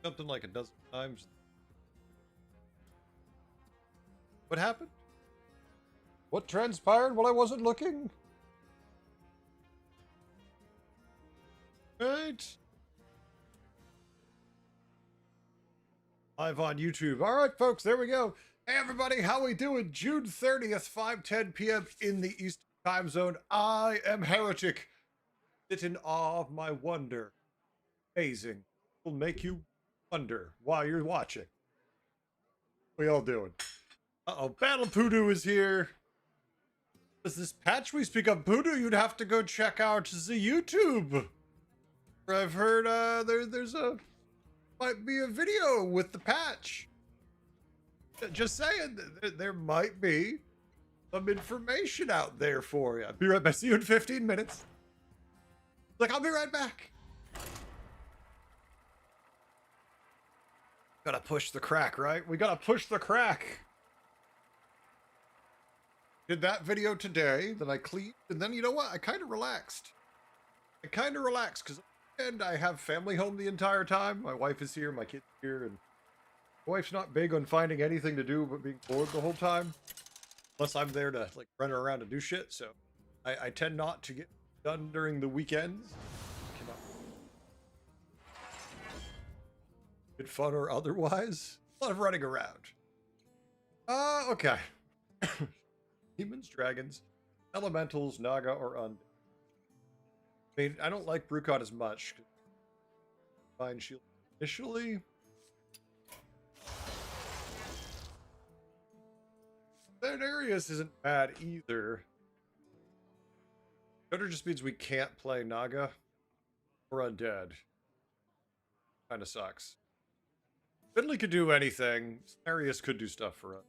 Something like a dozen times. What happened? What transpired while I wasn't looking? Right. Live on YouTube. All right, folks, there we go. Hey, everybody, how we doing? June 30th, 5:10 p.m. in the Eastern Time Zone. I am Heretic. Sit in awe of my wonder. Amazing. Will make you wonder while you're watching. What we all doing? Uh-oh, Battle Poodoo is here. Is this patch we speak of Poodoo? You'd have to go check out the YouTube. I've heard there's might be a video with the patch. Just saying, there might be some information out there for you. Be right back. See you in 15 minutes. Like, I'll be right back. Gotta push the crack, right? We gotta push the crack. Did that video today, then I cleaned, and then you know what? I kind of relaxed. Because and I have family home the entire time. My wife is here, my kid's here, and my wife's not big on finding anything to do but being bored the whole time. Unless I'm there to like run around and do shit, so I tend not to get done during the weekends. Cannot. Good fun or otherwise. A lot of running around. Okay. Humans, dragons, elementals, naga, or undead. I mean, I don't like Brucon as much. Fine shield initially. Darius isn't bad either. Better just means we can't play naga or undead. Kinda sucks. Finley could do anything. Darius could do stuff for us.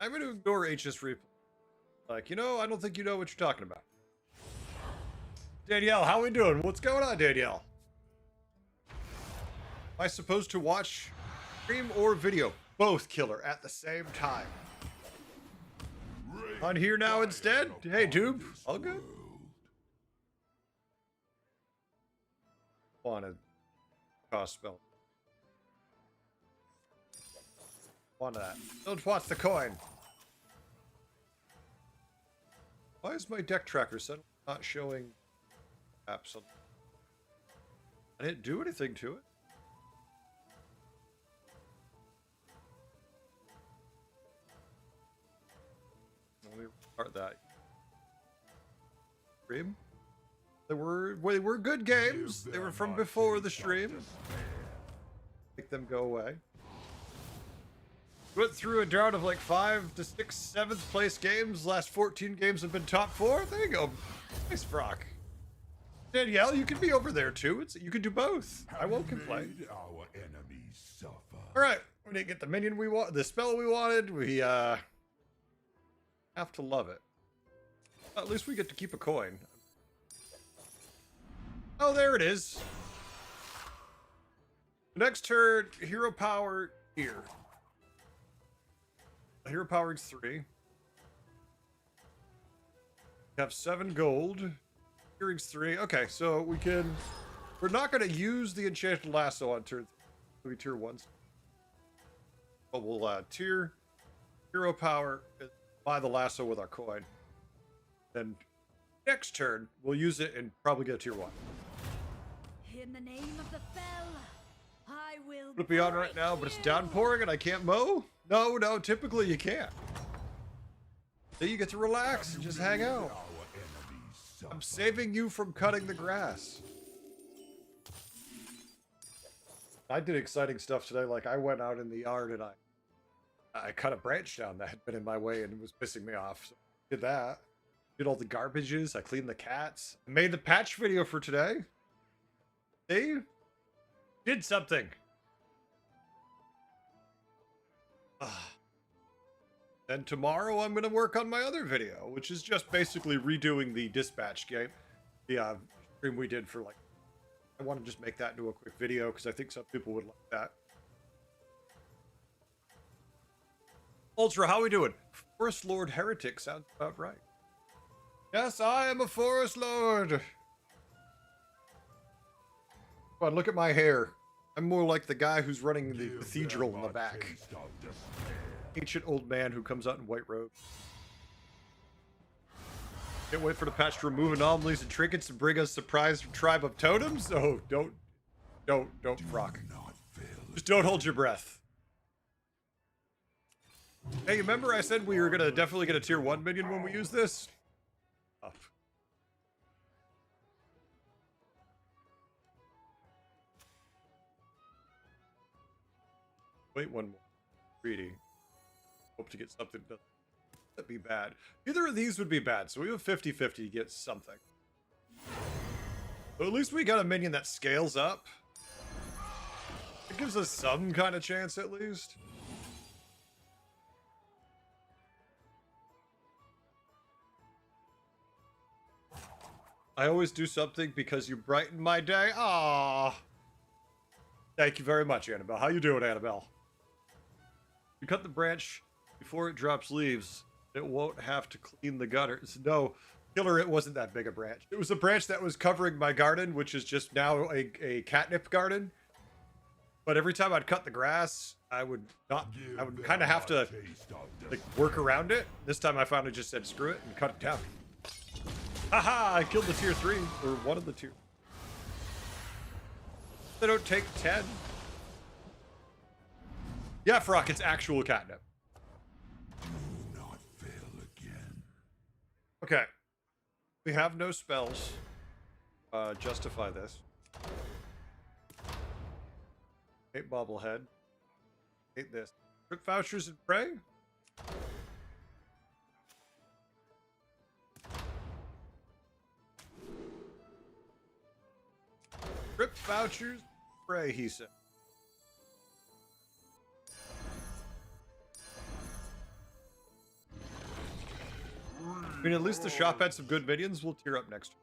I'm going to ignore HS Replay. Like, you know, I don't think you know what you're talking about. Danielle, how we doing? What's going on, Danielle? Am I supposed to watch stream or video? Both, killer, at the same time. On here now instead? Hey, Doob. All good? Wanted. Cost spell. Want that. Don't watch the coin. Why is my deck tracker suddenly not showing apps on? I didn't do anything to it. Let me restart that. Stream? They were good games. They were from before the stream. Make them go away. Went through a drought of like 5 to 6, 7th place games. Last 14 games have been top 4. There you go. Nice Brock. Danielle, you can be over there too. You can do both. I won't complain. Our enemies suffer. All right, we didn't get the minion we want, the spell we wanted. We have to love it. At least we get to keep a coin. Oh, there it is. Next turn, hero power here. Hero powering's 3. We have 7 gold. Hearing's 3. Okay, so we're not going to use the enchanted lasso on turn 3. Tier 1. But we'll tier hero power, buy the lasso with our coin. Then next turn, we'll use it and probably get a tier 1. In the name of the fell, I will It'll be on right now, but it's downpouring and I can't mow? No, typically you can't. Then you get to relax and just hang out. I'm saving you from cutting the grass. I did exciting stuff today, like I went out in the yard and I cut a branch down that had been in my way and was pissing me off. So I did that. Did all the garbages, I cleaned the cats. I made the patch video for today. See? Did something. Then tomorrow I'm going to work on my other video, which is just basically redoing the dispatch game. The stream we did for like... I want to just make that into a quick video because I think some people would like that. Ultra, how we doing? Forest Lord Heretic sounds about right. Yes, I am a forest lord. Come on, look at my hair. I'm more like the guy who's running the Give cathedral them in the a back. taste of despair. Ancient old man who comes out in white robes. Can't wait for the patch to remove anomalies and trinkets and bring us a surprise tribe of totems. Oh, don't, Frock. Not fail. Just don't hold your breath. Hey, you remember I said we were gonna definitely get a tier 1 minion when we use this? Up. Wait one more. Greedy. Hope to get something done. That'd be bad. Either of these would be bad, so we have 50-50 to get something. But at least we got a minion that scales up. It gives us some kind of chance at least. I always do something because you brighten my day. Ah. Thank you very much, Annabelle. How you doing, Annabelle? You cut the branch before it drops leaves. It won't have to clean the gutters. No, Killer, it wasn't that big a branch. It was a branch that was covering my garden, which is just now a catnip garden. But every time I'd cut the grass, I would kind of have to like work around it. This time I finally just said screw it and cut it down. Haha, I killed the tier 3, or one of the tier. They don't take 10. Yeah, Frock, it's actual catnip. Do not fail again. Okay. We have no spells. Justify this. 8 bobblehead. 8 this. Trip vouchers and pray? Trip vouchers, pray, he said. I mean, at least the shop had some good minions. We'll tier up next.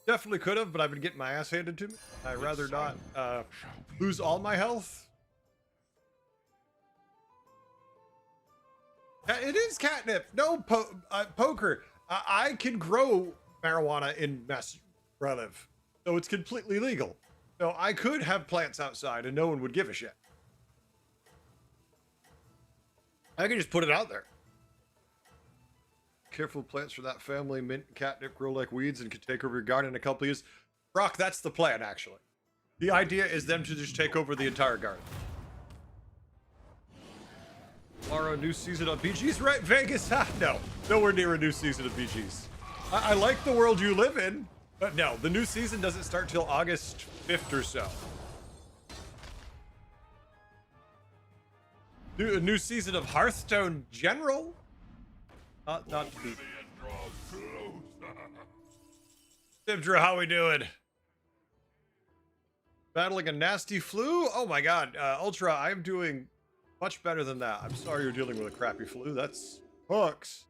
Definitely could have, but I've been getting my ass handed to me. I'd rather not lose all my health. It is catnip. No, poker. I can grow marijuana in Mass where I live, so it's completely legal. So I could have plants outside and no one would give a shit. I can just put it out there. Careful plants for that family. Mint and catnip grow like weeds and can take over your garden in a couple years. Brock, that's the plan, actually. The idea is them to just take over the entire garden. Tomorrow, new season of BGs, right? Vegas? Ha, no. Nowhere near a new season of BGs. I like the world you live in, but no, the new season doesn't start till August 5th or so. A new season of Hearthstone General? Not to be. Sibdra, how we doing? Battling a nasty flu? Oh my god, Ultra, I'm doing much better than that. I'm sorry you're dealing with a crappy flu. That's hooks.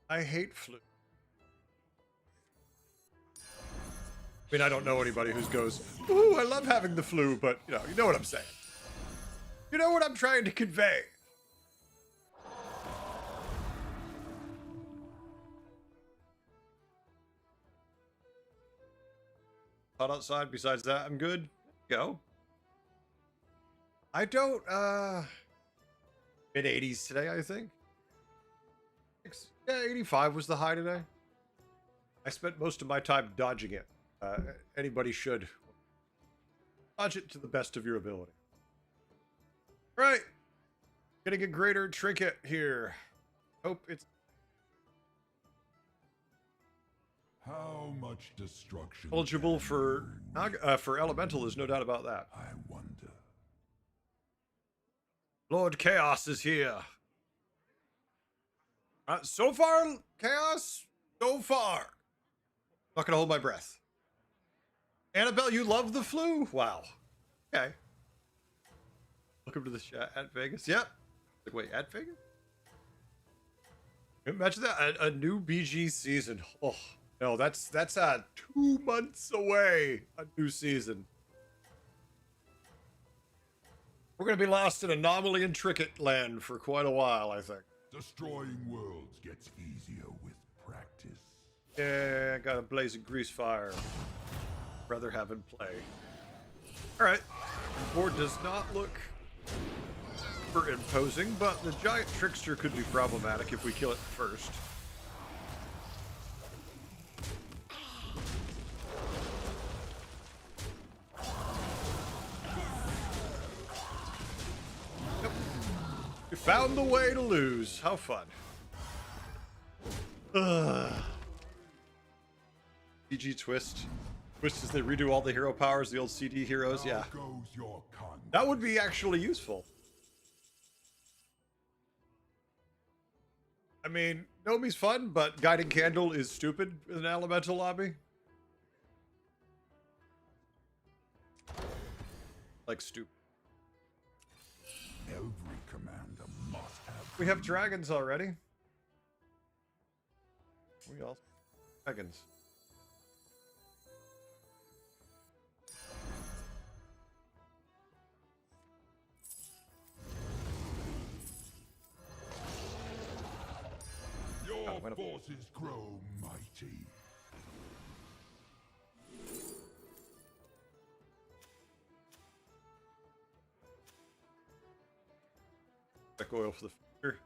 I hate flu. I mean, I don't know anybody who goes, ooh, I love having the flu, but you know what I'm saying. You know what I'm trying to convey. Hot outside. Besides that, I'm good. Go. I don't, mid-80s today, I think. Yeah, 85 was the high today. I spent most of my time dodging it. Anybody should. Dodge it to the best of your ability. Right. Getting a greater trinket here. Hope it's... How much destruction? eligible for elemental, there's no doubt about that. I wonder. Lord Chaos is here. So far, Chaos, so far. Not gonna hold my breath. Annabelle, you love the flu? Wow. Okay. Welcome to the chat at Vegas. Yep. Like, wait, at Vegas? Imagine that, a new BG season. Oh, no, that's 2 months away, a new season. We're going to be lost in Anomaly and Tricket land for quite a while, I think. Destroying worlds gets easier with practice. Yeah, got a blazing grease fire. Rather have him play. Alright. The board does not look super imposing, but the giant trickster could be problematic if we kill it first. Yep. We found the way to lose. How fun. CG Twist. Twist as they redo all the hero powers, the old CD heroes, yeah. How goes your conduct? That would be actually useful. I mean, Nomi's fun, but Guiding Candle is stupid in an elemental lobby. Like stupid. Every commander must have. We have dragons already. We also have dragons. Your forces grow mighty. Check oil for the future.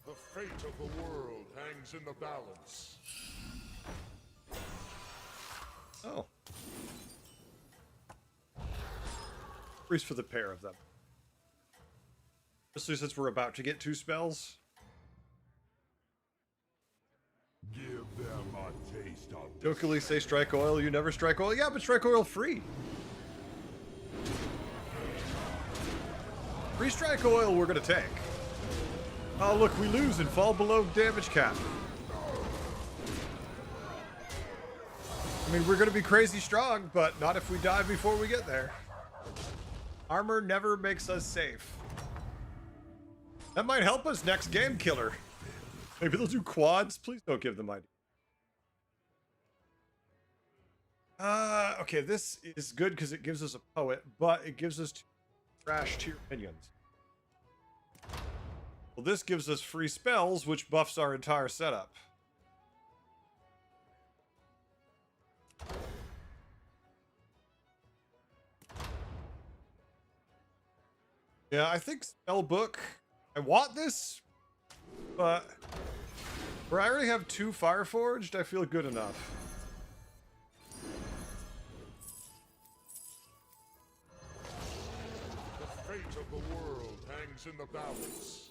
The fate of the world hangs in the balance. Oh. Freeze for the pair of them. Especially since we're about to get 2 spells. Give them a taste of Jokingly say strike oil, you never strike oil. Yeah, but strike oil free. Free strike oil we're gonna take. Oh look, we lose and fall below damage cap. I mean, we're gonna be crazy strong, but not if we die before we get there. Armor never makes us safe. That might help us next game, killer. Maybe they'll do quads. Please don't give them ideas. Okay, this is good because it gives us a poet, but it gives us 2 trash tier minions. Well, this gives us free spells, which buffs our entire setup. Yeah, I think Spellbook. I want this, but where I already have 2 Fireforged, I feel good enough. the fate of the world hangs in the balance.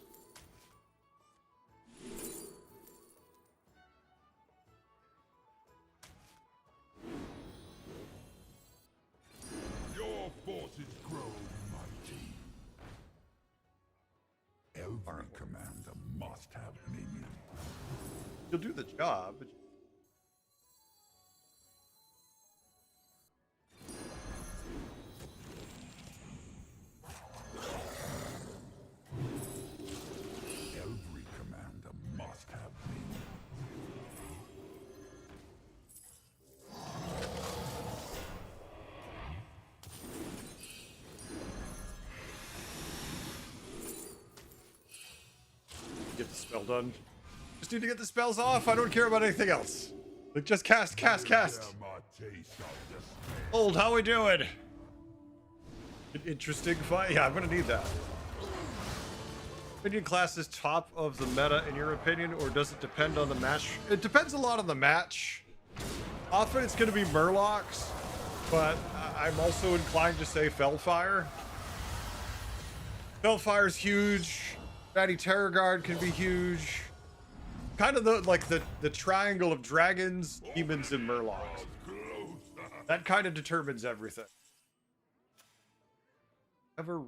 Your forces grow mighty. Every commander must have minions. You'll do the job. But... Every commander must have minions. Get the spell done. Just need to get the spells off. I don't care about anything else. Like, just cast. Give them a taste of despair. Old, how we doing? An interesting fight. Yeah, I'm gonna need that. Minion class is top of the meta in your opinion, or does it depend on the match? It depends a lot on the match. Often it's gonna be Murlocs, but I'm also inclined to say Fellfire. Fellfire's huge. Fatty Terror Guard can be huge. Kind of the triangle of dragons, demons, and Murlocs. That kind of determines everything. Ever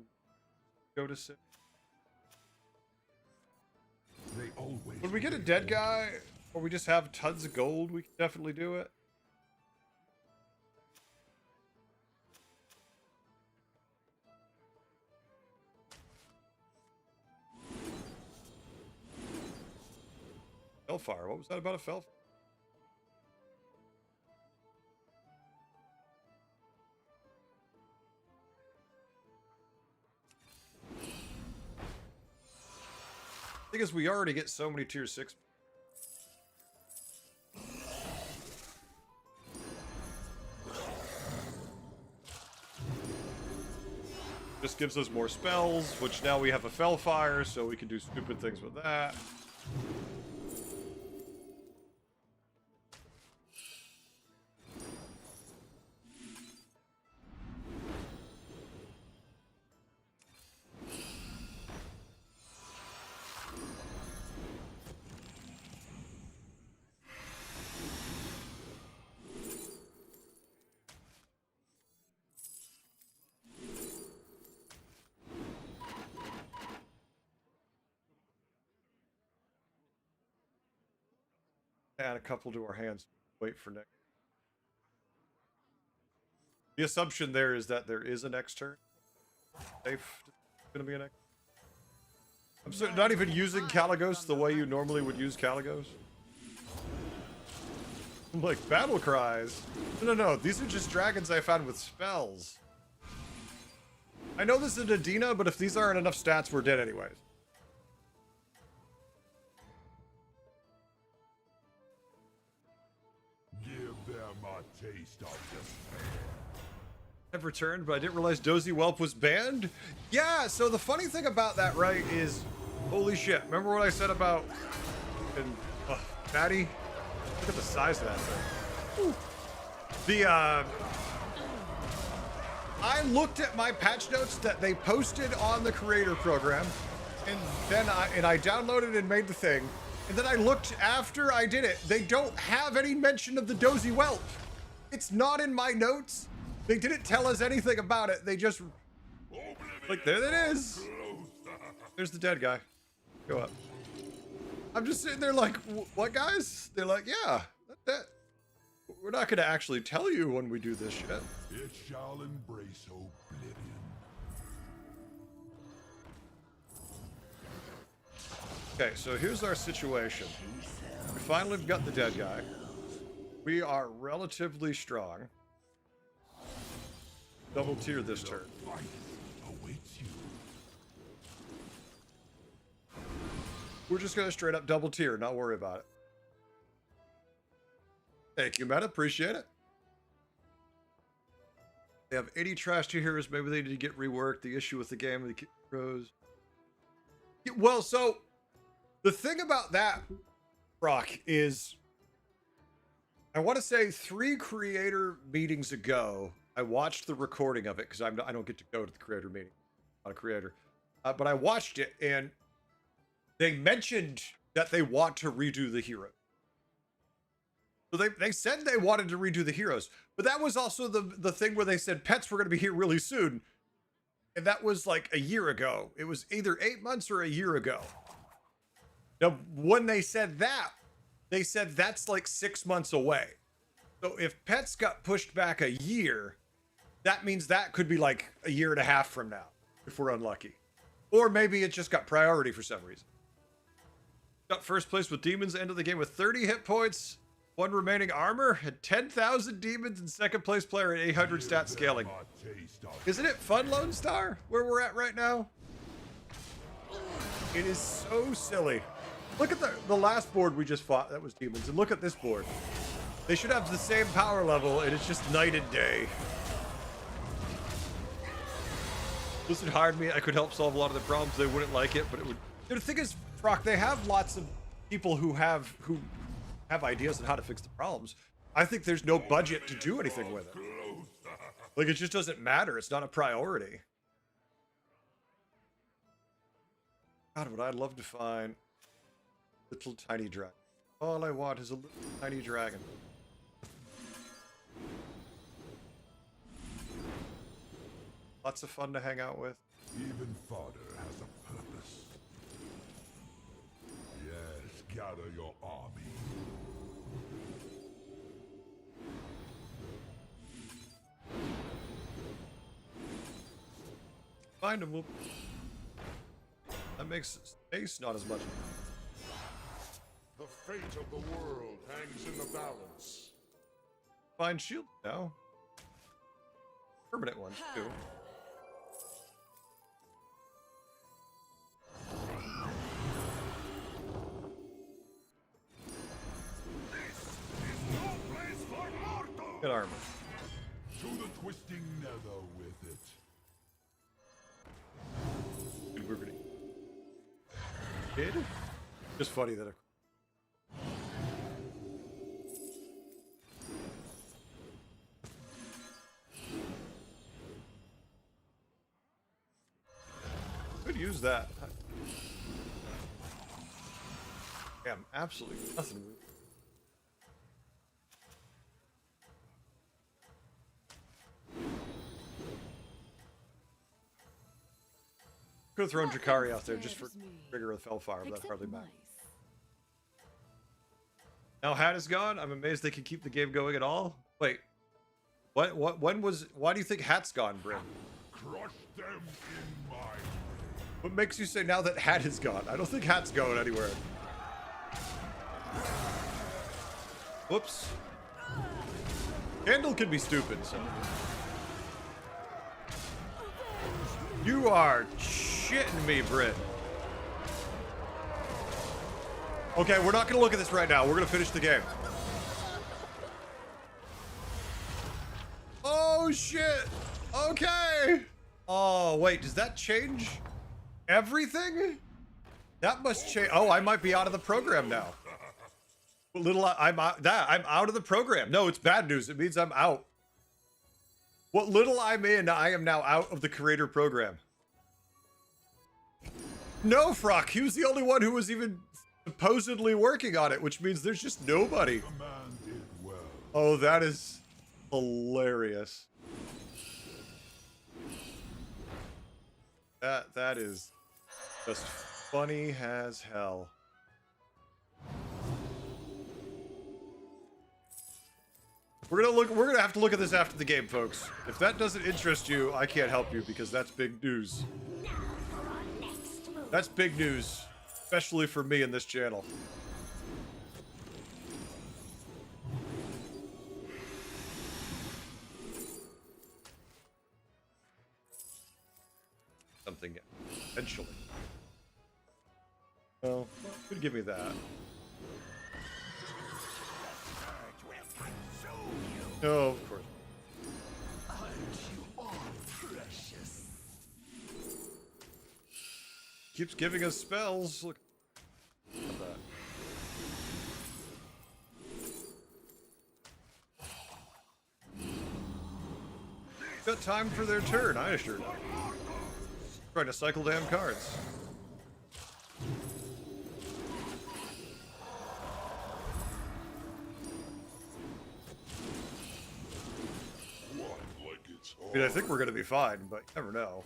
go to sit? They always When we get a dead guy, or we just have tons of gold, we can definitely do it. Fellfire. What was that about a Fellfire? Thing is, we already get so many tier 6. This gives us more spells, which now we have a Fellfire, so we can do stupid things with that. Add a couple to our hands. Wait for next. The assumption there is that there is a next turn. Safe. Gonna be a next. I'm not even using Kalecgos the way you normally would use Kalecgos. I'm like, battle cries. No. These are just dragons I found with spells. I know this is Adina, but if these aren't enough stats, we're dead anyways. Taste of despair. I've returned, but I didn't realize Dozy Whelp was banned. Yeah, so the funny thing about that, right, is holy shit. Remember what I said about Fatty? Look at the size of that thing. Ooh. I looked at my patch notes that they posted on the creator program, and then I downloaded and made the thing. And then I looked after I did it. They don't have any mention of the Dozy Whelp. It's not in my notes. They didn't tell us anything about it. They just... Like, there it is. There's the dead guy. Go up. I'm just sitting there like, what, guys? They're like, yeah, that. We're not going to actually tell you when we do this shit. It shall embrace oblivion. Okay, so here's our situation. We finally got the dead guy. We are relatively strong. Double tier this turn. Fight awaits you. We're just gonna straight up double tier, not worry about it. Thank you, Meta. Appreciate it. They have 80 trash tier heroes. Maybe they need to get reworked. The issue with the game with the heroes. Well, so the thing about that, Brock, is I want to say 3 creator meetings ago, I watched the recording of it because I don't get to go to the creator meeting. I'm not a creator. But I watched it and they mentioned that they want to redo the heroes. So they said they wanted to redo the heroes, but that was also the thing where they said pets were going to be here really soon. And that was like a year ago. It was either 8 months or a year ago. Now, when they said that, they said that's like 6 months away. So if pets got pushed back a year, that means that could be like a year and a half from now, if we're unlucky. Or maybe it just got priority for some reason. Got first place with demons, end of the game with 30 hit points, 1 remaining armor, had 10,000 demons, and second place player at 800 stat scaling. Isn't it fun, Lone Star, where we're at right now? It is so silly. Look at the last board we just fought. That was demons. And look at this board. They should have the same power level, and it's just night and day. Blizzard hired me. I could help solve a lot of the problems. They wouldn't like it, but it would. The thing is, Brock, they have lots of people who have ideas on how to fix the problems. I think there's no budget to do anything with it. Like, it just doesn't matter. It's not a priority. God, would I love to find little tiny dragon. All I want is a little tiny dragon. Lots of fun to hang out with. Even fodder has a purpose. Yes, gather your army. Find him. That makes space not as much. The fate of the world hangs in the balance. Find shield now. Permanent ones too. Good armor. To the twisting nether with it. Dude, we're gonna... Kid? Just funny that could use that. Damn, absolutely nothing. Could have thrown Drakari out there just for trigger of Felfire, but that hardly matters. Now Hat is gone. I'm amazed they can keep the game going at all. Wait, when was? Why do you think Hat's gone, Bryn? Crush them in my way. What makes you say now that Hat is gone? I don't think Hat's going anywhere. Whoops. Candle can be stupid, so. You are shitting me, Brit. Okay, we're not gonna look at this right now. We're gonna finish the game. Oh shit! Okay! Oh wait, does that change everything? That must change. Oh, I might be out of the program now. I'm out of the program. No, it's bad news. It means I'm out. What little I'm in, I am now out of the creator program. No, Frock. He was the only one who was even supposedly working on it, which means there's just nobody. The man did well. Oh, that is hilarious. That is just funny as hell. We're gonna have to look at this after the game, folks. If that doesn't interest you, I can't help you because that's big news. That's big news, especially for me in this channel. Something eventually. Well, could give me that. No, of course. Keeps giving us spells. Look at that. Got time for their turn, I assure you. Trying to cycle damn cards. I mean, I think we're gonna be fine, but you never know.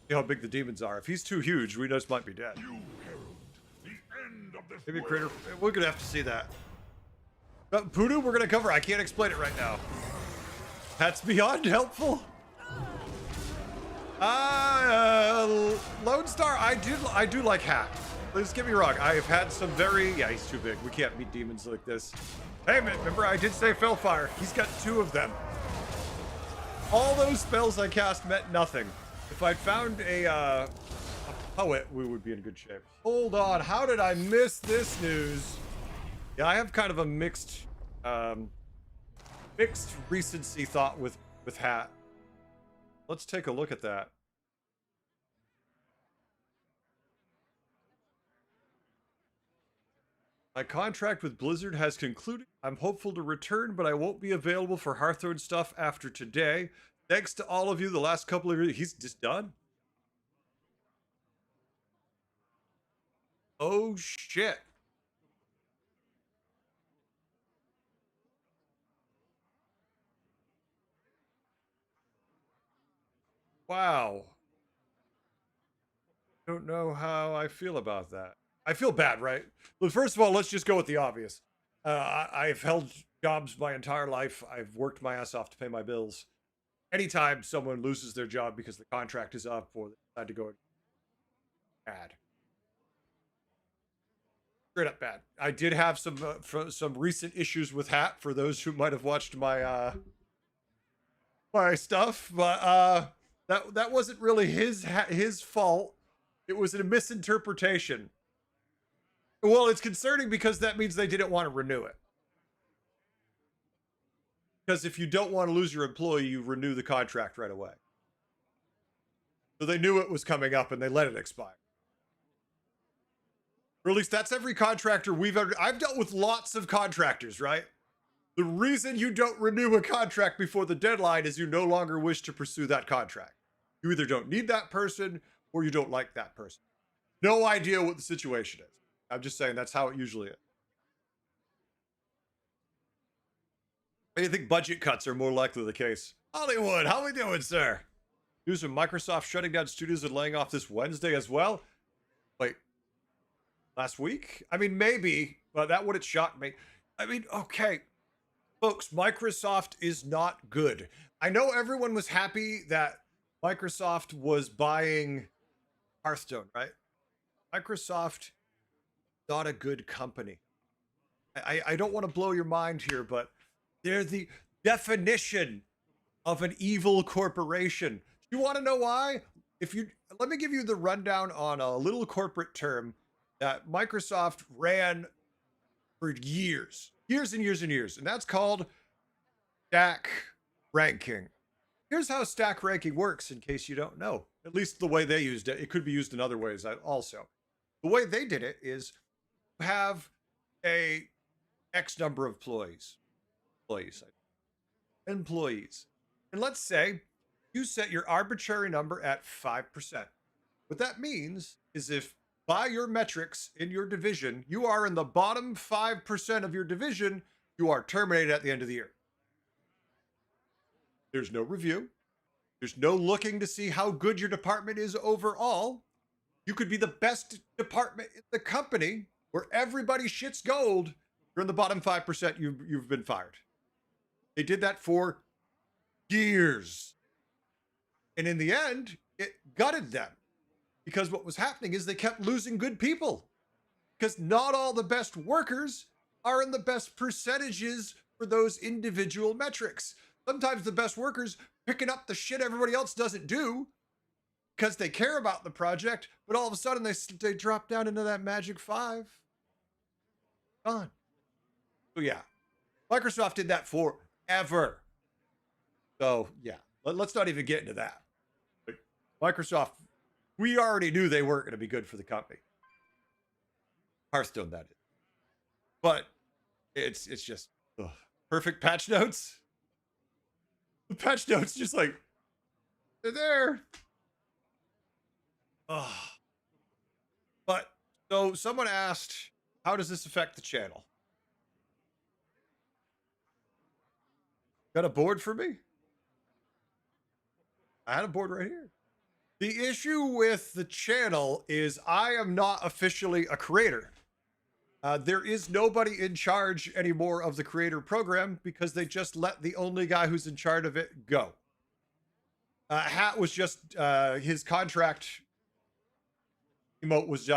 See how big the demons are. If he's too huge, we just might be dead. You herald the end of this Maybe world. creator. We're gonna have to see that. But Voodoo, we're gonna cover. I can't explain it right now. That's beyond helpful. Lone Star. I do like Hat. Please get me wrong. I have had some very. Yeah, he's too big. We can't meet demons like this. Hey, man, remember I did say Felfire. He's got 2 of them. All those spells I cast meant nothing. If I'd found a poet, we would be in good shape. Hold on, how did I miss this news? Yeah, I have kind of a mixed recency thought with Hat. Let's take a look at that. My contract with Blizzard has concluded. I'm hopeful to return, but I won't be available for Hearthstone stuff after today. Thanks to all of you the last couple of years. He's just done. Oh, shit. Wow. Don't know how I feel about that. I feel bad, right? Well, first of all, let's just go with the obvious. I've held jobs my entire life. I've worked my ass off to pay my bills. Anytime someone loses their job because the contract is up or they decide to go bad. Straight up bad. I did have some recent issues with Hat for those who might have watched my my stuff, but that wasn't really his fault. It was a misinterpretation. Well, it's concerning because that means they didn't want to renew it. Because if you don't want to lose your employee, you renew the contract right away. So they knew it was coming up and they let it expire. Or at least that's every contractor I've dealt with lots of contractors, right? The reason you don't renew a contract before the deadline is you no longer wish to pursue that contract. You either don't need that person or you don't like that person. No idea what the situation is. I'm just saying that's how it usually is. I think budget cuts are more likely the case. Hollywood, how we doing, sir? News from Microsoft shutting down studios and laying off this Wednesday as well. Wait, last week? I mean, maybe, but that wouldn't shock me. I mean, okay, folks, Microsoft is not good. I know everyone was happy that Microsoft was buying Hearthstone, right? Microsoft, not a good company. I don't want to blow your mind here, but they're the definition of an evil corporation. You want to know why? Let me give you the rundown on a little corporate term that Microsoft ran for years and years and years, and that's called stack ranking. Here's how stack ranking works, in case you don't know. At least the way they used it. It could be used in other ways also. The way they did it is have a X number of employees. And let's say you set your arbitrary number at 5%. What that means is if by your metrics in your division, you are in the bottom 5% of your division, you are terminated at the end of the year. There's no review. There's no looking to see how good your department is overall. You could be the best department in the company where everybody shits gold. You're in the bottom 5%, you've been fired. They did that for years. And in the end, it gutted them. Because what was happening is they kept losing good people. Because not all the best workers are in the best percentages for those individual metrics. Sometimes the best workers picking up the shit everybody else doesn't do because they care about the project, but all of a sudden they drop down into that magic 5. Gone. So yeah, Microsoft did that forever. So yeah, let's not even get into that. But Microsoft, we already knew they weren't going to be good for the company. Hearthstone, that is. But it's just perfect patch notes. The patch notes just like, they're there. But so someone asked, how does this affect the channel? Got a board for me? I had a board right here. The issue with the channel is I am not officially a creator. There is nobody in charge anymore of the creator program because they just let the only guy who's in charge of it go. Hat was just his contract emote was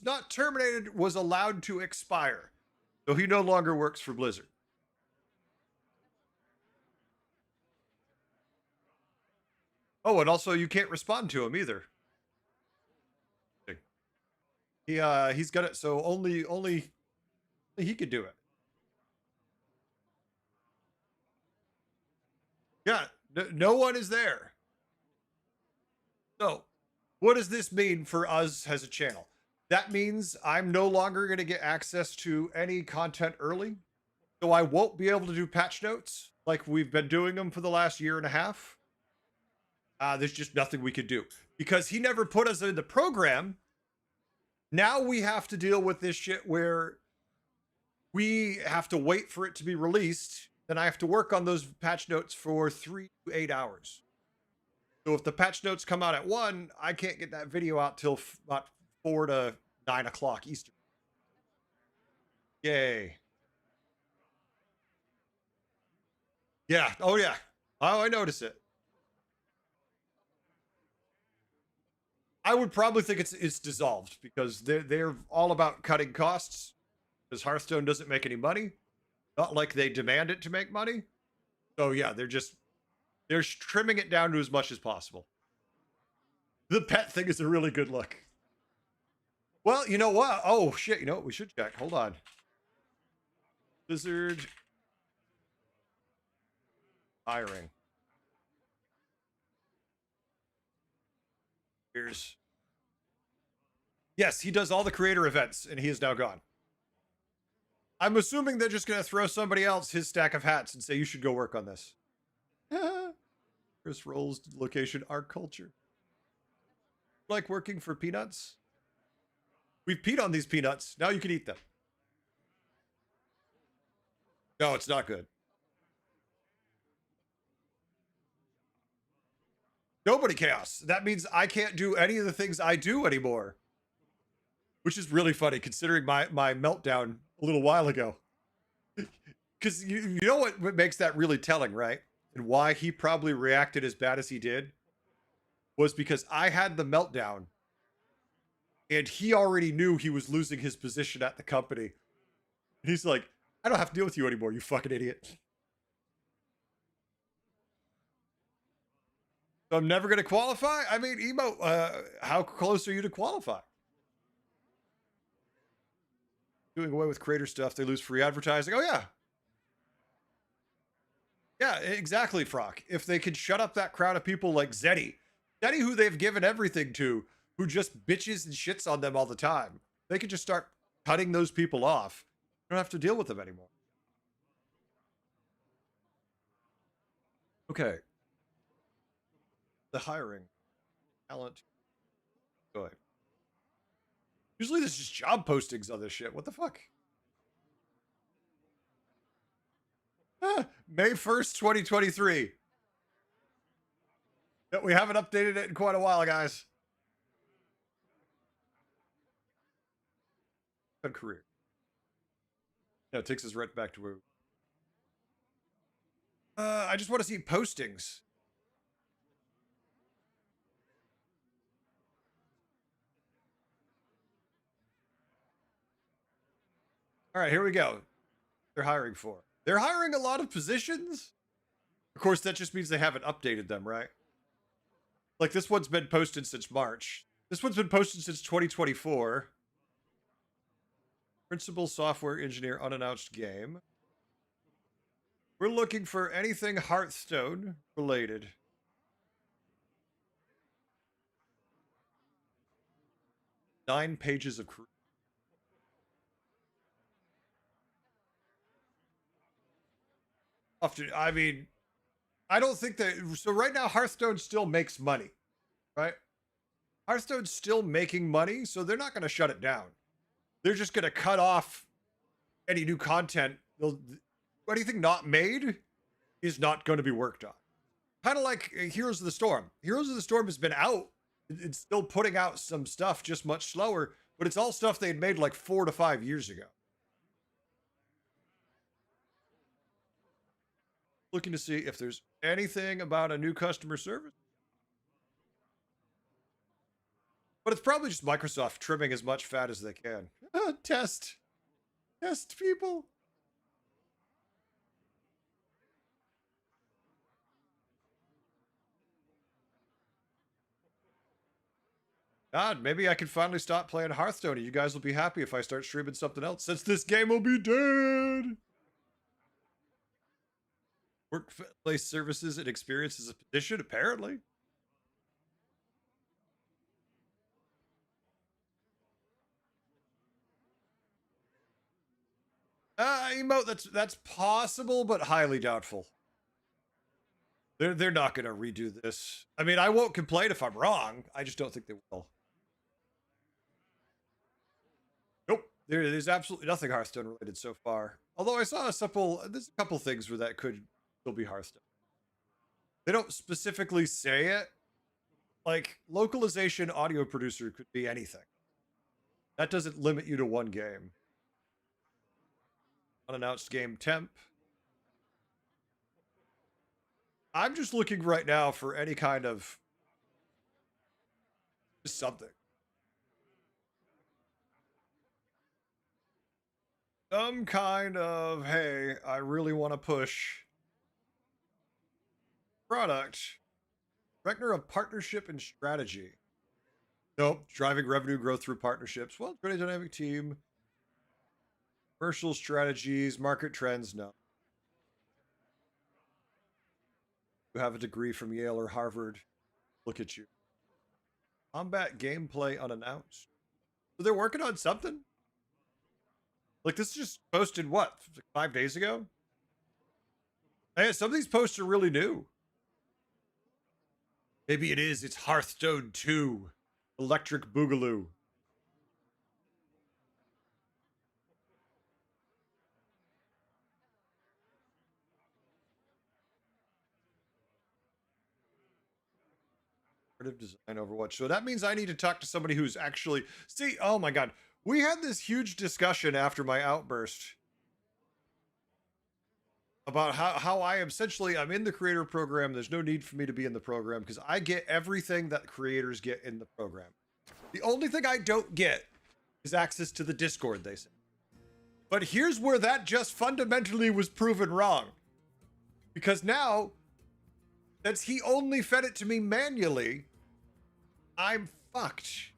not terminated, was allowed to expire. So he no longer works for Blizzard. Oh, and also you can't respond to him either. He's got it, so only he could do it. Yeah, no one is there. So, what does this mean for us as a channel? That means I'm no longer going to get access to any content early. So I won't be able to do patch notes like we've been doing them for the last year and a half. There's just nothing we could do because he never put us in the program. Now we have to deal with this shit where we have to wait for it to be released. Then I have to work on those patch notes for 3 to 8 hours. So if the patch notes come out at 1, I can't get that video out till about 4 to 9 o'clock Eastern. Yay. Yeah. Oh, yeah. Oh, I notice it. I would probably think it's dissolved because they're all about cutting costs because Hearthstone doesn't make any money. Not like they demand it to make money. So yeah, they're trimming it down to as much as possible. The pet thing is a really good look. Well, you know what? Oh shit, you know what? We should check. Hold on. Blizzard Hiring. Here's. Yes, he does all the creator events, and he is now gone. I'm assuming they're just going to throw somebody else his stack of hats and say, you should go work on this. Chris Rolls, location, art culture. Like working for peanuts? We've peed on these peanuts. Now you can eat them. No, it's not good. Nobody chaos. That means I can't do any of the things I do anymore. Which is really funny considering my meltdown a little while ago. Because you know what makes that really telling, right? And why he probably reacted as bad as he did was because I had the meltdown and he already knew he was losing his position at the company. And he's like, I don't have to deal with you anymore, you fucking idiot. So I'm never going to qualify? I mean, Emo, how close are you to qualify? Doing away with creator stuff, they lose free advertising. Oh, yeah. Yeah, exactly, Frock. If they could shut up that crowd of people like Zeddy, who they've given everything to, who just bitches and shits on them all the time, they could just start cutting those people off. You don't have to deal with them anymore. Okay. The hiring. Talent. Go ahead. Usually there's just job postings on this shit. What the fuck? May 1st, 2023. Yeah, we haven't updated it in quite a while, guys. Good career. Yeah, it takes us right back to where... I just want to see postings. All right, here we go. They're hiring for. They're hiring a lot of positions. Of course, that just means they haven't updated them, right? Like this one's been posted since March. This one's been posted since 2024. Principal software engineer, unannounced game. We're looking for anything Hearthstone related. Nine pages of career. I mean, I don't think that... So right now, Hearthstone still makes money, right? Hearthstone's still making money, so they're not going to shut it down. They're just going to cut off any new content. Anything not made is not going to be worked on. Kind of like Heroes of the Storm. Heroes of the Storm has been out. It's still putting out some stuff, just much slower, but it's all stuff they had made like 4 to 5 years ago. Looking to see if there's anything about a new customer service. But it's probably just Microsoft trimming as much fat as they can. Test people. God, maybe I can finally stop playing Hearthstone and you guys will be happy if I start streaming something else, since this game will be dead. Workplace services and experience is a petition, apparently. Emote, that's possible, but highly doubtful. They're not going to redo this. I mean, I won't complain if I'm wrong. I just don't think they will. Nope. There's absolutely nothing Hearthstone related so far. Although I saw there's a couple things where that could still be Hearthstone. They don't specifically say it. Like, localization audio producer could be anything. That doesn't limit you to one game. Unannounced game temp. I'm just looking right now for any kind of something. Some kind of, hey, I really want to push product. Director of partnership and strategy. Nope. Driving revenue growth through partnerships. Well, pretty dynamic team. Commercial strategies, market trends, no. You have a degree from Yale or Harvard. Look at you. Combat gameplay unannounced. So they're working on something? Like, this is just posted, what, like 5 days ago? Hey, some of these posts are really new. Maybe it is. It's Hearthstone 2. Electric Boogaloo. Design Overwatch. So that means I need to talk to somebody who's actually... See, oh my god. We had this huge discussion after my outburst about how I essentially, I'm in the creator program. There's no need for me to be in the program because I get everything that creators get in the program. The only thing I don't get is access to the Discord, they say. But here's where that just fundamentally was proven wrong. Because now, since he only fed it to me manually, I'm fucked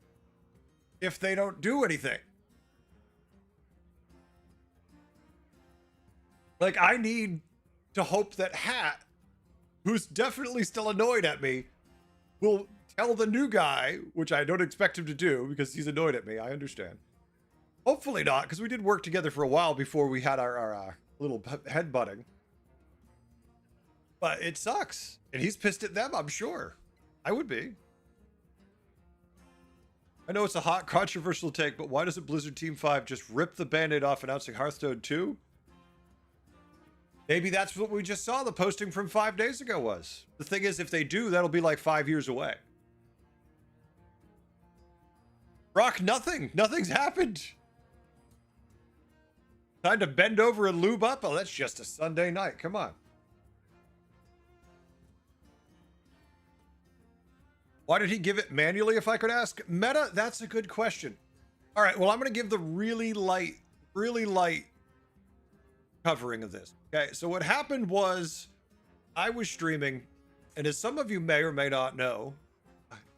if they don't do anything. Like, I need to hope that Hat, who's definitely still annoyed at me, will tell the new guy, which I don't expect him to do because he's annoyed at me. I understand. Hopefully not, because we did work together for a while before we had our little headbutting. But it sucks. And he's pissed at them, I'm sure. I would be. I know it's a hot, controversial take, but why doesn't Blizzard Team 5 just rip the Band-Aid off announcing Hearthstone 2? Maybe that's what we just saw the posting from 5 days ago was. The thing is, if they do, that'll be like 5 years away. Brock, nothing. Nothing's happened. Time to bend over and lube up? Oh, that's just a Sunday night. Come on. Why did he give it manually, if I could ask? Meta, that's a good question. All right, well, I'm going to give the really light covering of this. Okay, so what happened was I was streaming, and as some of you may or may not know,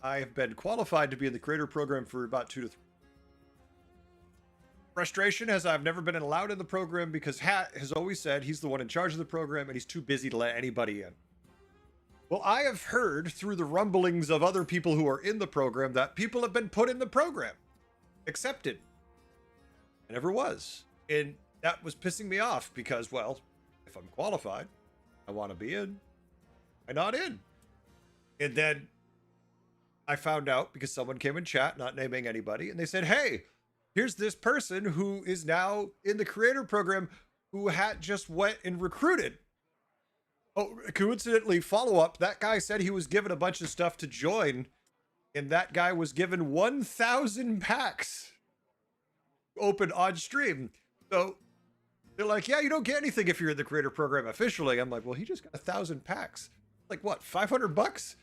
I have been qualified to be in the creator program for about 2 to 3. Frustration as I've never been allowed in the program because Hat has always said he's the one in charge of the program and he's too busy to let anybody in. Well, I have heard through the rumblings of other people who are in the program that people have been put in the program. Accepted. I never was. And that was pissing me off because, well, if I'm qualified, I want to be in. I'm not in. And then I found out because someone came in chat, not naming anybody, and they said, hey, here's this person who is now in the creator program who Hat just went and recruited. Oh, coincidentally, follow up, that guy said he was given a bunch of stuff to join, and that guy was given 1,000 packs open on stream. So they're like, yeah, you don't get anything if you're in the creator program officially. I'm like, well, he just got 1,000 packs. Like what, 500 bucks?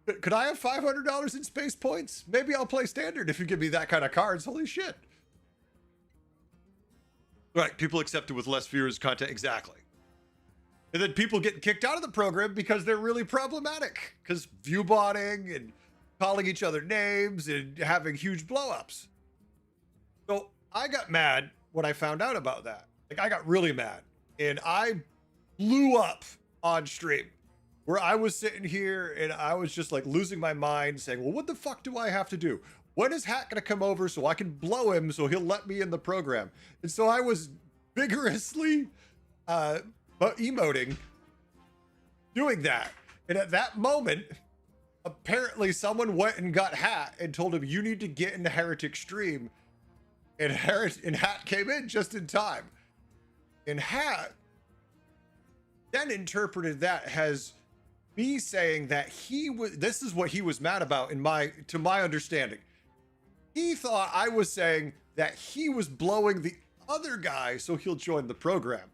Could I have $500 in space points? Maybe I'll play standard if you give me that kind of cards. Holy shit. Right, people accept it with less viewers content. Exactly. And then people get kicked out of the program because they're really problematic. Because viewbotting and calling each other names and having huge blowups. So I got mad when I found out about that. Like, I got really mad. And I blew up on stream. Where I was sitting here and I was just like losing my mind saying, well, what the fuck do I have to do? When is Hat gonna come over so I can blow him so he'll let me in the program? And so I was vigorously emoting, doing that. And at that moment, apparently someone went and got Hat and told him, you need to get into Heretic stream. And Hat came in just in time. And Hat then interpreted that as me saying that he was, this is what he was mad about to my understanding. He thought I was saying that he was blowing the other guy so he'll join the program.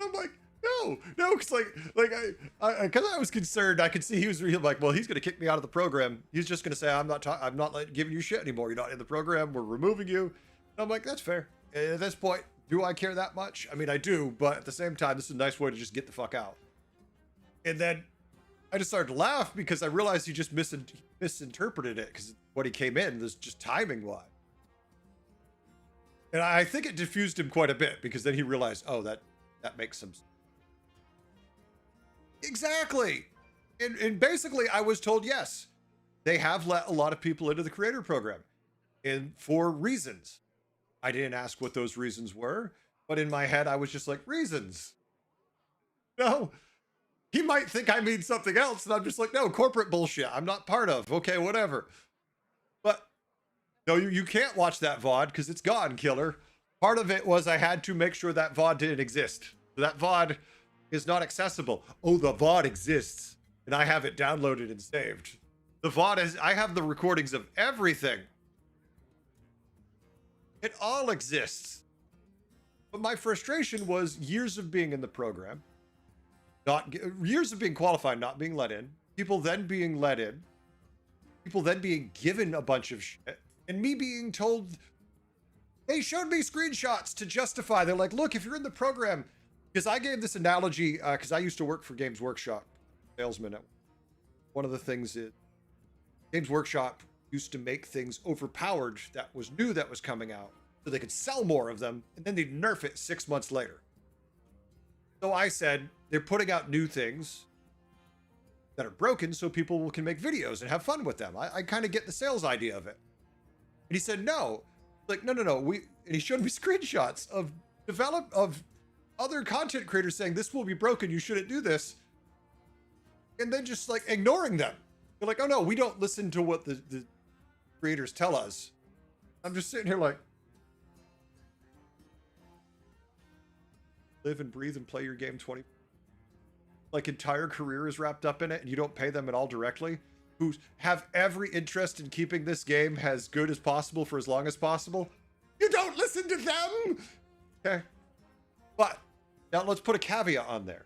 I'm like, no, because because I was concerned. I could see he was like, well, he's going to kick me out of the program. He's just going to say, I'm not giving you shit anymore. You're not in the program. We're removing you. And I'm like, that's fair. And at this point, do I care that much? I mean, I do, but at the same time, this is a nice way to just get the fuck out. And then I just started to laugh because I realized he just misinterpreted it because what he came in was just timing wise. And I think it diffused him quite a bit because then he realized, oh, that makes some. Exactly. And basically, I was told, yes, they have let a lot of people into the creator program, and for reasons. I didn't ask what those reasons were, but in my head, I was just like, reasons. No, he might think I mean something else, and I'm just like, no, corporate bullshit. I'm not part of. Okay, whatever. But no, you can't watch that VOD because it's gone, killer. Part of it was I had to make sure that VOD didn't exist. That VOD is not accessible. Oh, the VOD exists, and I have it downloaded and saved. The VOD is, I have the recordings of everything. It all exists. But my frustration was years of being in the program, years of being qualified, not being let in, people then being let in, people then being given a bunch of shit, and me being told, they showed me screenshots to justify. They're like, look, if you're in the program, because I gave this analogy, because I used to work for Games Workshop, salesman. One of the things is Games Workshop used to make things overpowered that was new that was coming out so they could sell more of them, and then they'd nerf it 6 months later. So I said, they're putting out new things that are broken so people can make videos and have fun with them. I kind of get the sales idea of it. And he said, no. Like, no. And he showed me screenshots of other content creators saying this will be broken, you shouldn't do this. And then just like ignoring them. They're like, oh no, we don't listen to what the creators tell us. I'm just sitting here like, live and breathe and play your game 20. Like entire career is wrapped up in it and you don't pay them at all directly, who have every interest in keeping this game as good as possible for as long as possible. You don't listen to them. Okay. But now let's put a caveat on there.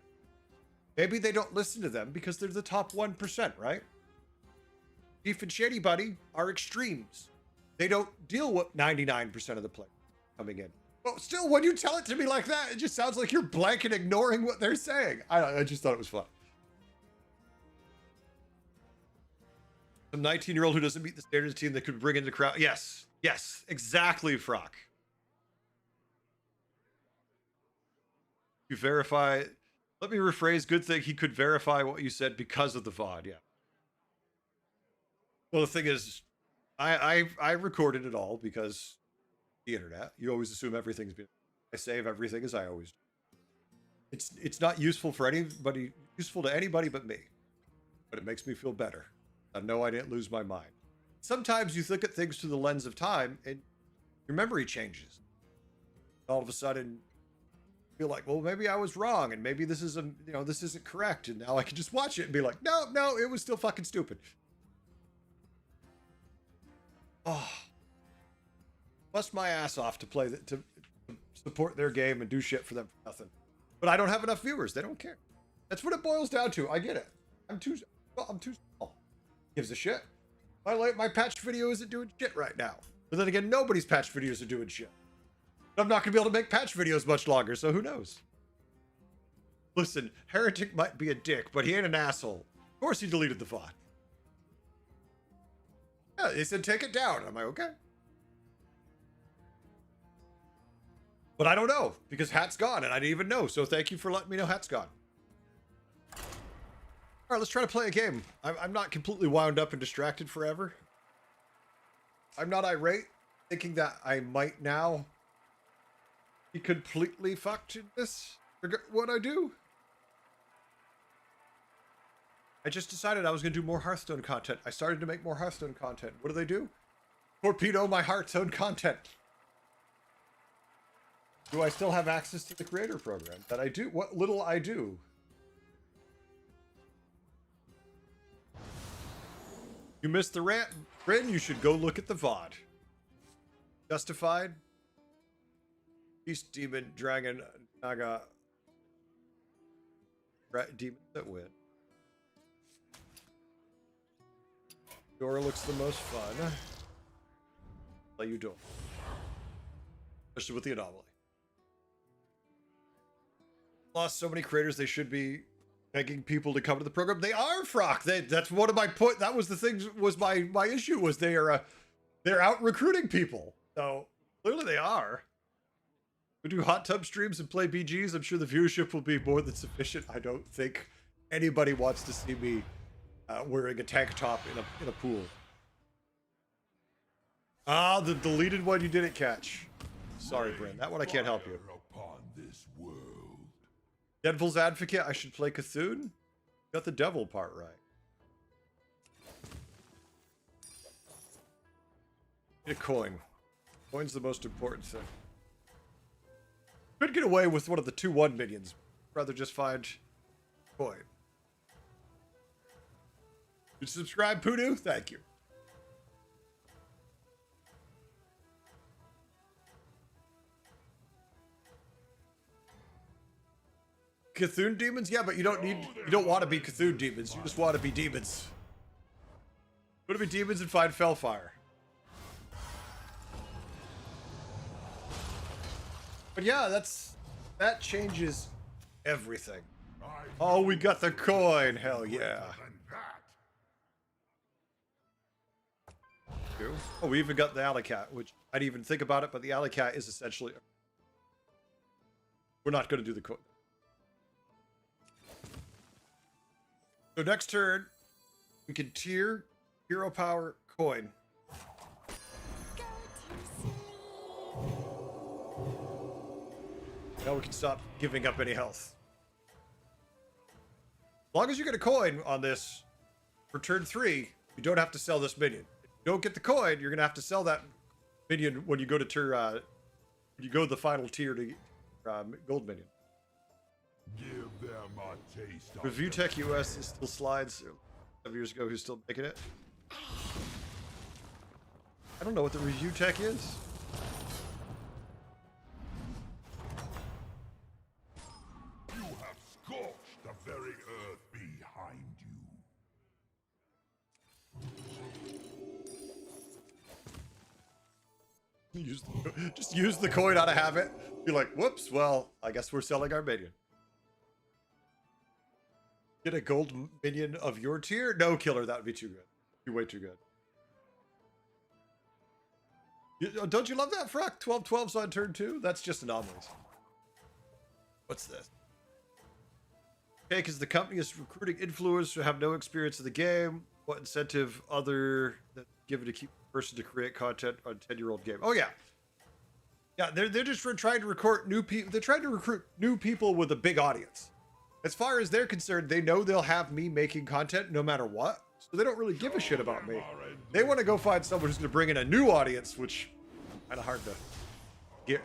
Maybe they don't listen to them because they're the top 1%, right? Beef and Shady Buddy are extremes. They don't deal with 99% of the play coming in. But still, when you tell it to me like that, it just sounds like you're blanket ignoring what they're saying. I just thought it was fun. Some 19-year-old who doesn't meet the standards team that could bring in the crowd. Yes, exactly, Frock. You verify. Let me rephrase. Good thing he could verify what you said because of the VOD. Yeah. Well, the thing is, I recorded it all because the internet. You always assume everything's been. I save everything as I always do. It's not useful for anybody, useful to anybody but me. But it makes me feel better. I know I didn't lose my mind. Sometimes you look at things through the lens of time and your memory changes. All of a sudden, you feel like, well, maybe I was wrong, and maybe this is this isn't correct, and now I can just watch it and be like, no, it was still fucking stupid. Oh, bust my ass off to play to support their game and do shit for them for nothing. But I don't have enough viewers. They don't care. That's what it boils down to. I get it. I'm too small. Gives a shit. My patch video isn't doing shit right now. But then again, nobody's patch videos are doing shit. I'm not gonna be able to make patch videos much longer, so who knows? Listen, Heretic might be a dick, but he ain't an asshole. Of course he deleted the VOD. Yeah, they said take it down. I'm like, okay. But I don't know, because Hat's gone, and I didn't even know, so thank you for letting me know Hat's gone. All right, let's try to play a game. I'm not completely wound up and distracted forever. I'm not irate, thinking that I might now be completely fucked in this. Forget what I do. I just decided I was going to do more Hearthstone content. I started to make more Hearthstone content. What do? Torpedo my Hearthstone content. Do I still have access to the creator program? That I do. What little I do. You missed the rant. Bryn, you should go look at the VOD. Justified. Beast, Demon, Dragon, Naga. Demons that win. Dora looks the most fun. Let you do. Especially with the anomaly. Lost so many creators, they should be begging people to come to the program. They are, Frock. That's one of my point. That was the thing. Was my issue was they're out recruiting people. So clearly they are. We do hot tub streams and play BGs. I'm sure the viewership will be more than sufficient. I don't think anybody wants to see me wearing a tank top in a pool. Ah, the deleted one you didn't catch. Sorry, Bryn. That one I can't help you. Fire upon this world. Devil's Advocate, I should play Cthulhu? Got the devil part right. Get a coin. Coin's the most important thing. Could get away with one of the 2/1 minions. Rather just find coin. You subscribe, Poodoo? Thank you. Cthulhu demons? Yeah, but you don't want to be Cthulhu demons. You just want to be demons. You want to be demons and find Fellfire. But yeah, that changes everything. Oh, we got the coin. Hell yeah. Oh, we even got the alley cat, which I didn't even think about it, but the alley cat is essentially... We're not going to do the coin. So next turn, we can tier, hero power, coin. Now we can stop giving up any health. As long as you get a coin on this, for turn 3, you don't have to sell this minion. If you don't get the coin, you're gonna have to sell that minion when you go to tier, when you go to the final tier to gold minion. Give them a taste of Review Tech US is still slides 7 years ago. Who's still making it? I don't know what the Review Tech is. You have scorched the very earth behind you. Just use the coin out of habit. Be like, whoops, well, I guess we're selling our minion. Get a gold minion of your tier? No, killer, that would be too good. Be way too good. Don't you love that, Fruck? 12-12's on turn 2? That's just anomalies. What's this? Okay, because the company is recruiting influencers who have no experience in the game. What incentive other than given to keep the person to create content on 10-year-old game? Oh, yeah. Yeah, they're just trying to recruit new people. They're trying to recruit new people with a big audience. As far as they're concerned, they know they'll have me making content no matter what. So they don't really give a shit about me. They want to go find someone who's going to bring in a new audience, which kind of hard to get.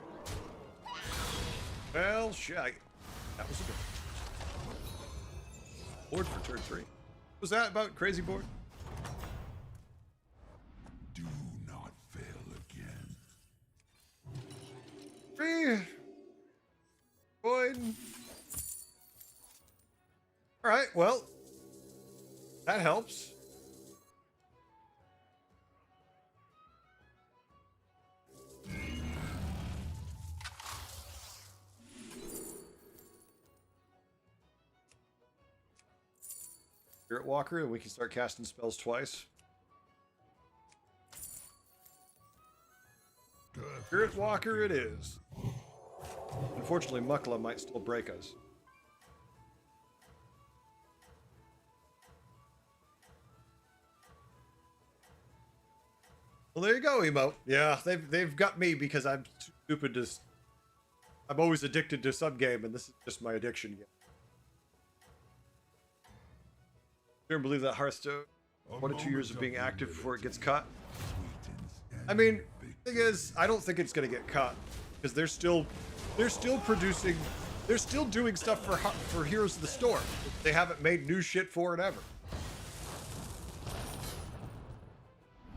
Well, shit. That was a good board for turn 3. Was that about crazy board? Do not fail again. 3. Coin. All right, well, that helps. Spirit Walker, and we can start casting spells twice. Spirit Walker it is. Unfortunately, Mukla might still break us. Well, there you go, Emo. Yeah, they've got me because I'm too stupid to... I'm always addicted to some game, and this is just my addiction game. I don't believe that Hearthstone 1 to 2 years of being active before it gets cut. I mean, the thing is, I don't think it's going to get cut because they're still producing, they're still doing stuff for Heroes of the Storm. They haven't made new shit for it ever.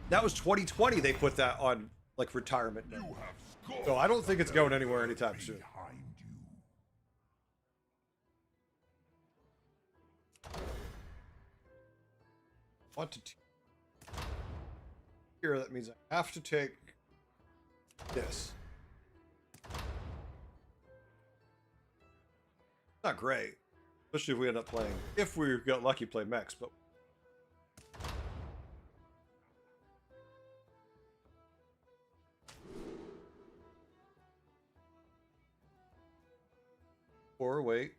That was 2020. They put that on like retirement mode. So I don't think it's going anywhere anytime soon. Want to here? That means I have to take this. Not great, especially if we end up playing. If we got lucky, play mechs, but. Or wait.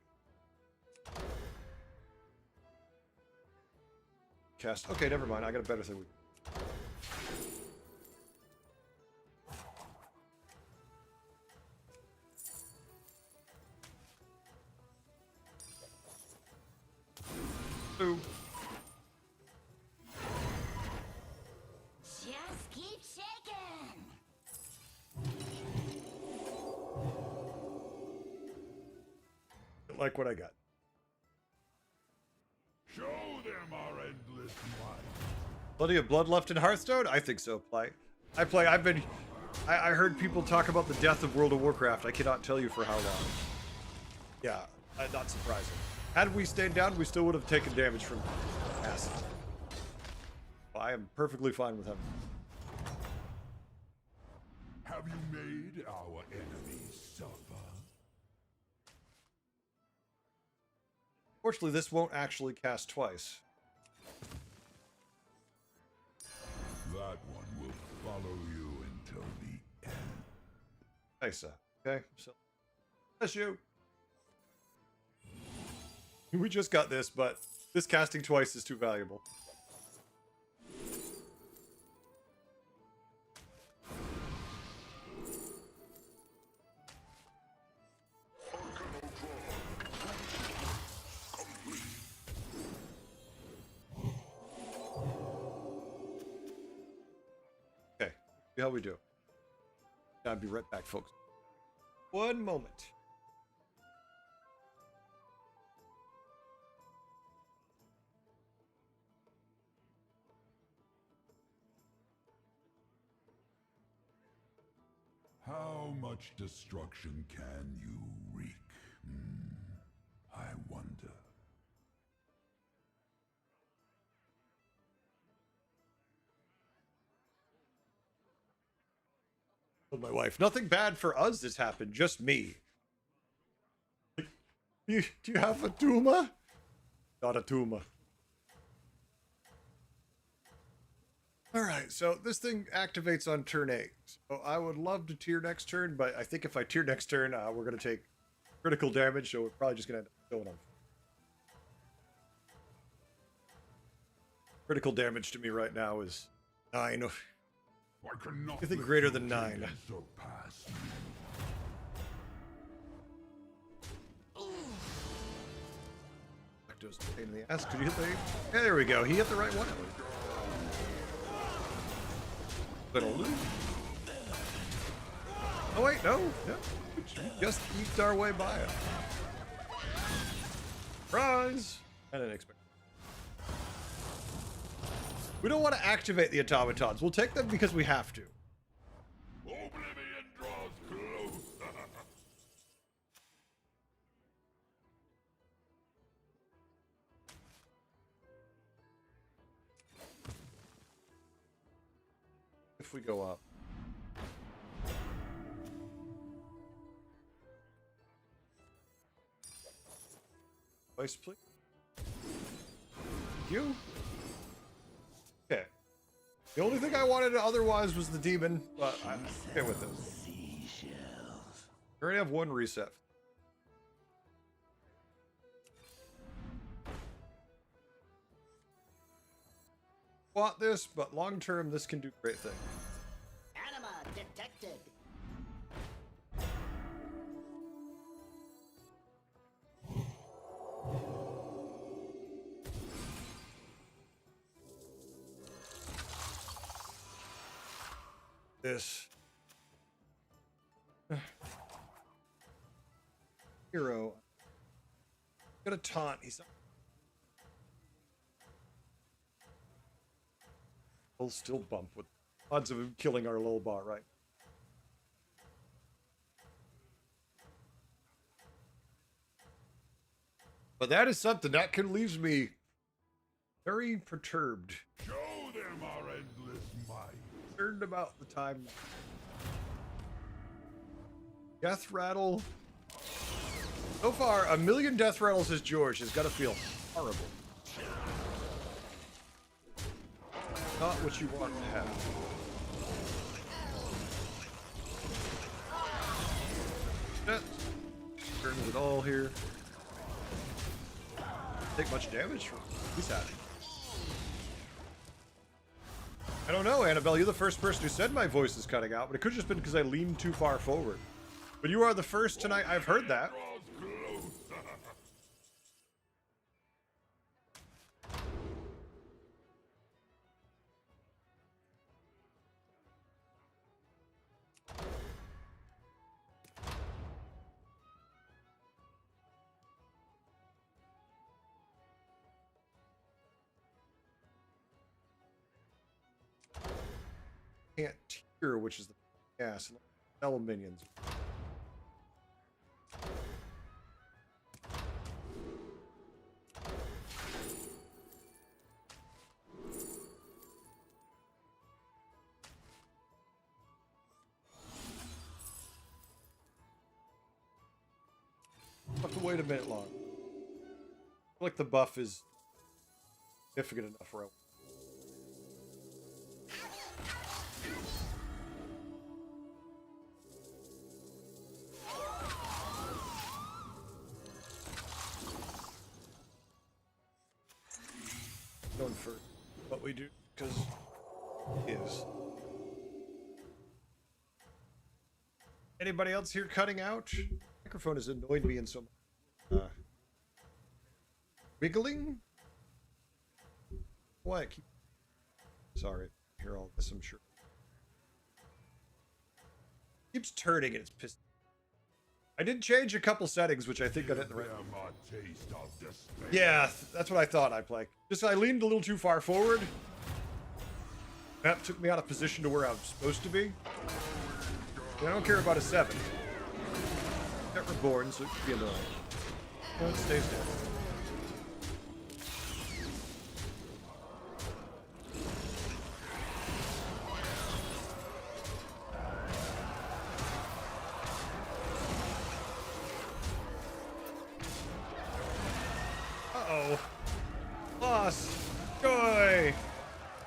cast. Okay, never mind. I got a better thing. Ooh. Just keep shaking. Like what I got. Show them our endless might. Plenty of blood left in Hearthstone? I think so. I heard people talk about the death of World of Warcraft. I cannot tell you for how long. Yeah, not surprising. Had we stayed down, we still would have taken damage from acid. I am perfectly fine with him. Have you made our enemies suffer? Fortunately, this won't actually cast twice. That one will follow you until the end. Isa. Okay, so that's you. We just got this, but this casting twice is too valuable. Okay, see how we do. I'll be right back, folks. One moment. How much destruction can you wreak? I wonder. Told my wife, nothing bad for us has happened, just me. Do you have a tumor? Not a tumor. Alright, so this thing activates on turn 8. So I would love to tier next turn, but I think if I tier next turn, we're going to take critical damage, so we're probably just going to end up killing him. Critical damage to me right now is 9. Anything greater than 9. Surpass me. Just a pain in the ass. Could you hit the... Yeah, there we go. He hit the right one. Little loot. Oh wait, no. We just eked our way by it. Surprise! I didn't expect. We don't want to activate the automatons. We'll take them because we have to. Oblivion draws close. If we go up. Twice, please. You? Okay. The only thing I wanted otherwise was the demon, but I'm okay with it. We already have one reset. Want this, but long term, this can do great things. Anima detected. This hero got a taunt. He's we'll still bump with odds of him killing our little bot, right? But that is something that can leaves me very perturbed. Show them our endless might. Concerned about the time. Death rattle. So far, 1,000,000 death rattles as George has got to feel horrible. Not what you want to have. Turns it all here. Take much damage from he's having. I don't know, Annabelle. You're the first person who said my voice is cutting out, but it could have just been because I leaned too far forward. But you are the first tonight I've heard that. Draws closer. Can't tier, which is the gas and spell minions. Have to wait a minute long. I feel like the buff is significant enough where I going for what we do because it is. Anybody else here cutting out? Microphone has annoyed me in so much. Wiggling? What? Sorry, I hear all this, I'm sure. Keeps turning and it's pissed. I did change a couple settings, which I think got it in the right. Them a taste of despair. Yeah, that's what I thought I'd play. Just I leaned a little too far forward. That took me out of position to where I was supposed to be. And I don't care about a 7. Got reborn, so it could be annoying. No, it stays dead. Uh-oh. Loss. Joy.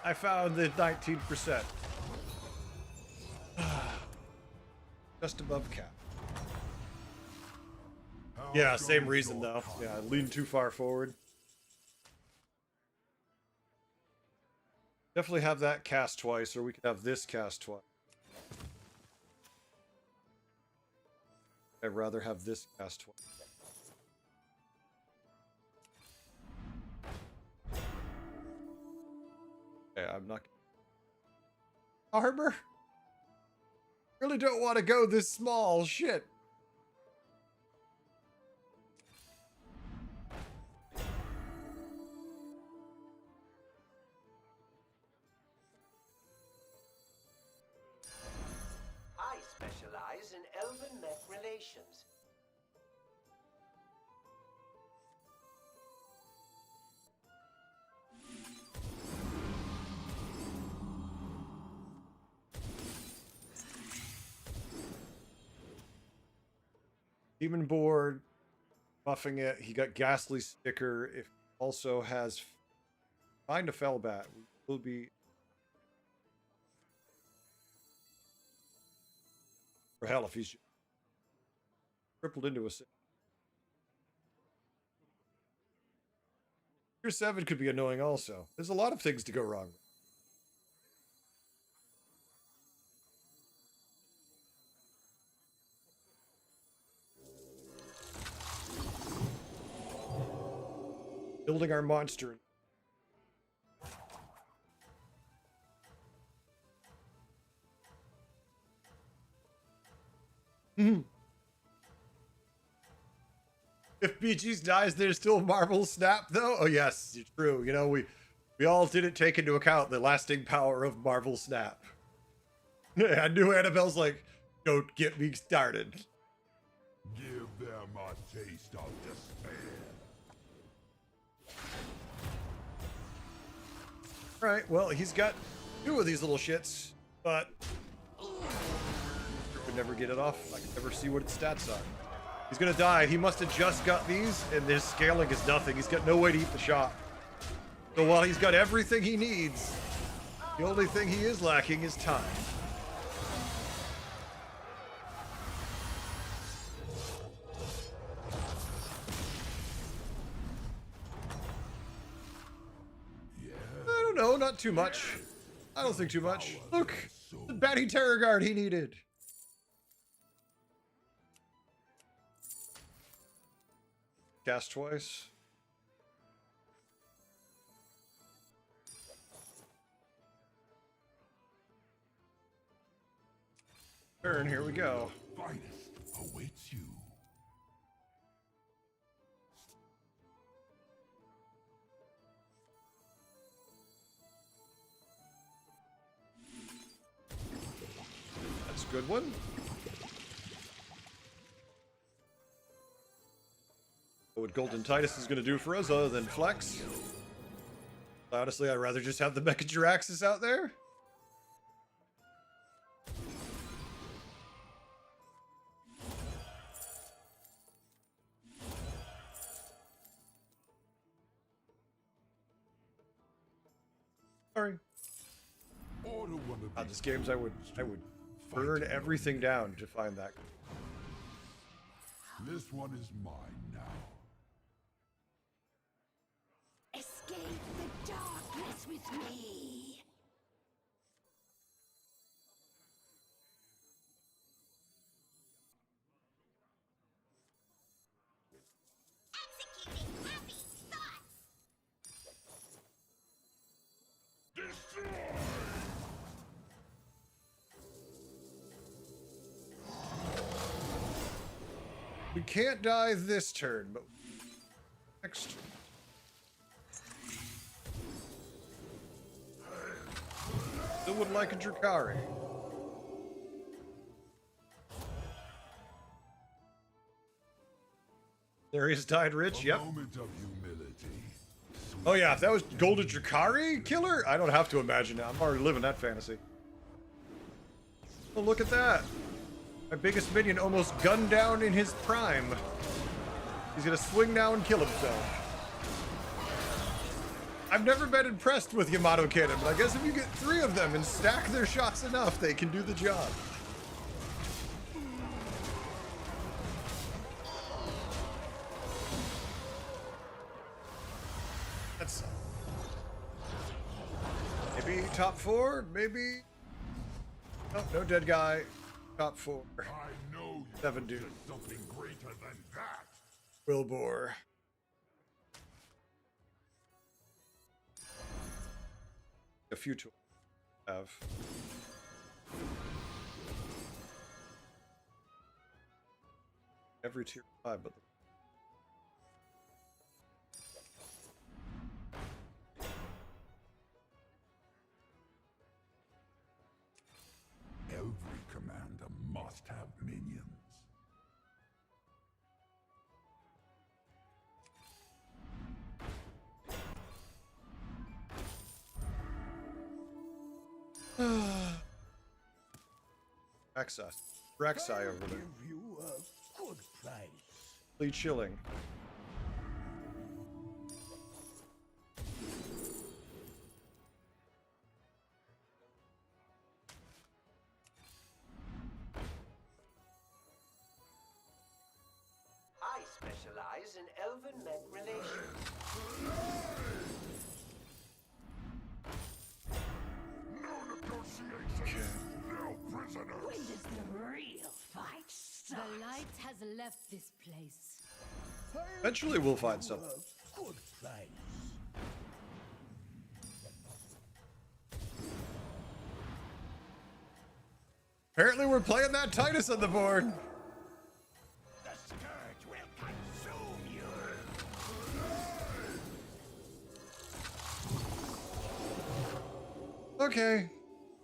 I found the 19%. Just above cap. Yeah, same reason though. Yeah, I leaned too far forward. Definitely have that cast twice, or we could have this cast twice. I'd rather have this cast twice. Okay, I'm not. Armor? Really don't want to go this small. Shit. I specialize in elven mech relations. Demon board, buffing it. He got Ghastly sticker. If also has find a Fellbat, will be. Or hell, if he's crippled into a 6. Tier 7 could be annoying also. There's a lot of things to go wrong. Building our monster. If BG's dies, there's still Marvel Snap, though? Oh, yes, it's true. You know, we all didn't take into account the lasting power of Marvel Snap. I knew Annabelle's like, don't get me started. Give them a taste of despair. Alright, well, he's got 2 of these little shits, but could never get it off. I could never see what its stats are. He's gonna die. He must have just got these, and his scaling is nothing. He's got no way to eat the shot. So while he's got everything he needs, the only thing he is lacking is time. I don't know, not too much. I don't think too much. Look, the Batty Terror Guard he needed. Cast twice. Turn, here we go. The finest awaits you. That's a good one. What Golden Titus is going to do for us other than flex? Honestly, I'd rather just have the Mecha Jiraxis out there. Sorry. Order one of This games I would burn everything down to find that. This one is mine now. Escape the darkness with me. Executing happy thoughts. We can't die this turn, but next. Still would like a Drakari. Darius died rich, yep. Moment of humility. Oh yeah, if that was Golden Drakari killer, I don't have to imagine now. I'm already living that fantasy. Oh, look at that. My biggest minion almost gunned down in his prime. He's gonna swing now and kill himself. I've never been impressed with Yamato Cannon, but I guess if you get 3 of them and stack their shots enough, they can do the job. That's... maybe top 4, maybe... oh, no dead guy. Top 4. I know you 7 dude. did something greater than that. Wilbur. A few tools have. Every tier 5, but Every commander must have minions. Rek'Sai over there. You a good price. Lee Chilling. I specialize in elven mech relations. No negotiations. No prisoners. When does the real fight start? The light has left this place. Eventually we'll find something. Good price. Apparently we're playing that Titus on the board. The scourge will consume you. Okay.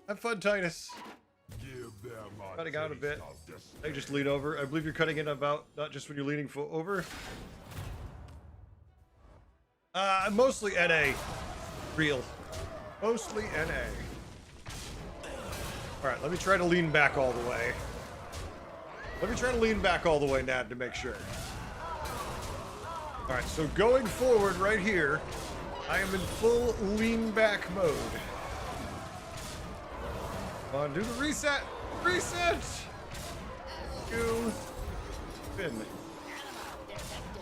Have fun, Titus. Give them a Cutting out a taste bit. of despair. I just lean over. I believe you're cutting in about, not just when you're leaning over. Mostly NA. Real. Mostly NA. Alright, let me try to lean back all the way. Let me try to lean back all the way, Nad, to make sure. Alright, so going forward right here, I am in full lean back mode. Come on, do the reset! Reset! You spin. Anima detected.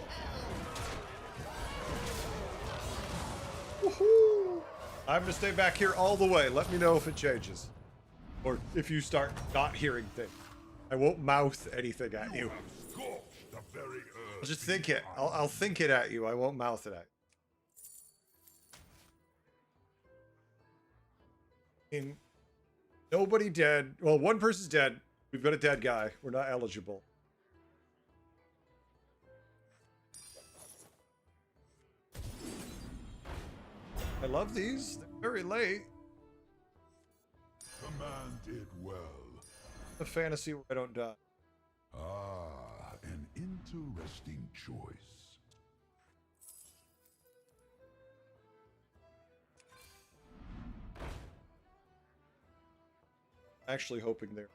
Woohoo! I'm gonna stay back here all the way. Let me know if it changes. Or if you start not hearing things. I won't mouth anything at you. have scorched the very earth. I'll just think it. I'll think it at you. I won't mouth it at you. I mean, nobody dead. Well, one person's dead. We've got a dead guy. We're not eligible. I love these. They're very late. Command it well. A fantasy where I don't die. Ah, an interesting choice. Actually hoping they're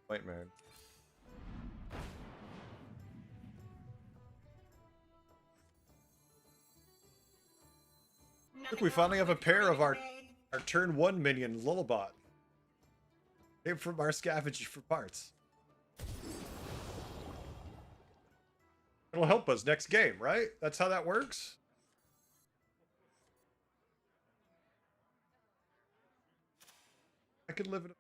white man. Look, we finally have a pair of our turn 1 minion, Lullabot. Came from our scavenging for parts. It'll help us next game, right? That's how that works? I could live in a...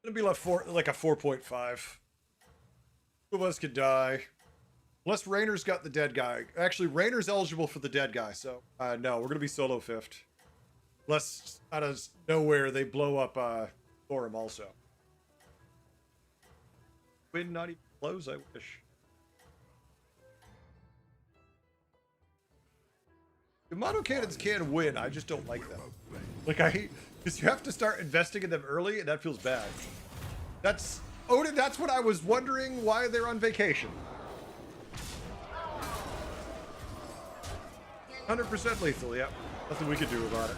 It'll be like a 4.5. Two of us could die. Unless Rainer's got the dead guy. Actually, Rainer's eligible for the dead guy, so no, we're gonna be solo 5th. Unless out of nowhere they blow up Thorum also. Win not even close, I wish. The mono cannons can win, I just don't like them. Like because you have to start investing in them early, and that feels bad. That's Odin. That's what I was wondering why they're on vacation. 100% lethal, yep. Nothing we could do about it.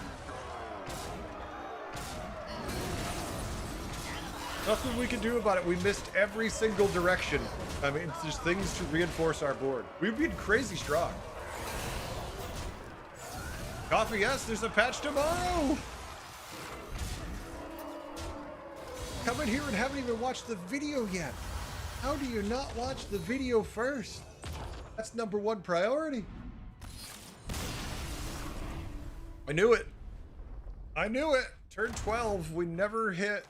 Nothing we can do about it. We missed every single direction. I mean, it's just things to reinforce our board. We've been crazy strong. Coffee, yes, there's a patch tomorrow! Come in here and haven't even watched the video yet. How do you not watch the video first? That's #1 priority. I knew it. I knew it. Turn 12, we never hit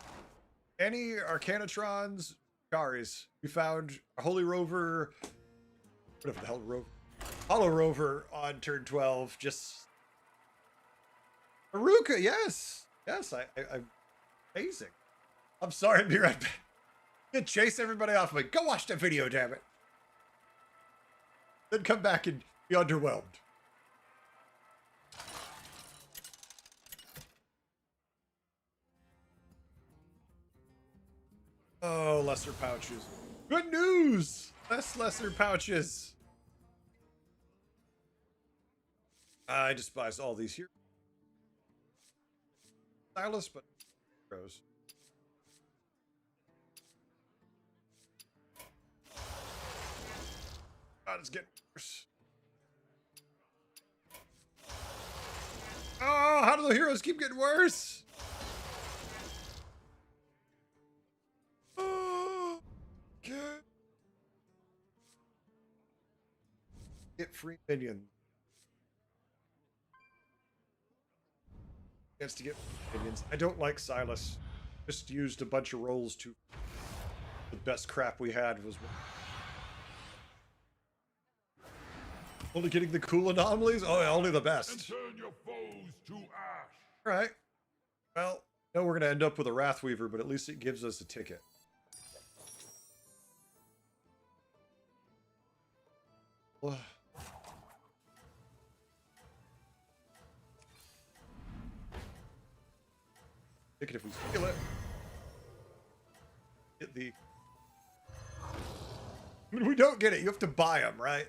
any Arcanatrons, Charis. We found a Holy Rover, whatever the hell Rover, Hollow Rover on turn 12. Just Aruka, yes, yes. I'm amazing. I'm sorry, I'll be right back. Gonna chase everybody off. Like, go watch the video, damn it. Then come back and be underwhelmed. Oh, lesser pouches. Good news! Less lesser pouches. I despise all these here. Stylus, but gross. God, it's getting worse. Oh, how do the heroes keep getting worse? Get free minions. Gets to get minions. I don't like Silas. Just used a bunch of rolls to. The best crap we had was. Only getting the cool anomalies? Oh, only the best. And turn your foes to ash. All right. Well, no, we're gonna end up with a Wrathweaver, but at least it gives us a ticket. Ugh. Ticket if we steal it. Get the. I mean, we don't get it. You have to buy them, right?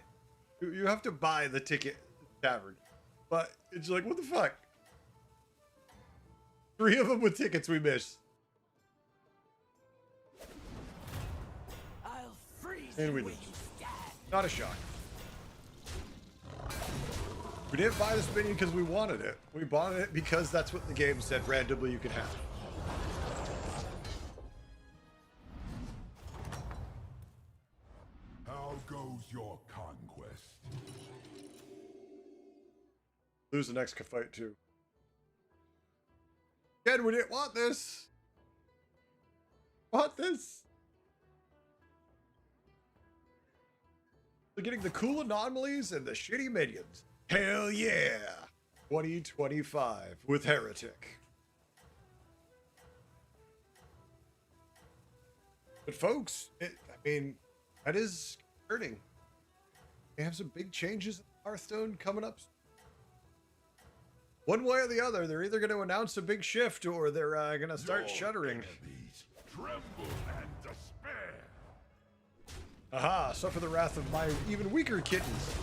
You have to buy the ticket at the tavern. But it's like, what the fuck? 3 of them with tickets we missed. I'll freeze And we you lose. when you stand. Not a shock. We didn't buy this minion because we wanted it. We bought it because that's what the game said randomly you could have. How goes your conquest? Lose the next fight too. Again, we didn't want this. Want this? We're getting the cool anomalies and the shitty minions. Hell yeah! 2025 with Heretic. But folks, I mean, that is hurting. They have some big changes in Hearthstone coming up. One way or the other, they're either going to announce a big shift or they're going to start Your shuddering. enemies tremble and despair. Aha, suffer the wrath of my even weaker kittens.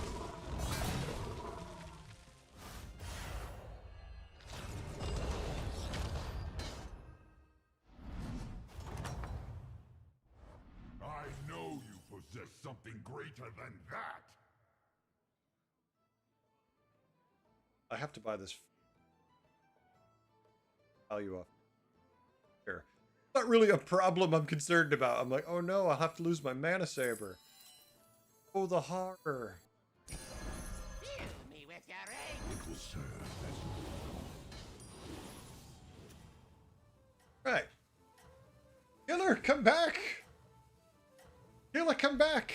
I know you possess something greater than that. I have to buy this value off. Here. Not really a problem I'm concerned about. I'm like, oh no, I'll have to lose my mana saber. Oh, the horror. Me with your It will serve as Right. Killer, come back! Killer, come back!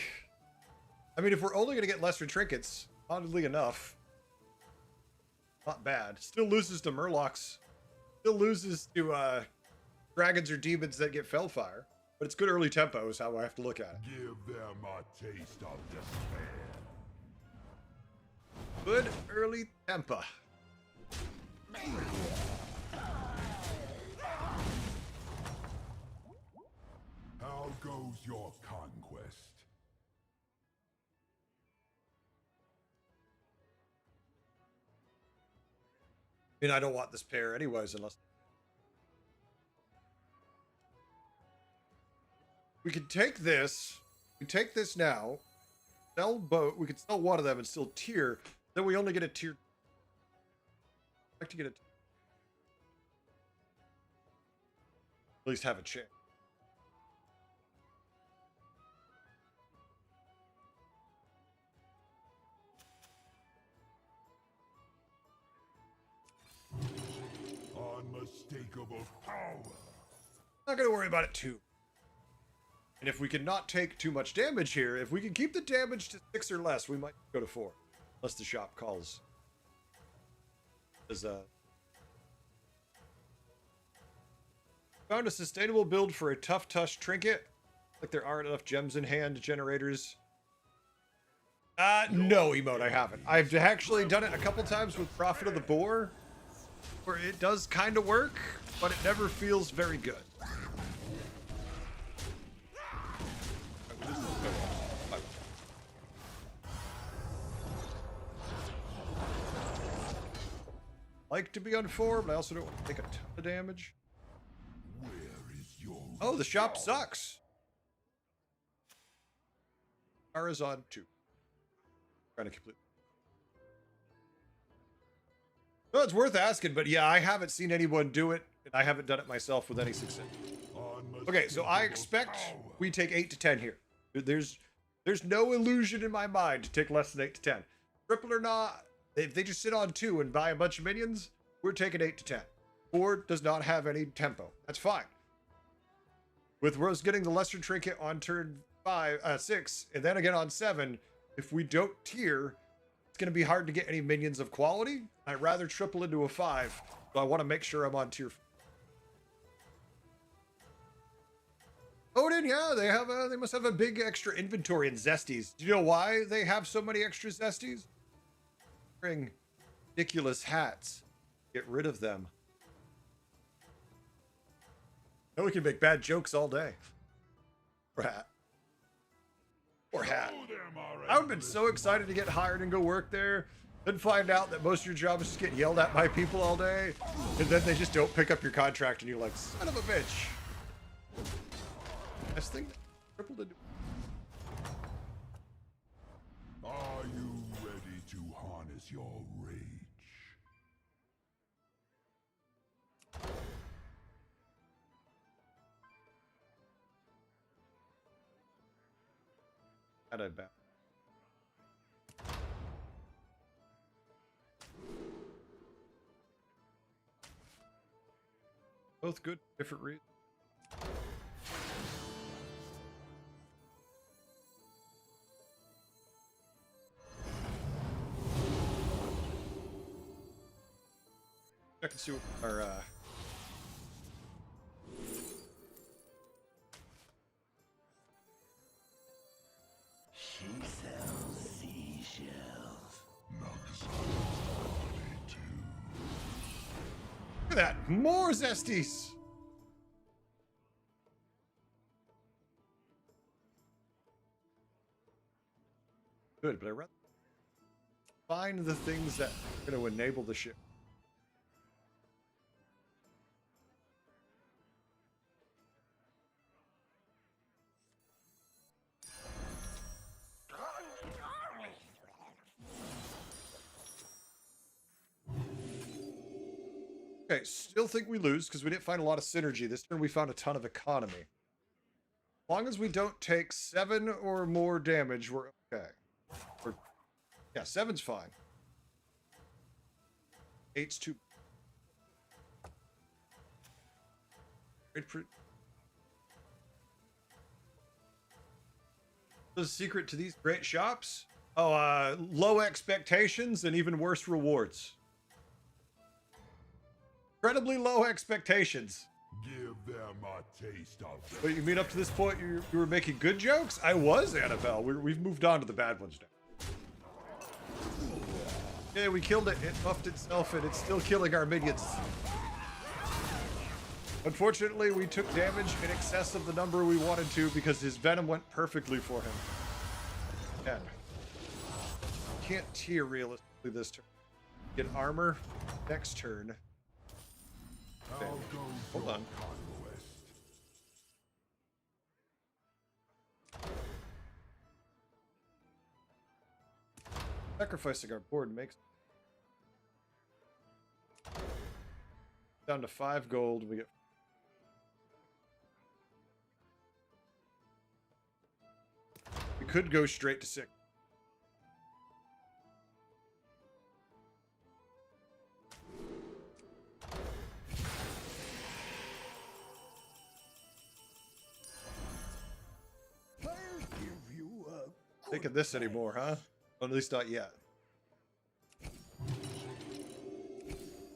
I mean, if we're only going to get lesser trinkets, oddly enough, not bad. Still loses to Murlocs. Still loses to dragons or demons that get Fellfire. But it's good early tempo is how I have to look at it. give them a taste of despair. Good early tempo. How goes your conquest? I mean, I don't want this pair anyways, unless... We could take this. We take this now. Sell both. We could sell one of them and still tier. Then we only get a tier. I'd like to get a... At least have a chance. Unmistakable power. Not going to worry about it too. And if we can not take too much damage here, if we can keep the damage to 6 or less, we might go to 4. Unless the shop calls. Found a sustainable build for a tough touch trinket. Like there aren't enough gems in hand generators. No emote, I haven't. I've actually done it a couple times with Prophet of the Boar, where it does kind of work, but it never feels very good. Like to be on 4, but I also don't want to take a ton of damage. Where is your Oh, the shop sucks. Kara's on 2. Trying to complete. Well, it's worth asking, but yeah, I haven't seen anyone do it, and I haven't done it myself with any success. Okay, so I expect we take 8 to 10 here. There's no illusion in my mind to take less than 8 to 10. Triple or not, if they just sit on 2 and buy a bunch of minions, we're taking 8 to 10. 4 does not have any tempo. That's fine. With Rose getting the lesser trinket on turn 6, and then again on 7, if we don't tier, it's going to be hard to get any minions of quality. I'd rather triple into a 5, so I want to make sure I'm on tier 4. Odin, yeah, they must have a big extra inventory in Zesties. Do you know why they have so many extra Zesties? Wearing ridiculous hats. Get rid of them. Now we can make bad jokes all day. Or hat. Or hat. I would have been so excited to get hired and go work there, then find out that most of your job is just get yelled at by people all day, and then they just don't pick up your contract, and you're like, son of a bitch. Best thing that tripled into. Are you ready to harness your rage? Had I bet. Both good, different reasons. Check and see what our She sells seashells. look at that, more zesties. Good, but I rather find the things that are going to enable the ship. Okay, still think we lose because we didn't find a lot of synergy. This turn we found a ton of economy. As long as we don't take 7 or more damage, we're okay. Yeah, 7's fine. 8's too. The secret to these great shops? Oh, low expectations and even worse rewards. Incredibly low expectations. Give them a taste of it. But you mean up to this point you were making good jokes? I was, Annabelle. We've moved on to the bad ones now. Yeah, we killed it. It buffed itself and it's still killing our minions. Unfortunately, we took damage in excess of the number we wanted to because his venom went perfectly for him. And can't tier realistically this turn. Get armor next turn. Okay. Hold on. Sacrificing our board makes down to 5 gold. We get we could go straight to 6. Thinking this anymore, huh? Well, at least not yet.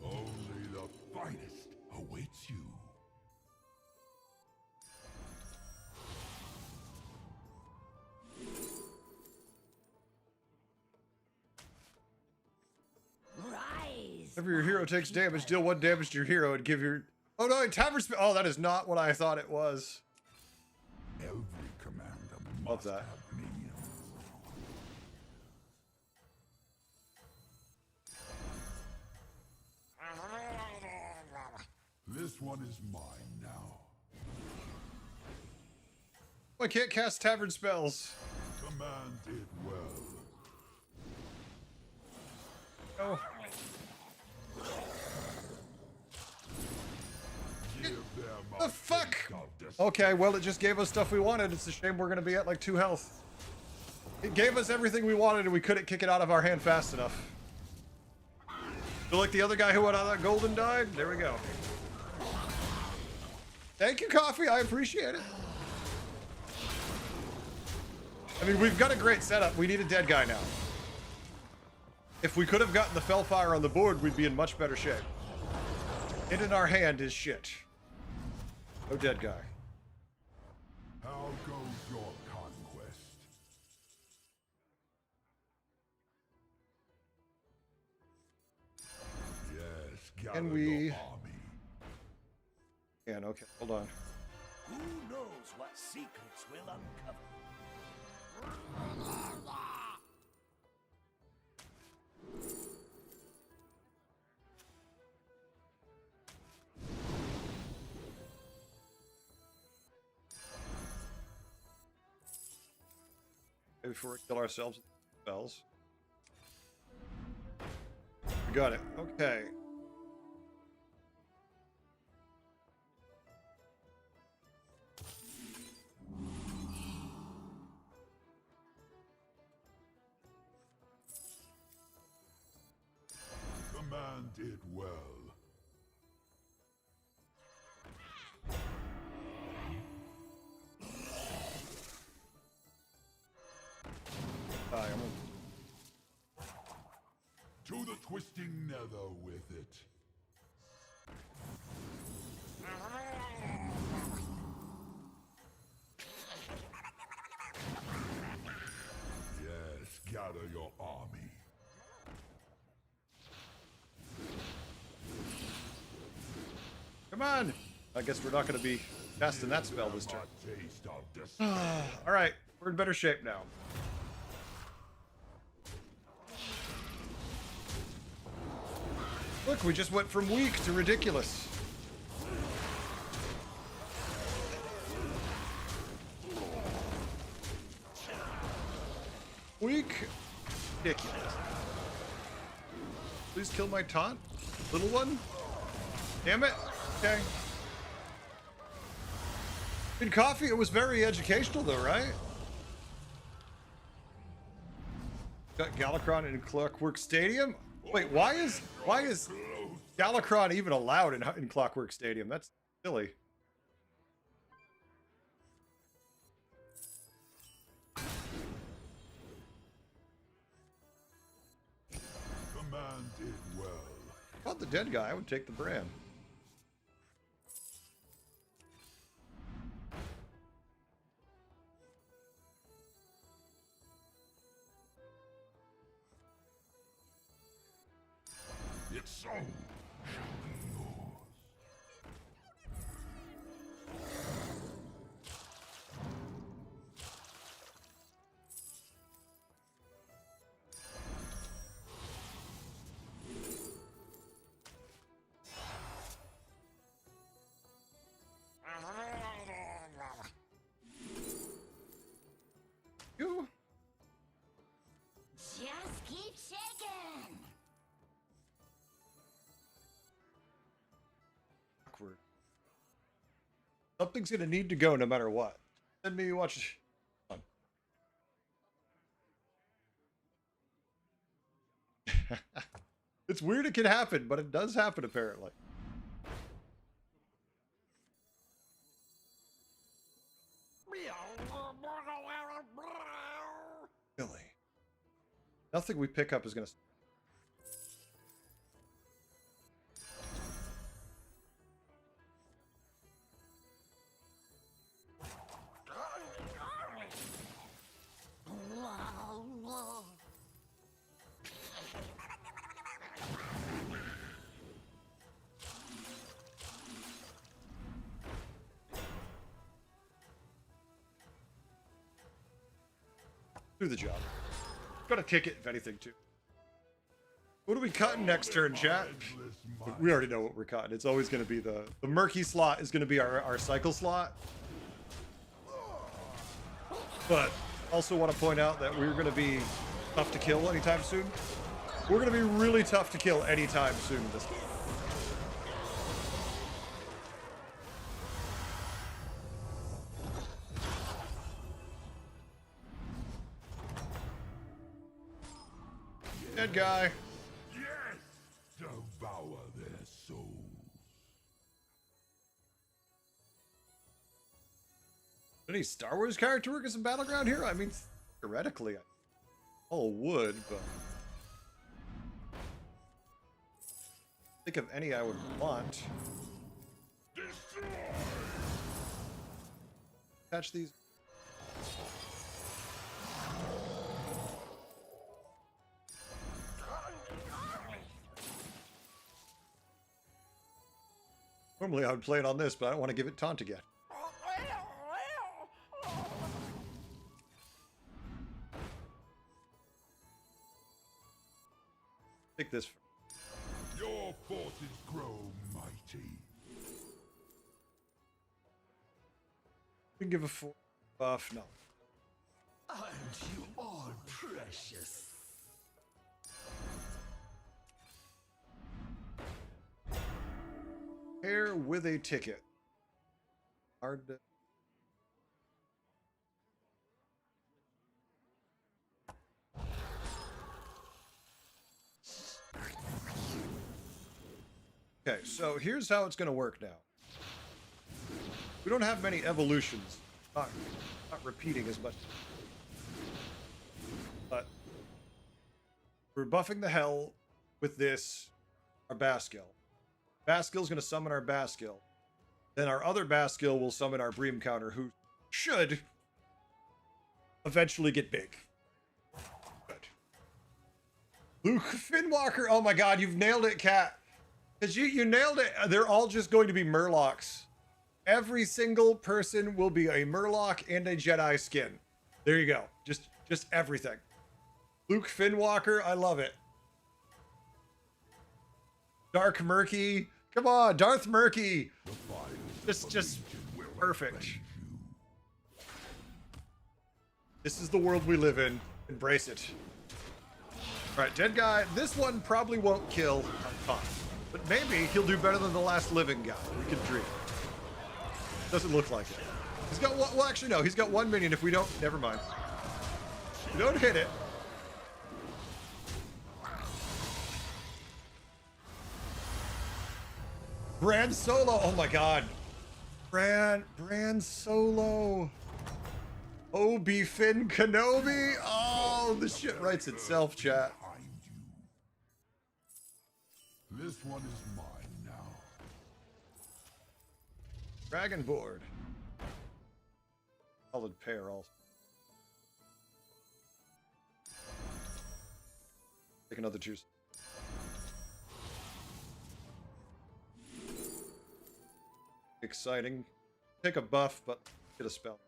Only the finest awaits you. Rise. Whenever your hero takes damage, deal 1 damage to your hero and give your... Oh no, Tavern Spell... Oh, that is not what I thought it was. Every commander Love must that. have minions. This one is mine now. I can't cast Tavern Spells. Command it well. Oh. Give them The a fuck? taste of destruction. Okay, well, it just gave us stuff we wanted. It's a shame we're going to be at like 2 health. It gave us everything we wanted and we couldn't kick it out of our hand fast enough. Feel like the other guy who went out of that golden died? There we go. Thank you, Coffee. I appreciate it. I mean, we've got a great setup. We need a dead guy now. If we could have gotten the Fellfire on the board, we'd be in much better shape. It in our hand is shit. No dead guy. How goes your conquest? Yes, gather Can we- your army. And okay, hold on. Who knows what secrets will uncover? Maybe before we kill ourselves with spells. We got it. Okay. did well. To the twisting nether with it. Yes, gather your army. Come on! I guess we're not going to be casting that spell this turn. A taste of despair. Alright, we're in better shape now. Look, we just went from weak to ridiculous. Weak. Ridiculous. Please kill my taunt. Little one? Damn it. Okay. In coffee, it was very educational though, right? Got Galakrond in Clockwork Stadium? Wait, why is Galakrond even allowed in Clockwork Stadium? That's silly. The man did well. About the dead guy, I would take the brand. It's so shall be yours. You? Just keep shaking. Awkward. Something's gonna need to go no matter what. Send me watch. It's weird it can happen, but it does happen apparently. Really? Nothing we pick up is gonna. Do the job. Got a ticket, if anything, too. What are we cutting next turn, chat? We already know what we're cutting. It's always going to be the murky slot is going to be our cycle slot. But also want to point out that we're going to be tough to kill anytime soon. We're going to be really tough to kill anytime soon this game. Dead guy. Yes! Devour their souls. Any Star Wars character work as a Battleground hero? I mean, theoretically, I all would, but think of any I would want. Destroy! Catch these. Normally I would play it on this, but I don't want to give it taunt again. Take this. Your forces grow mighty. We can give a 4 buff. No. Aren't you all precious? Pair with a ticket. Hard to... Okay, so here's how it's going to work now. We don't have many evolutions. Not repeating as much. But we're buffing the hell with this, our Basquill. Basquill's going to summon our Basquill. Then our other Basquill will summon our Bream counter, who should eventually get big. Good. Luke Finwalker. Oh my god, you've nailed it, Cat. Because you nailed it. They're all just going to be Murlocs. Every single person will be a Murloc and a Jedi skin. There you go. Just everything. Luke Finwalker, I love it. Dark Murky. Come on, Darth Murky. Just perfect. This is the world we live in. Embrace it. All right, dead guy. This one probably won't kill a ton, but maybe he'll do better than the last living guy. We can dream. Doesn't look like it. He's got one, well, actually no, he's got 1 minion. If we don't, never mind. If we don't hit it. Bran Solo. Oh my god. Bran Solo. Obi Finn Kenobi. Oh, the shit writes itself, chat. This one is mine now. Dragonboard. Solid pair also. Take another juice. Exciting. Take a buff, but get a spell.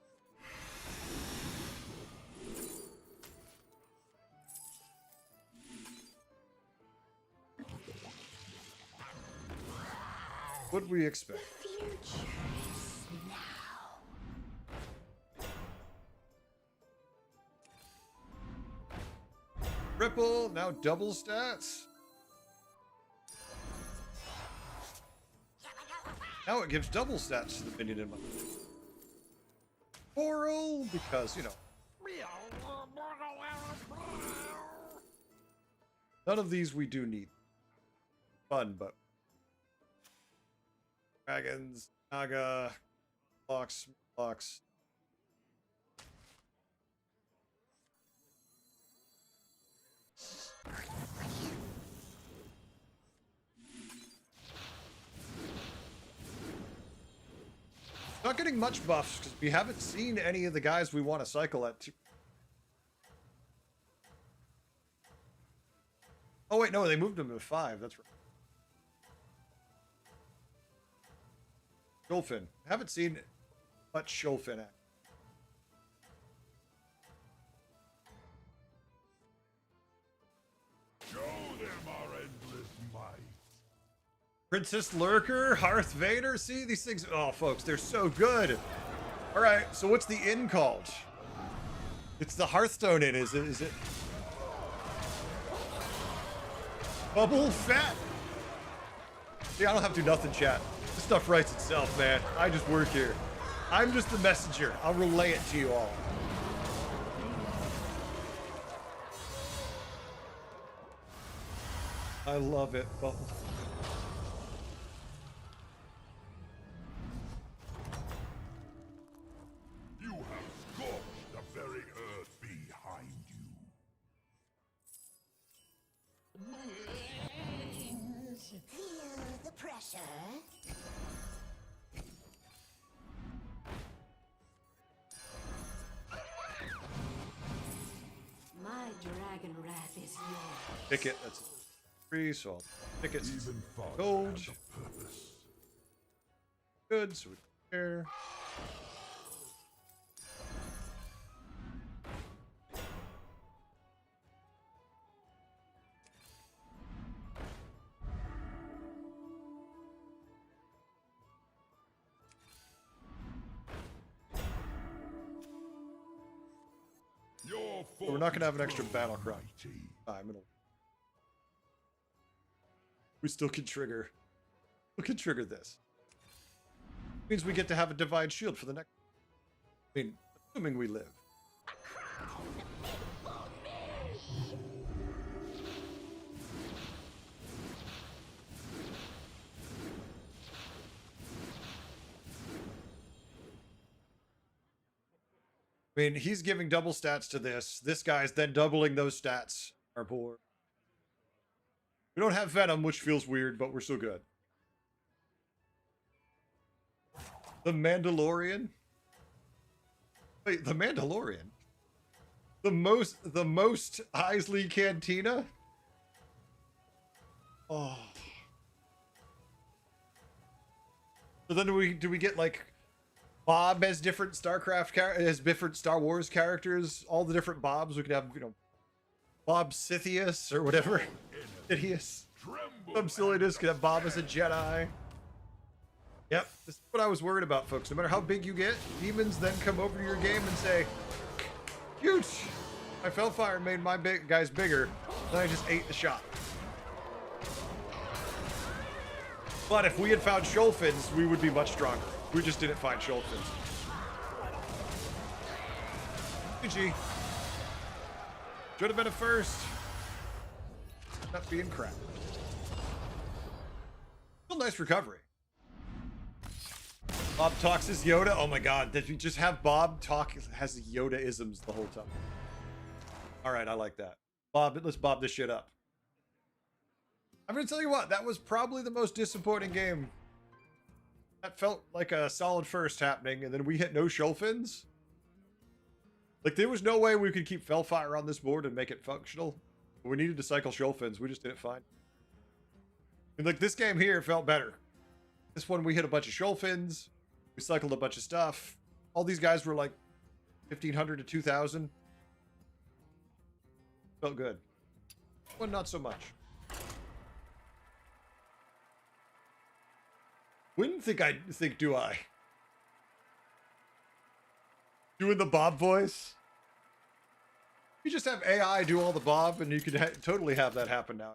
What'd we expect? The future is now. Ripple, now double stats. Now it gives double stats to the minion in my Coral, because, you know. None of these we do need. Fun, but dragons, Naga, Fox. Not getting much buffs because we haven't seen any of the guys we want to cycle at. Oh wait, no, they moved them to 5. That's right. Sholfin. Haven't seen much Sholfin act. Show them our endless might. Princess Lurker, Hearth Vader. See, these things. Oh, folks, they're so good. All right, so what's the inn called? It's the Hearthstone Inn, is it? Is it? Bubble Fat. See, I don't have to do nothing, chat. This stuff writes itself, man. I just work here. I'm just the messenger. I'll relay it to you all. I love it, Bubble. You have scorched the very earth behind you. Feel the pressure. My dragon wrath is yours. Pick it. That's free, so I'll pick it. Even farther Gold. has a purpose. Good, so we care. Your We're not gonna have an extra forces battle cry. mighty. I'm gonna. We still can trigger. We can trigger this. Means we get to have a divine shield for the next. I mean, assuming we live. I mean, he's giving double stats to this. This guy's then doubling those stats. Our board. We don't have Venom, which feels weird, but we're still good. The Mandalorian? Wait, the Mandalorian? The most Isley Cantina? Oh. So then do we get like Bob as different StarCraft as different Star Wars characters? All the different Bobs. We could have, you know, Bob Sithius or whatever. Sithius. Some silliness. Could have Bob as a Jedi. Yep, this is what I was worried about, folks. No matter how big you get, demons then come over to your game and say, huge! My Felfire made my guys bigger, then I just ate the shot. But if we had found Shoalfins, we would be much stronger. We just didn't find Shoalfins. GG. Should have been a first. Not being crap. Still nice recovery. Bob talks as Yoda. Oh my god, did we just have Bob talk has Yoda-isms the whole time? Alright, I like that. Bob, let's Bob this shit up. I'm gonna tell you what, that was probably the most disappointing game. That felt like a solid first happening, and then we hit no Shoalfins. Like, there was no way we could keep Felfire on this board and make it functional. We needed to cycle Shoalfins, we just didn't find. And like, this game here felt better. This one, we hit a bunch of Shoalfins. We cycled a bunch of stuff. All these guys were like 1,500 to 2,000. Felt good. Well, not so much. Wouldn't think do I? Doing the Bob voice? You just have AI do all the Bob and you could totally have that happen now.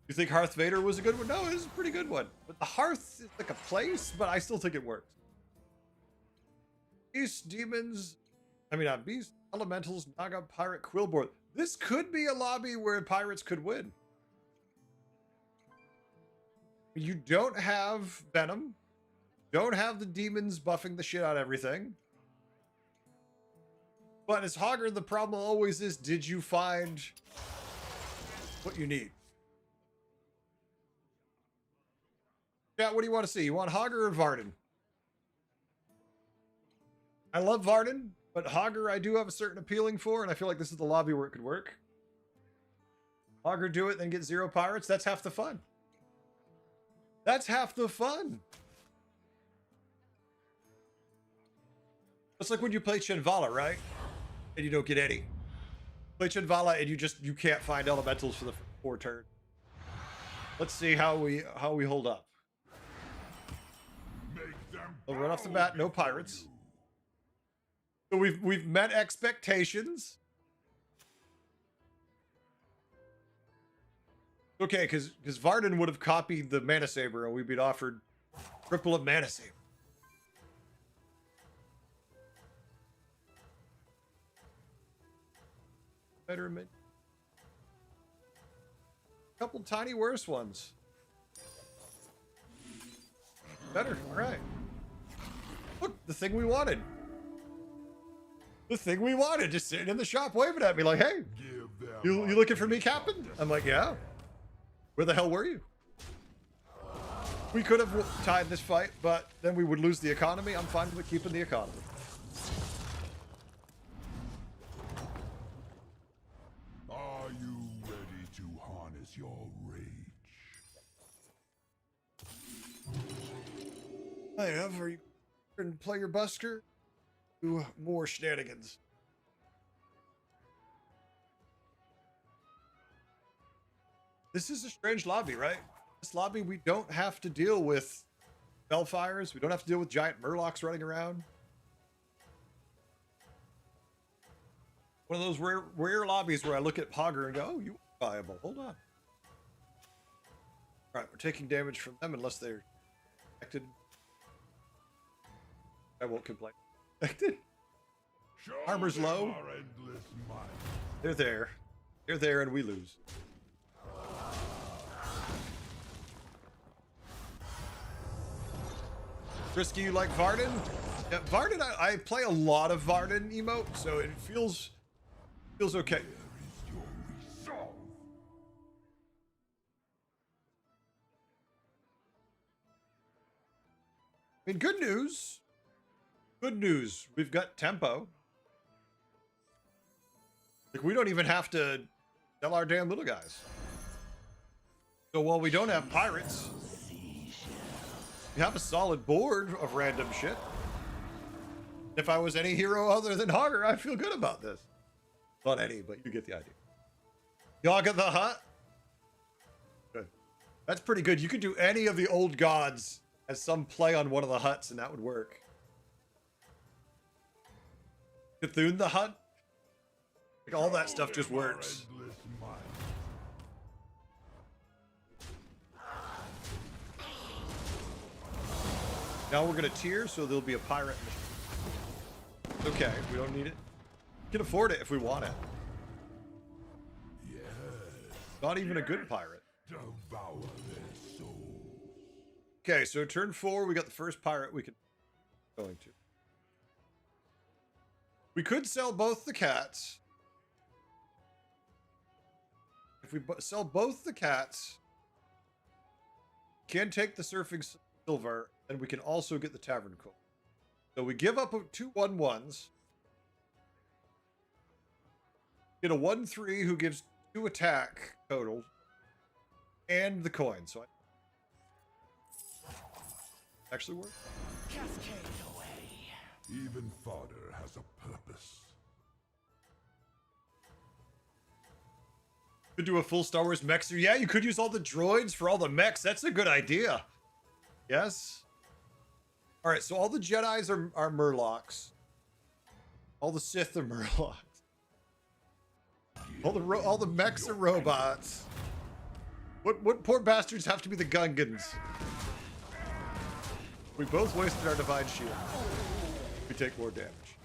You think Hearth Vader was a good one? No, it was a pretty good one. But the Hearth is like a place, but I still think it works. Beast, demons, not beast, elementals, Naga, pirate, Quillboard. This could be a lobby where pirates could win. You don't have Venom. Don't have the demons buffing the shit out of everything. But as Hogger, the problem always is, did you find what you need? Chat, what do you want to see? You want Hogger or Varden? I love Varden, but Hogger I do have a certain appealing for, and I feel like this is the lobby where it could work. Hogger do it, then get 0 pirates. That's half the fun. That's half the fun. It's like when you play Chinvala, right? And you don't get any. Play Chinvala and you can't find elementals for the 4 turns. Let's see how we hold up. Well, right off the bat, no pirates. So we've met expectations. Okay, because Varden would have copied the Mana Saber and we'd been offered triple of Mana Saber. Betterment. Couple tiny worse ones. Better, all right. Look, the thing we wanted. The thing we wanted, just sitting in the shop waving at me like, hey, you looking for me, Captain? I'm like, yeah. Where the hell were you? We could have tied this fight, but then we would lose the economy. I'm fine with keeping the economy. Are you ready to harness your rage? I have. Are you going to play your busker? Do more shenanigans. This is a strange lobby, right? This lobby, we don't have to deal with Felfires. We don't have to deal with giant Murlocs running around. One of those rare lobbies where I look at Hogger and go, oh, you are viable. Hold on. All right, we're taking damage from them unless they're affected. I won't complain. Affected. Armor's low. They're there. They're there and we lose. Frisky, you like Varden? Yeah, Varden, I play a lot of Varden emote, so it feels okay. Where is your resolve? I mean, good news. Good news. We've got tempo. Like, we don't even have to sell our damn little guys. So while we don't have pirates, we have a solid board of random shit. If I was any hero other than Hogger, I'd feel good about this. Not any, but you get the idea. Yaga the Hutt. Good. That's pretty good. You could do any of the old gods as some play on one of the Hutts, and that would work. Cthulhu the Hutt. Like, all that stuff just works. Endless mind. Now we're gonna tier, so there'll be a pirate mission. Okay, we don't need it. We can afford it if we want it. Yes. Not even a good pirate. Devour their souls. Okay, so turn 4, we got the first pirate we could going to. We could sell both the cats. If we sell both the cats, can take the surfing silver, and we can also get the tavern coal. So we give up 2 1/1s. Get a 1/3 who gives 2 attack total, and the coin. So actually work. Even fodder has a purpose. Could do a full Star Wars mech series. Yeah, you could use all the droids for all the mechs. That's a good idea. Yes. All right, so all the Jedis are Murlocs. All the Sith are Murlocs. All the mechs are robots. What poor bastards have to be the Gungans? We both wasted our divine shield. We take more damage.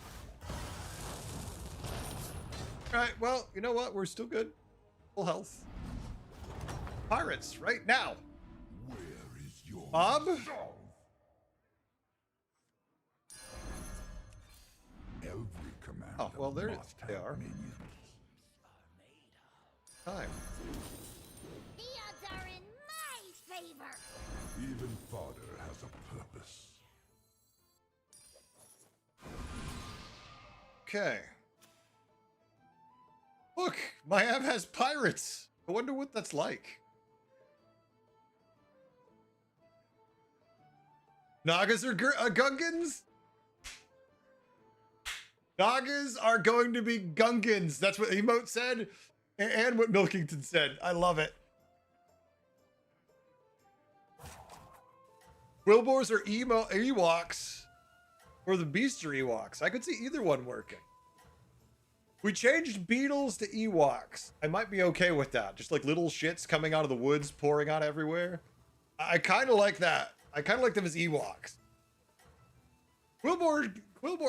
All right, well, you know what? We're still good. Full health. Pirates, right now. Where is your Bob? resolve? Every commander Oh, well, there must they have are. minions. Time. The odds are in my favor. Even fodder has a purpose. Okay. Look, my app has pirates. I wonder what that's like. Nagas are Gungans? Nagas are going to be Gungans. That's what Emote said and what Milkington said. I love it. Wilburs are Ewoks or the Beast are Ewoks. I could see either one working. We changed beetles to Ewoks. I might be okay with that. Just like little shits coming out of the woods, pouring out everywhere. I kind of like that. I kind of like them as Ewoks. Quilboar,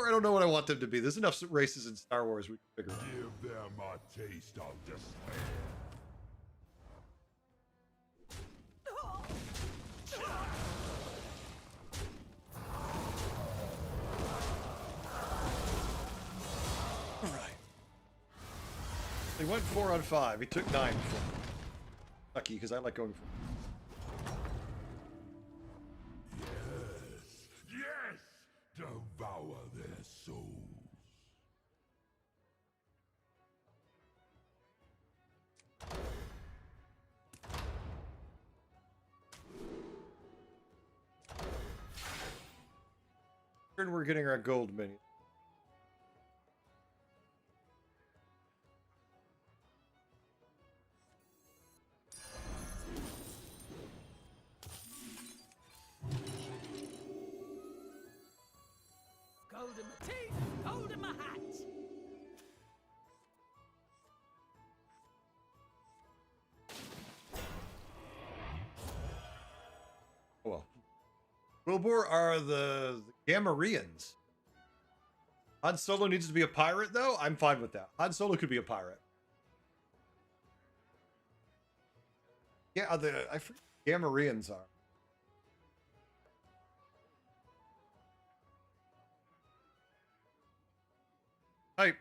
I don't know what I want them to be. There's enough races in Star Wars we can figure out. Give them a taste of despair. All right. He went 4 on 5. He took 9 from Lucky, because I like going for. Yes! Devour their souls. Turn, we're getting our gold minion. Gold in my teeth, gold in my hat. Well, Wilbur are the Gamorreans. Han Solo needs to be a pirate, though. I'm fine with that. Han Solo could be a pirate. Yeah, I forget what Gamorreans are. Hype.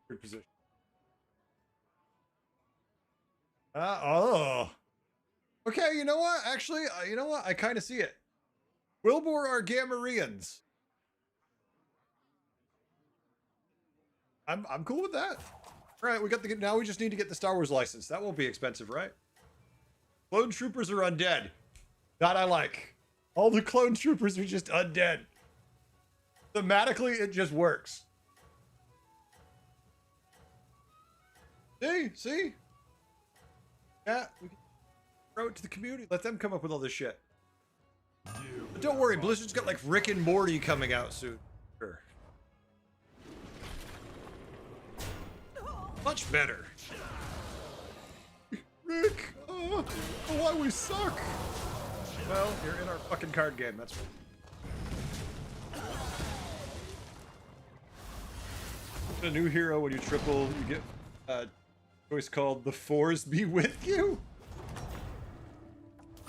Good position. Oh. Okay, you know what? Actually, you know what? I kind of see it. Wilbur are Gamorreans. I'm cool with that. All right, we got the. Now we just need to get the Star Wars license. That won't be expensive, right? Clone troopers are undead. That I like. All the clone troopers are just undead. Thematically, it just works. See? Yeah, we can throw it to the community. Let them come up with all this shit. But don't worry, Blizzard's got like Rick and Morty coming out soon. Sure. Much better. Rick, why we suck? Well, you're in our fucking card game, that's right. A new hero when you triple, you get a choice called The Fours Be With You?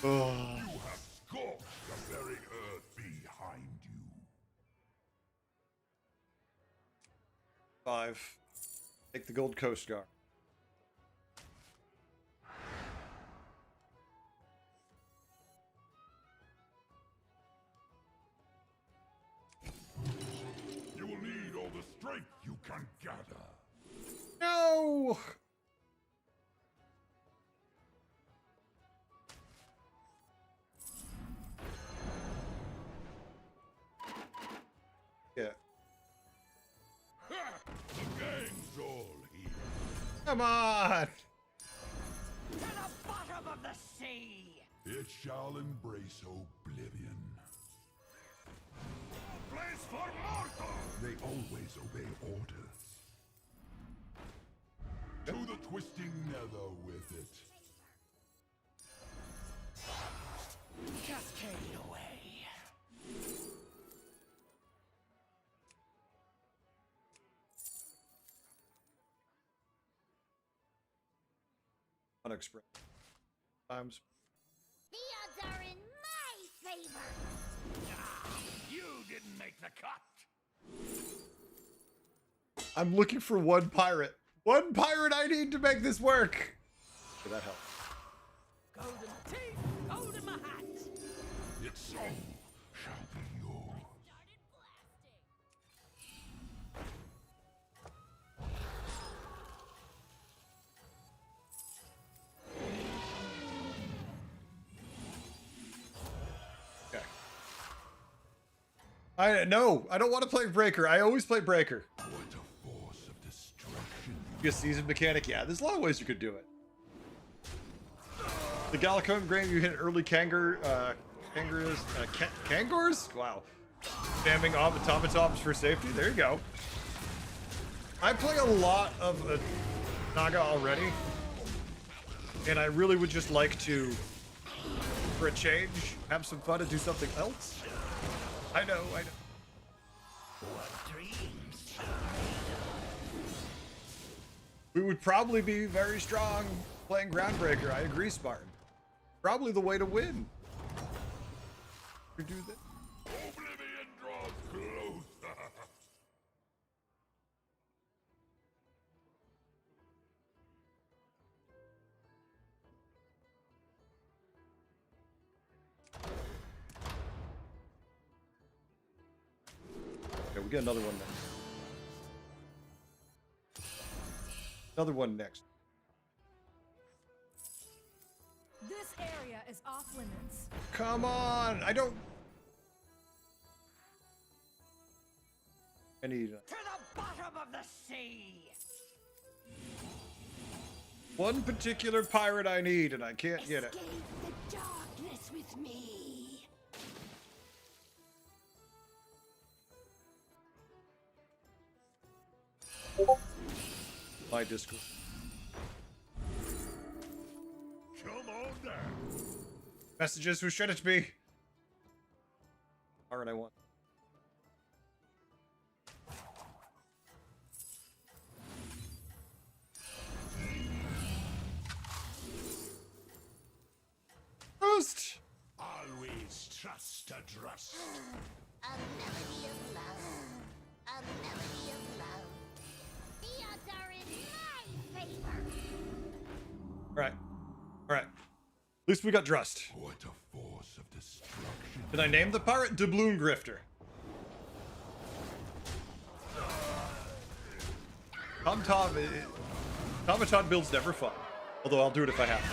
You have scorched the very earth behind you. 5. Take the Gold Coast Guard. You will need all the strength you can gather. No! Yeah. Ha! The gang's all here. Come on! To the bottom of the sea! It shall embrace oblivion. Place for Martha! They always obey orders. To the twisting nether with it. Cascade away. Unexpressed. Times. The odds are in my favor. You didn't make the cut. I'm looking for one pirate. One pirate I need to make this work. Did that help? Golden teeth, gold in my hat. It so shall be yours. Started blasting. Okay. I don't want to play Breaker. I always play Breaker. What a force of destruction. Be a seasoned mechanic. Yeah, there's a lot of ways you could do it. The Galacone Grave, you hit early Kangors? Wow. Spamming automatons for safety. There you go. I play a lot of Naga already. And I really would just like to, for a change, have some fun and do something else. I know. We would probably be very strong playing Groundbreaker. I agree, Spartan. Probably the way to win. You do that. Oblivion draws closer. Okay, we get another one next. Another one next. This area is off limits. Come on! I need To the bottom of the sea! one particular pirate I need, and I can't get it. Escape the darkness with me. My Discord. Come on down. Messages, who should it be? Pirate I want. Roast! Always trust a trust. A melody of love. A melody of love. Alright. Alright. At least we got Drust. What a force of destruction. Did I name the pirate Doubloon Grifter? Tomaton build's never fun. Although I'll do it if I have to.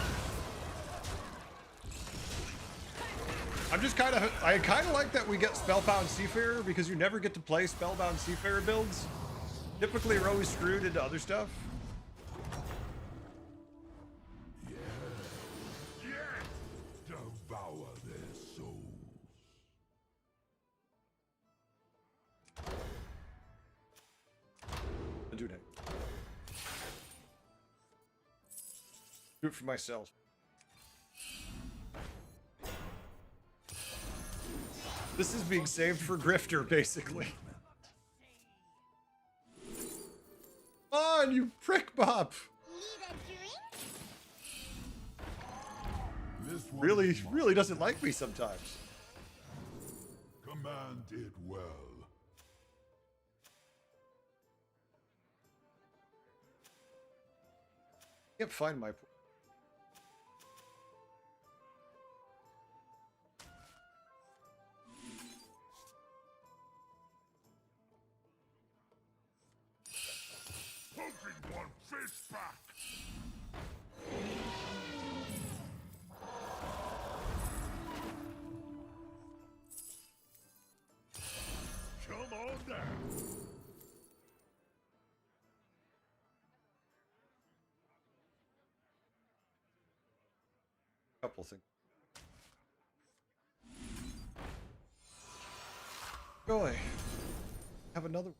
I kind of like that we get Spellbound Seafarer because you never get to play Spellbound Seafarer builds. Typically, you're always screwed into other stuff. Yes! Devour their souls. I do that. Do it for myself. This is being saved for Grifter, basically. Come on, you prick bop! Need a drink? This one Really, is mine. really doesn't like me sometimes. Command it well. Can't find my. Poking one fish back. Come on down. Couple things. Boy, have another.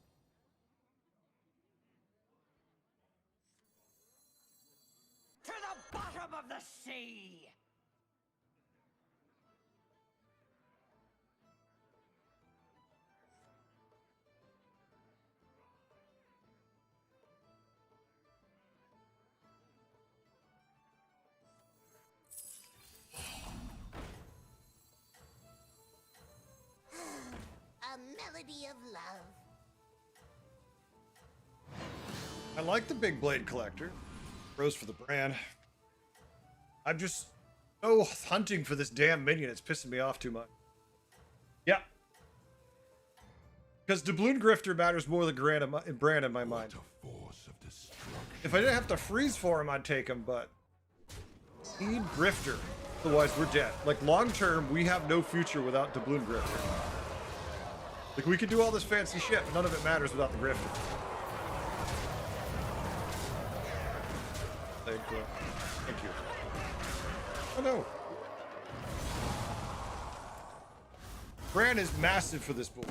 To the bottom of the sea! A melody of love. I like the big blade collector. Rose for the brand. I'm just so hunting for this damn minion. It's pissing me off too much. Yeah. Because Doubloon Grifter matters more than Brand in my mind. What a force of destruction. If I didn't have to freeze for him, I'd take him, but need Grifter. Otherwise, we're dead. Like, long term, we have no future without Doubloon Grifter. Like, we could do all this fancy shit, but none of it matters without the Grifter. Thank you. Oh no. Bran is massive for this board.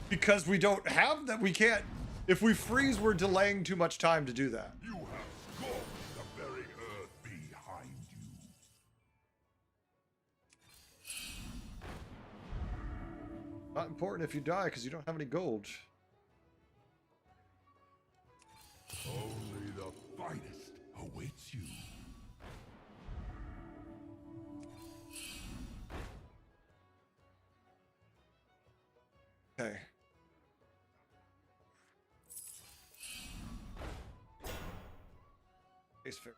Because we don't have that. We can't. If we freeze, we're delaying too much time to do that. You have scorched the very earth behind you. Not important if you die because you don't have any gold. Only the finest awaits you. Okay. Case fair.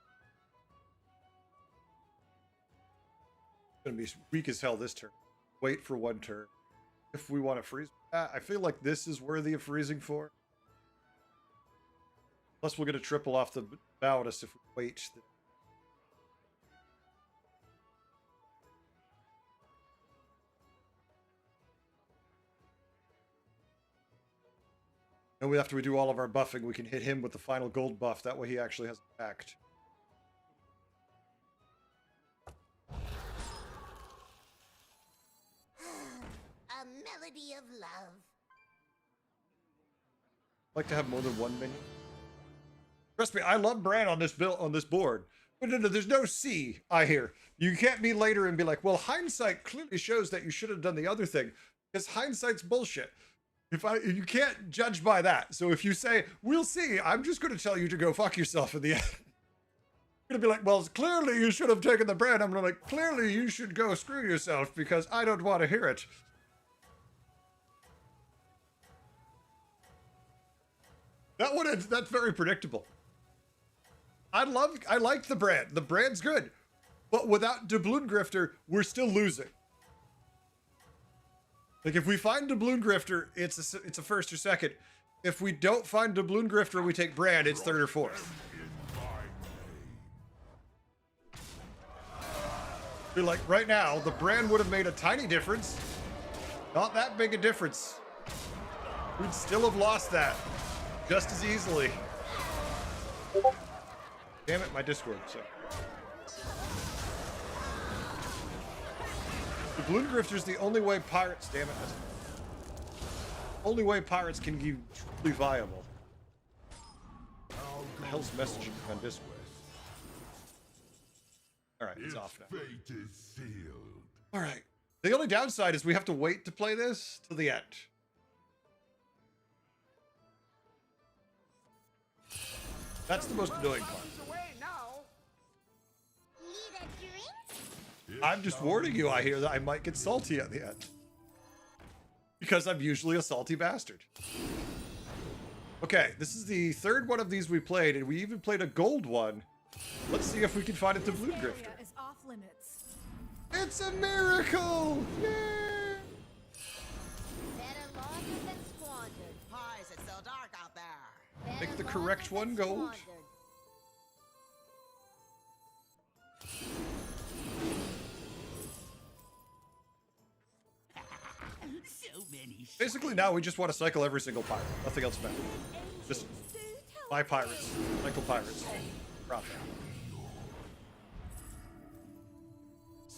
Gonna be weak as hell this turn. Wait for one turn. If we want to freeze. I feel like this is worthy of freezing for. Plus we'll get a triple off the Bowdus if we wait. And after we do all of our buffing, we can hit him with the final gold buff. That way he actually has an act. A melody of love. I'd like to have more than one minion. Trust me, I love Bran on this build on this board. But no, there's no C, I hear. You can't be later and be like, well, hindsight clearly shows that you should have done the other thing. Because hindsight's bullshit. You can't judge by that. So if you say, we'll see, I'm just going to tell you to go fuck yourself in the end. You're going to be like, well, clearly you should have taken the Bran. I'm going to like, clearly you should go screw yourself because I don't want to hear it. That one, that's very predictable. I like the brand. The brand's good. But without Doubloon Grifter, we're still losing. Like, if we find Doubloon Grifter, it's a first or second. If we don't find Doubloon Grifter, we take brand, it's third or fourth. Feel like right now, the brand would have made a tiny difference. Not that big a difference. We'd still have lost that just as easily. Damn it, my Discord. So. The Doubloon Grifter's the only way pirates, damn it. Only way pirates can be truly viable. What the hell's messaging on Discord? Alright, it's off now. Fate is sealed. Alright. The only downside is we have to wait to play this till the end. That's the most annoying part. Need a drink? I'm just warning you, I hear that I might get salty at the end. Because I'm usually a salty bastard. Okay, this is the third one of these we played, and we even played a gold one. Let's see if we can find a Doubloon Area Grifter. is off limits. It's a miracle! Yeah! Better longer than squandered. Why is it so dark out there? Make Better the correct longer one than gold. squandered. So many. Basically, now we just want to cycle every single pirate. Nothing else matters. Just buy pirates. Cycle pirates. Profit.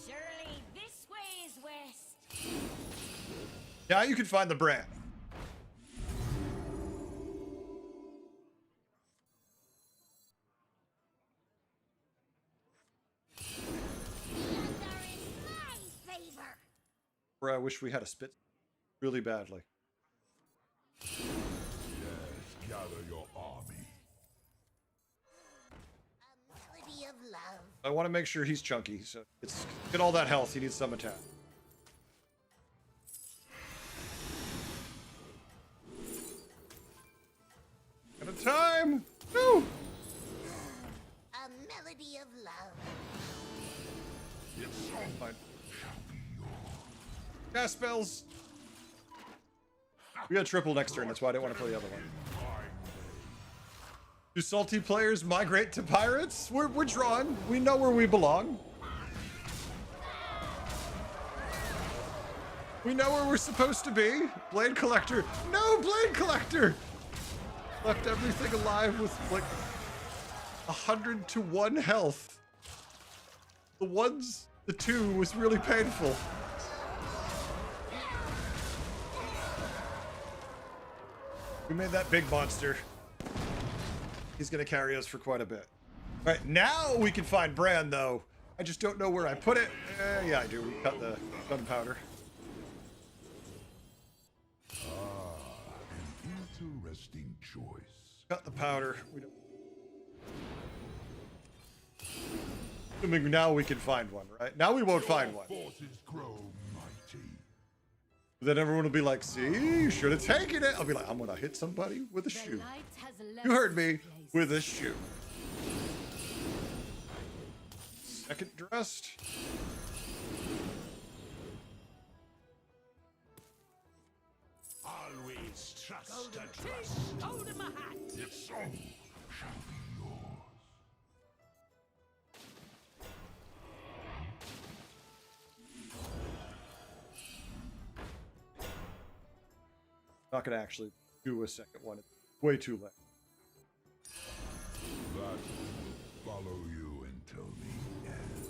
Surely this way is west. Now you can find the brand. The odds are in my favor. Where I wish we had a spit really badly. Yes, gather your army. A melody of love. I want to make sure he's chunky, so it's get all that health. He needs some attack. Out of time! No! A melody of love. Fine. Cast spells. We got triple next turn, that's why I didn't want to play the other one. Do salty players migrate to pirates? We're drawn. We know where we belong. We know where we're supposed to be. Blade Collector. No, Blade Collector! Left everything alive with like 100 to 1 health. The 2 was really painful. We made that big monster. He's gonna carry us for quite a bit. All right, now we can find Bran though. I just don't know where I put it. Yeah, I do. We cut the gunpowder. An interesting choice. Cut the powder. We don't. Assuming now we can find one, right? Now we won't find one. Forces grow mighty. Then everyone will be like, see, you should have taken it. I'll be like, I'm gonna hit somebody with a The shoe. light has left You heard me, this place. with a shoe. Second dressed. Always trust and trust. Hold in my hat. Its soul shall be yours. Not gonna actually do a second one. It's way too late. That will follow you until the end.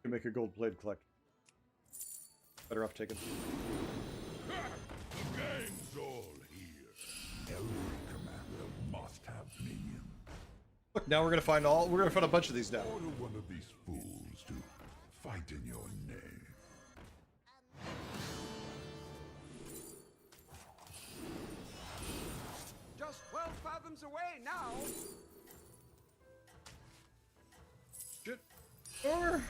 You make a gold blade collector. Better off taking. The gang's all here. Every commander must have minions. Look, now we're gonna find a bunch of these now. Order one of these fools to fight in your name. Just 12 fathoms away now. Shit. Or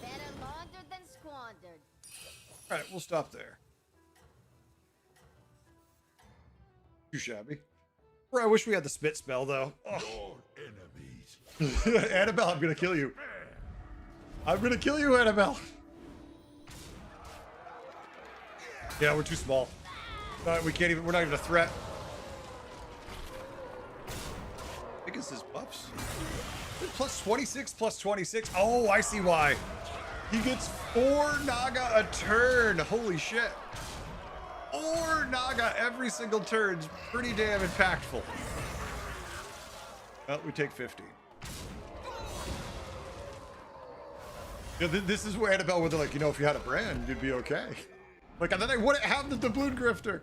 Better laundered than squandered. all right, we'll stop there. Too shabby. Bro, I wish we had the spit spell though. Oh. Your enemies. Annabelle, I'm gonna kill you. I'm gonna kill you, Annabelle. Yeah, we're too small. We can't even. We're not even a threat. I think it's his buffs. Plus 26, plus 26. Oh, I see why. He gets 4 Naga a turn. Holy shit. 4 Naga every single turn's pretty damn impactful. Well, we take 50. Yeah, this is where Annabelle, where they're like, you know, if you had a brand, you'd be okay. Like, and then I wouldn't have the doubloon grifter.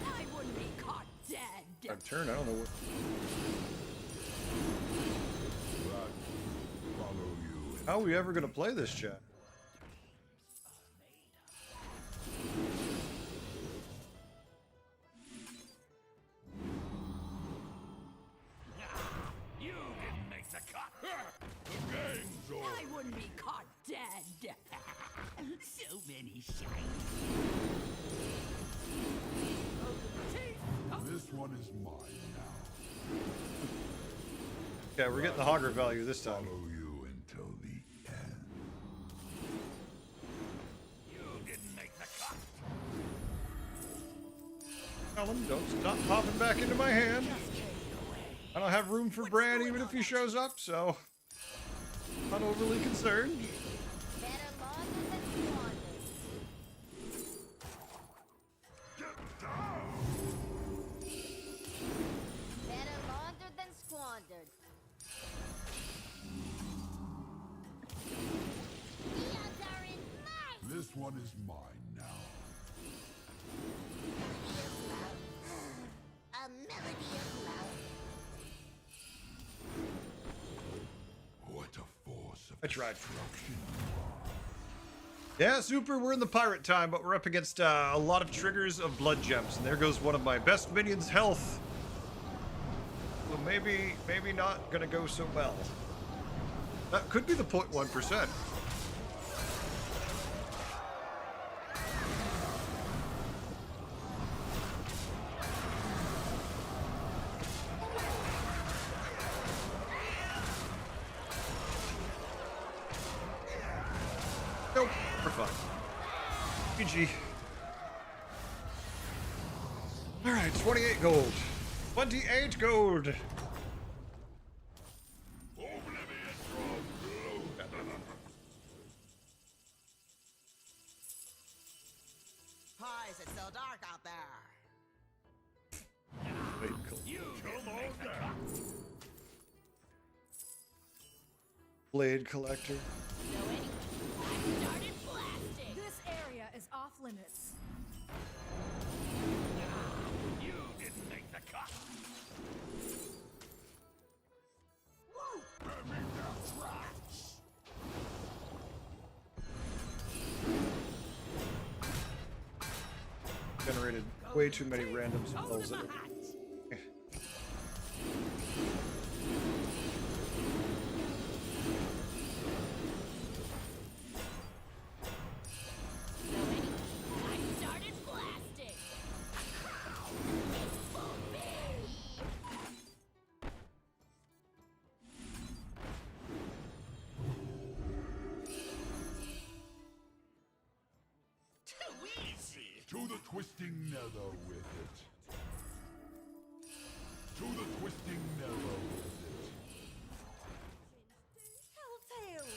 I wouldn't be caught dead. Turn, I don't know what. Follow you. How are we ever gonna play this, chat? You didn't make the cut. The gang's over. I wouldn't be caught dead. So many shiny. This one is mine now. Okay, we're getting the hogger value this time. Follow you until the end. You didn't make the cut. Tell him, don't stop popping back into my hand. I don't have room for Bran even if he shows up, so not overly concerned. Better laundered than squandered. Better laundered than squandered. The odds are in my This one is mine now. A melody of love. What a force of I tried. destruction. Yeah, Super, we're in the pirate time, but we're up against a lot of triggers of blood gems, and there goes one of my best minions' health. So maybe not gonna go so well. That could be the 0.1%. Nope, we're fine. GG. Alright, 28 gold. 28 gold. Oblivious from gloom. Why is it so dark out there? Blade collector. Started blasting. This area is off limits. You didn't make the cut. Generated way too many random spells in it. I started blasting. Too easy. To the twisting nether with it. To the twisting nether with it. Telltale.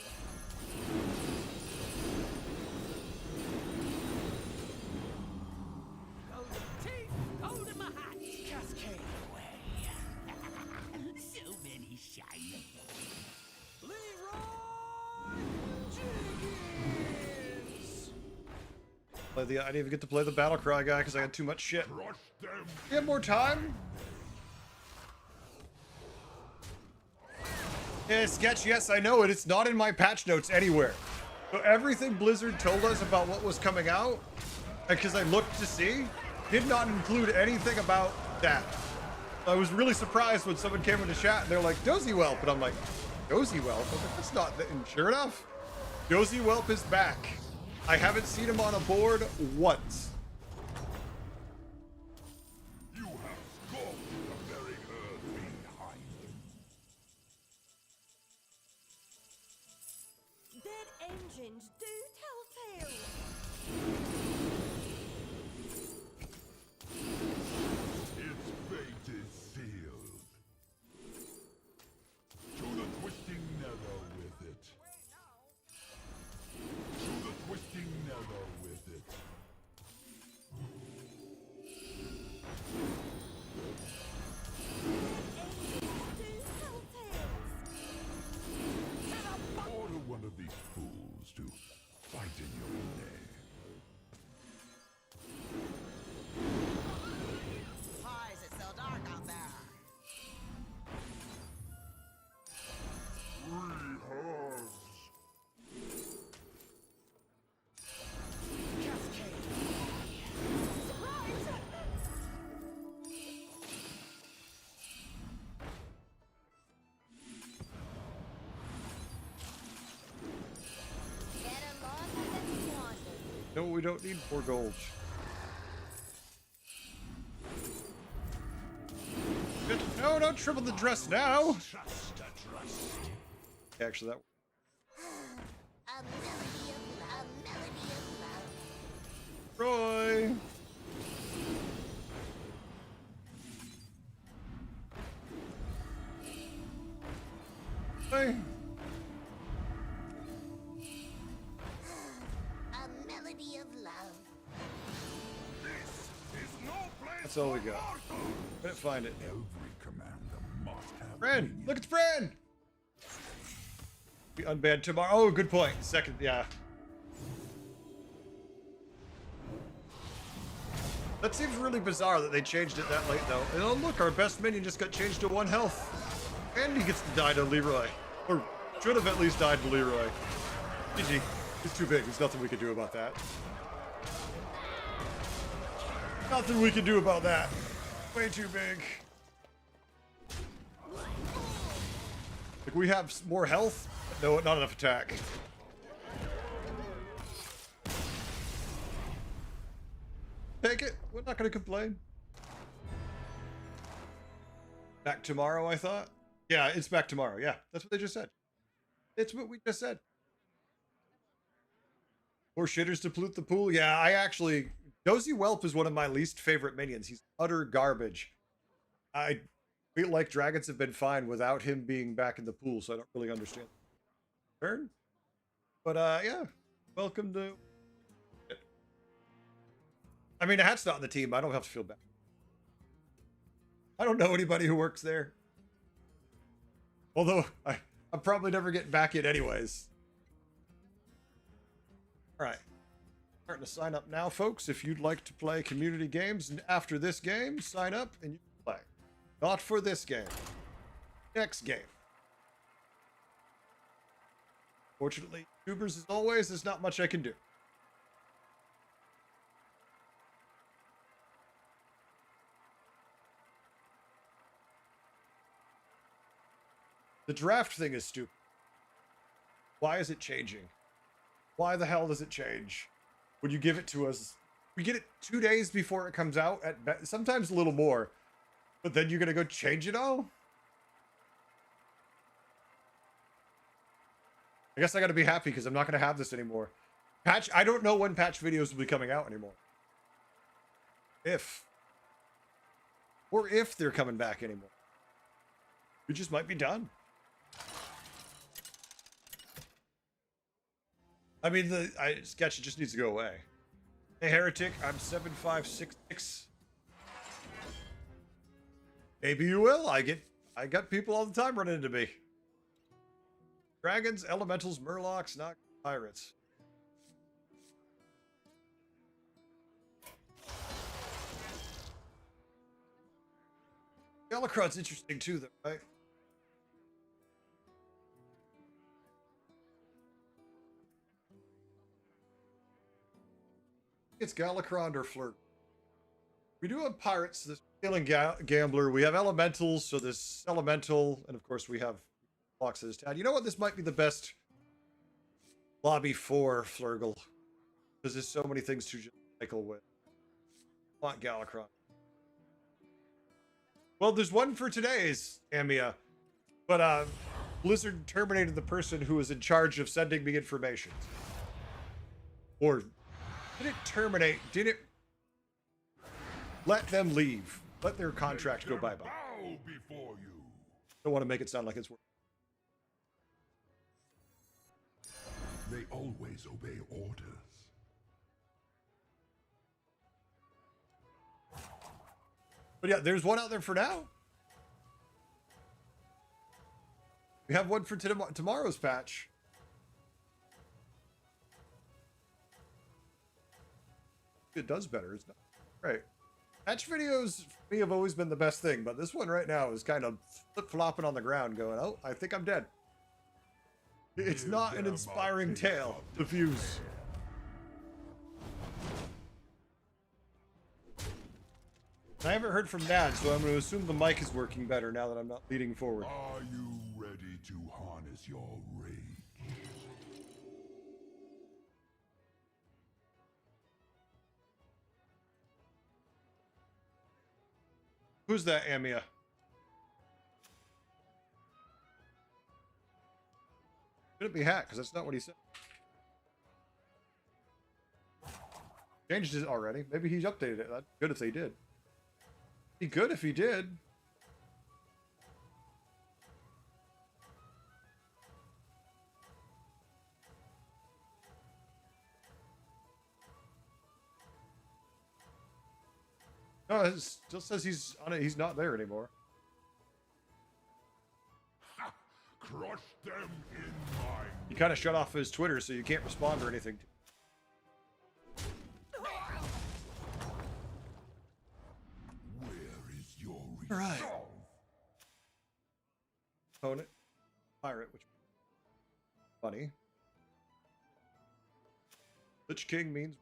Golden teeth, golden my hat. Cascade away. So many shiny. Leroy Jenkins. I didn't even get to play the battle cry guy because I had too much shit. Crush them. You have more time? Yeah, sketch, yes, I know it. It's not in my patch notes anywhere. So everything Blizzard told us about what was coming out, because I looked to see, did not include anything about that. I was really surprised when someone came into chat and they're like, Dozy Whelp. And I'm like, Dozy Whelp? I was like, that's not, and sure enough, Dozy Whelp is back. I haven't seen him on a board once. You have scorched the very earth behind. Dead engines do tell tales. Its fate is sealed. To the twisting nether with it. To the twisting nether with it. Order one of these fools to fight in your name. Why is it so dark out there? Three hearts. Cascade. Better lost than squandered. No, we don't need 4 gold. No, don't triple the dress now. Actually, that. A melody of love. A melody of love. Roy. Hey. A melody of love. That's all we got. Couldn't find it. Every commander must have. Fran, look, it's Fran. Be unbanned tomorrow. Oh, good point. Second, yeah. That seems really bizarre that they changed it that late, though. And oh, look, our best minion just got changed to 1 health. And he gets to die to Leroy. Or should have at least died to Leroy. GG. He's too big. There's nothing we can do about that. Nothing we can do about that. Way too big. Like, we have more health. No, not enough attack. Take it. We're not going to complain. Back tomorrow, I thought. Yeah, it's back tomorrow. Yeah, that's what they just said. It's what we just said. More shitters to pollute the pool. Yeah, I actually... Dozy Whelp is one of my least favorite minions. He's utter garbage. I feel like dragons have been fine without him being back in the pool, so I don't really understand. Turn? But, yeah. Welcome to... I mean, Hat's not on the team. I don't have to feel bad. I don't know anybody who works there. Although, I'm probably never getting back in anyways. All right. Starting to sign up now, folks. If you'd like to play community games and after this game, sign up and you can play. Not for this game. Next game. Fortunately, YouTubers, as always, there's not much I can do. The draft thing is stupid. Why is it changing? Why the hell does it change? Would you give it to us? We get it 2 days before it comes out, sometimes a little more. But then you're going to go change it all? I guess I got to be happy because I'm not going to have this anymore. Patch, I don't know when patch videos will be coming out anymore. If. Or if they're coming back anymore. We just might be done. I mean, the sketch just needs to go away. Hey, Heretic, I'm 7566. Maybe you will. I got people all the time running into me. Dragons, elementals, murlocs, not pirates. Galakrond's interesting too, though, right? It's Galakron or Flirt. We do have pirates, this Scaling Gambler. We have elementals, so this elemental, and of course we have Lox's Tad. You know what? This might be the best lobby for Flurgle, because there's so many things to just cycle with. I want Galakron. Well, there's one for today's Amia, but Blizzard terminated the person who was in charge of sending me information. Or did it terminate? Did it let them leave? Let their contract go bye-bye. Bow before you. Don't want to make it sound like it's work. They always obey orders. But yeah, there's one out there for now. We have one for tomorrow's patch. It does better. It's not right. Patch videos for me have always been the best thing, but this one right now is kind of flip-flopping on the ground going, oh, I think I'm dead. It's not an inspiring tale to views. I haven't heard from Nad, so I'm going to assume the mic is working better now that I'm not leading forward. Are you ready to harness your rage? Who's that, Amia? Could it be hacked? Because that's not what he said. Changed it already. Maybe he's updated it. That's good if they did. Be good if he did. No, it still says he's on it. He's not there anymore. Ha! Crush them in my... He kind of shut off his Twitter, so you can't respond or anything. Where is your All right. resolve? Opponent. Pirate, which funny. Lich King means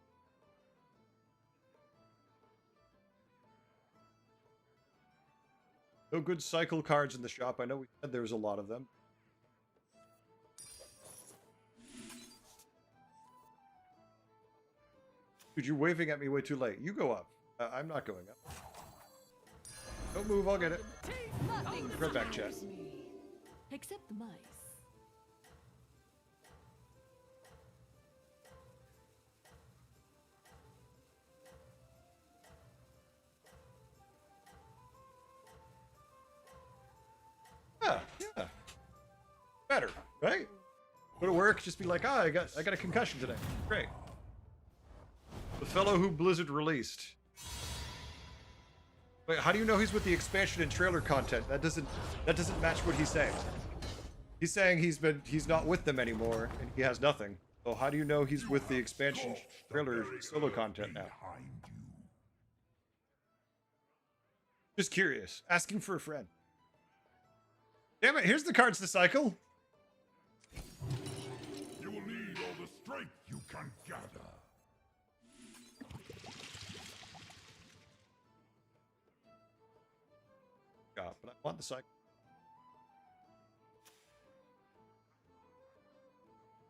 no good cycle cards in the shop. I know we said there was a lot of them. Dude, you're waving at me way too late. You go up. I'm not going up. Don't move, I'll get it. Nothing Right back, chat. scares me, except the mice. Yeah. Better, right? Go to work, just be like, ah, I got a concussion today. Great. The fellow who Blizzard released. Wait, how do you know he's with the expansion and trailer content? That doesn't match what he's saying. He's saying he's not with them anymore and he has nothing. So how do you know he's with the expansion trailer solo content now? Behind you. Just curious. Asking for a friend. Damn it, here's the cards to cycle. You will need all the strength you can gather. Yeah, but I want the cycle.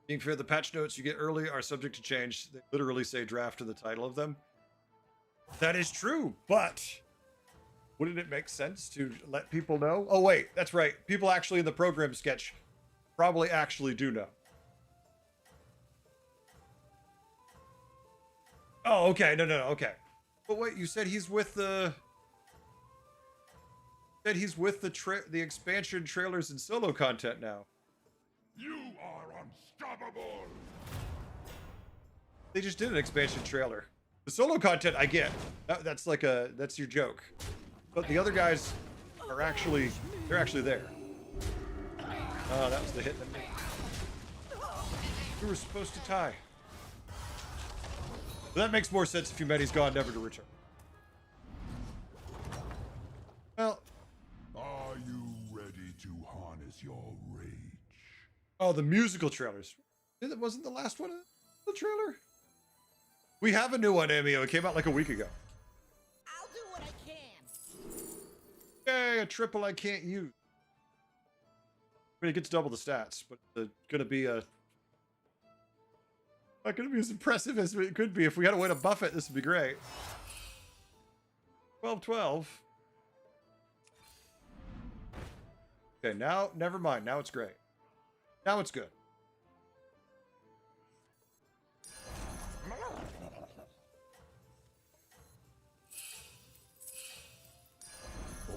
Being fair, the patch notes you get early are subject to change. They literally say draft in the title of them. That is true, but wouldn't it make sense to let people know? Oh, wait, that's right. People actually in the program sketch probably actually do know. Oh, okay. No, okay. But wait, you said he's with the... Said he's with the expansion trailers and solo content now. You are unstoppable. They just did an expansion trailer. The solo content I get. That's like that's your joke. But the other guys are actually, they're actually there. Oh, that was the hit that made. We were supposed to tie. But that makes more sense if Humanity's gone, never to return. Well, Are you ready to harness your rage? oh, the musical trailers. Wasn't the last one the trailer? We have a new one, Amio. It came out like a week ago. I'll do what I can. Yay, a triple I can't use. I mean, it gets double the stats, but it's gonna be a not gonna be as impressive as it could be. If we had a way to buff it, this would be great. 12-12. Okay, now never mind. Now it's great. Now it's good.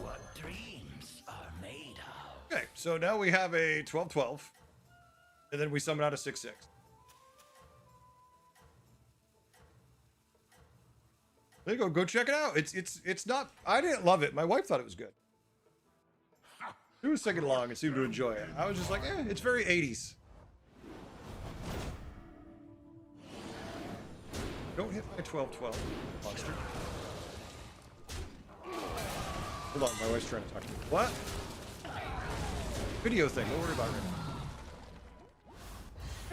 What dreams are made of? Okay, so now we have a 12-12, and then we summon out a 6-6. There you go. Go check it out. It's not. I didn't love it. My wife thought it was good. She was singing along and seemed to enjoy it. I was just like, it's very 80s. Don't hit my 12-12, monster. Hold on, my wife's trying to talk to me. What? Video thing. Don't worry about it.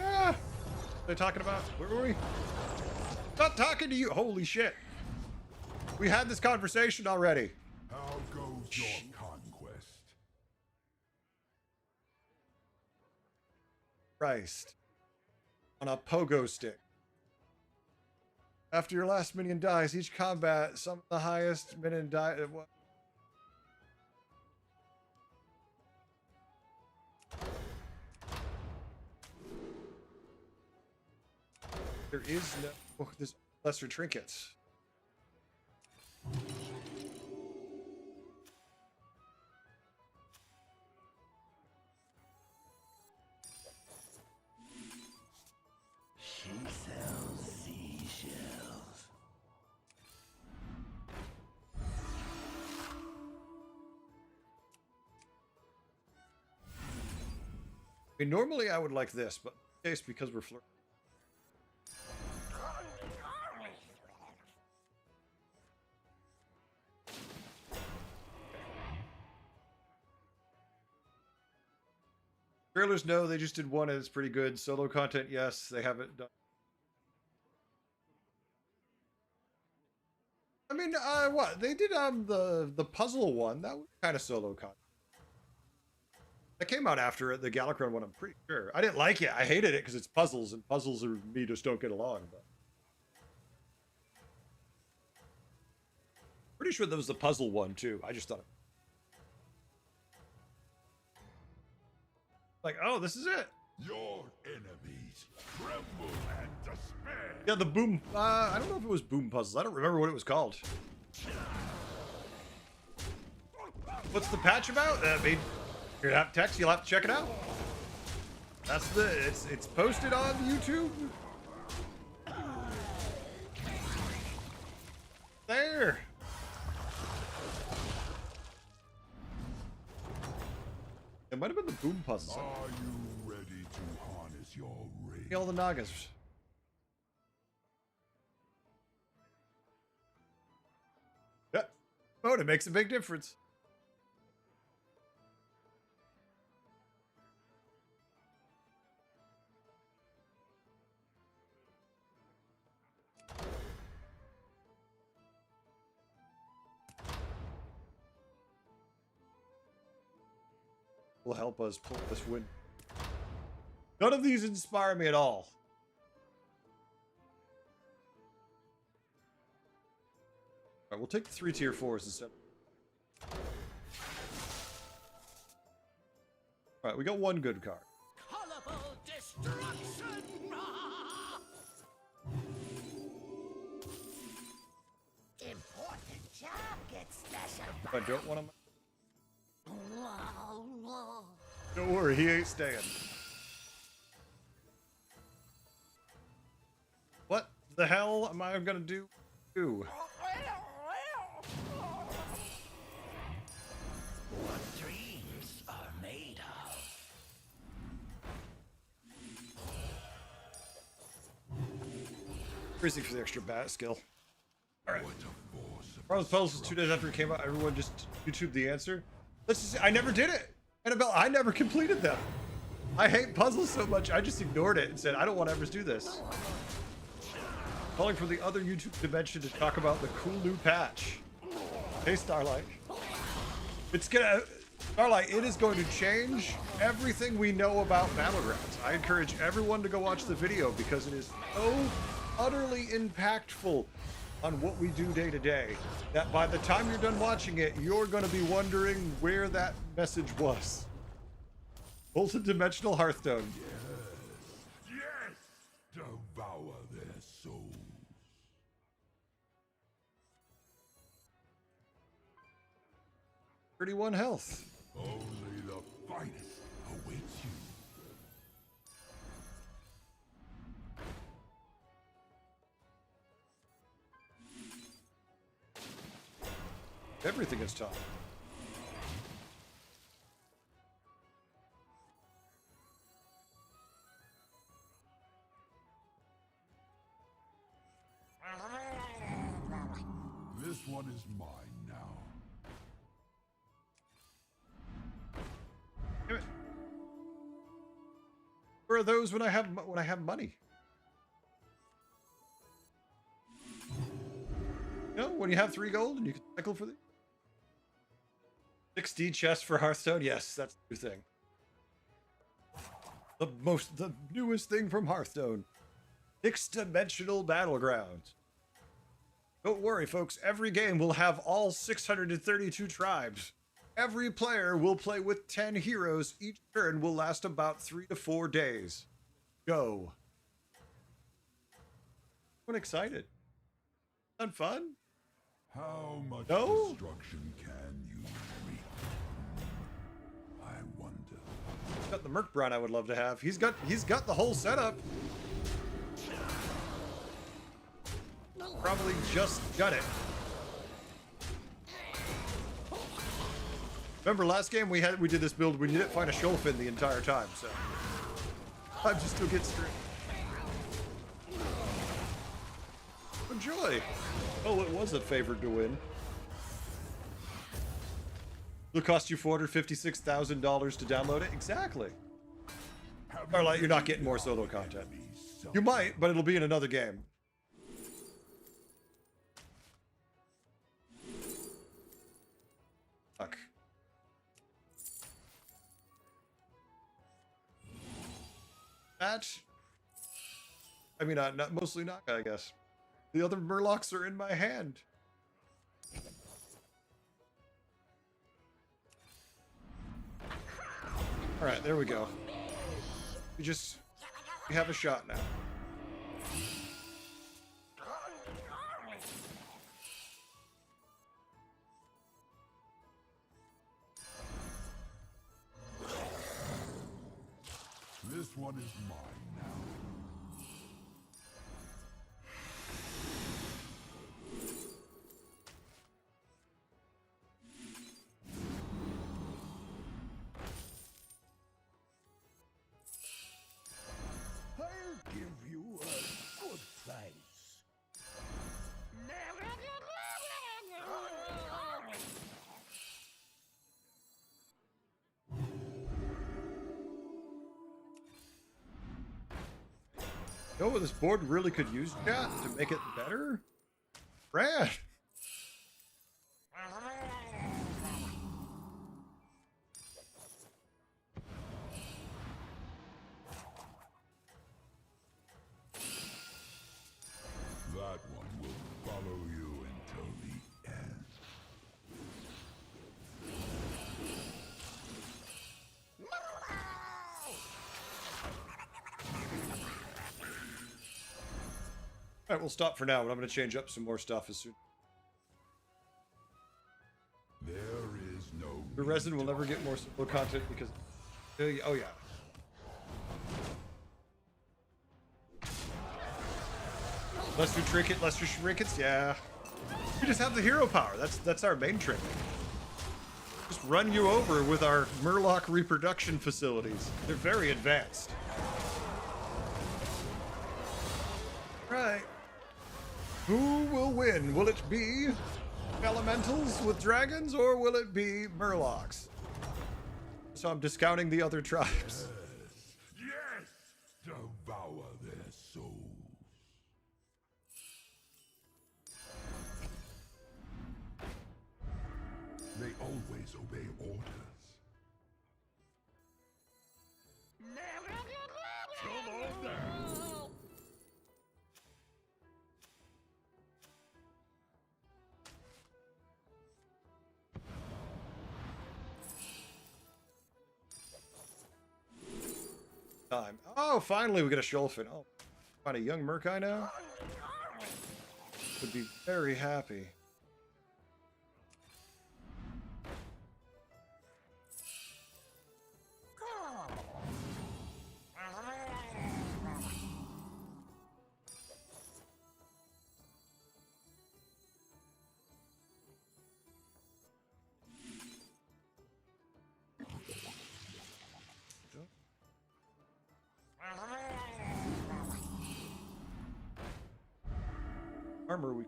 Ah, they're talking about. Where were we? Not talking to you. Holy shit. We had this conversation already. How goes your conquest? Christ. On a pogo stick. After your last minion dies, each combat, some of the highest minion die. What? There is no. Oh, there's lesser trinkets. She sells seashells. I mean, normally I would like this, but in this case, because we're flirting. Trailers, no, they just did one and it's pretty good. Solo content, yes, they haven't done. I mean, what? They did the puzzle one. That was kind of solo content. That came out after it, the Galakrond one, I'm pretty sure. I didn't like it. I hated it because it's puzzles, and puzzles are me just don't get along. But pretty sure that was the puzzle one too. I just thought like, oh, this is it. Your enemies tremble and despair. Yeah, the boom. I don't know if it was boom puzzles. I don't remember what it was called. What's the patch about? I mean, you're gonna have text. You'll have to check it out. That's the. It's posted on YouTube. There. It might have been the boom puzzles. Are you ready to harness your rage? All the Nagas. Yeah. Oh, it makes a big difference. Will help us pull this win. None of these inspire me at all. All right, we'll take the 3 tier 4s instead. All right, we got one good card. Colorful destruction! Important job gets special. If I don't want him, don't worry, he ain't staying. What the hell am I gonna do? What dreams are made of? Crazy for the extra bat skill. Alright. What a force of Problem puzzles 2 days after it came out, everyone just YouTubed the answer. Let's just, I never did it. Annabelle, I never completed them. I hate puzzles so much, I just ignored it and said, I don't want to ever do this. calling for the other YouTube dimension to talk about the cool new patch. Hey, Starlight. It's gonna... Starlight, it is going to change everything we know about Battlegrounds. I encourage everyone to go watch the video because it is so utterly impactful on what we do day to day that by the time you're done watching it, you're going to be wondering where that message was. Multi-dimensional Hearthstone. Yes! Devour their souls. 31 health. Only the finest awaits you. Everything is tough. This one is mine now. Damn it. Where are those when I have money? You know, when you have 3 gold and you can cycle for the 6D chest for Hearthstone. Yes, that's the new thing. The newest thing from Hearthstone. 6-dimensional battlegrounds. Don't worry, folks. Every game will have all 632 tribes. Every player will play with 10 heroes. Each turn will last about 3 to 4 days. Go. I'm excited. Isn't that fun? How much No? destruction can you reap? I wonder. He's got the Merc Brawn I would love to have. He's got the whole setup. Probably just got it. Remember last game we did this build, we didn't find a Sholfin the entire time, so I'm just still getting straight. Enjoy. Oh, it was a favored to win. It'll cost you $456,000 to download it. Exactly. Starlight, you're not getting more solo content. You might, but it'll be in another game. Fuck. Match. I mean, not mostly Naka, I guess. The other Murlocs are in my hand. All right, there we go. We have a shot now. This one is mine now. I'll give you a good price. You know what this board really could use, chat, to make it better? Brad! That one will follow you until the end. Alright, we'll stop for now, but I'm going to change up some more stuff as soon. There is no The resin will never get more solo content because... Oh yeah. Lesser trinket, lesser shrinkets, yeah. We just have the hero power. That's our main trick. Just run you over with our Murloc reproduction facilities. They're very advanced. Right. Who will win? Will it be elementals with dragons, or will it be Murlocs? So I'm discounting the other tribes. Yes! Devour their souls. always obey orders. Come on down. Time. Oh, finally we get a Sholfin. Oh, find a young Murkai now? Would be very happy. Armor we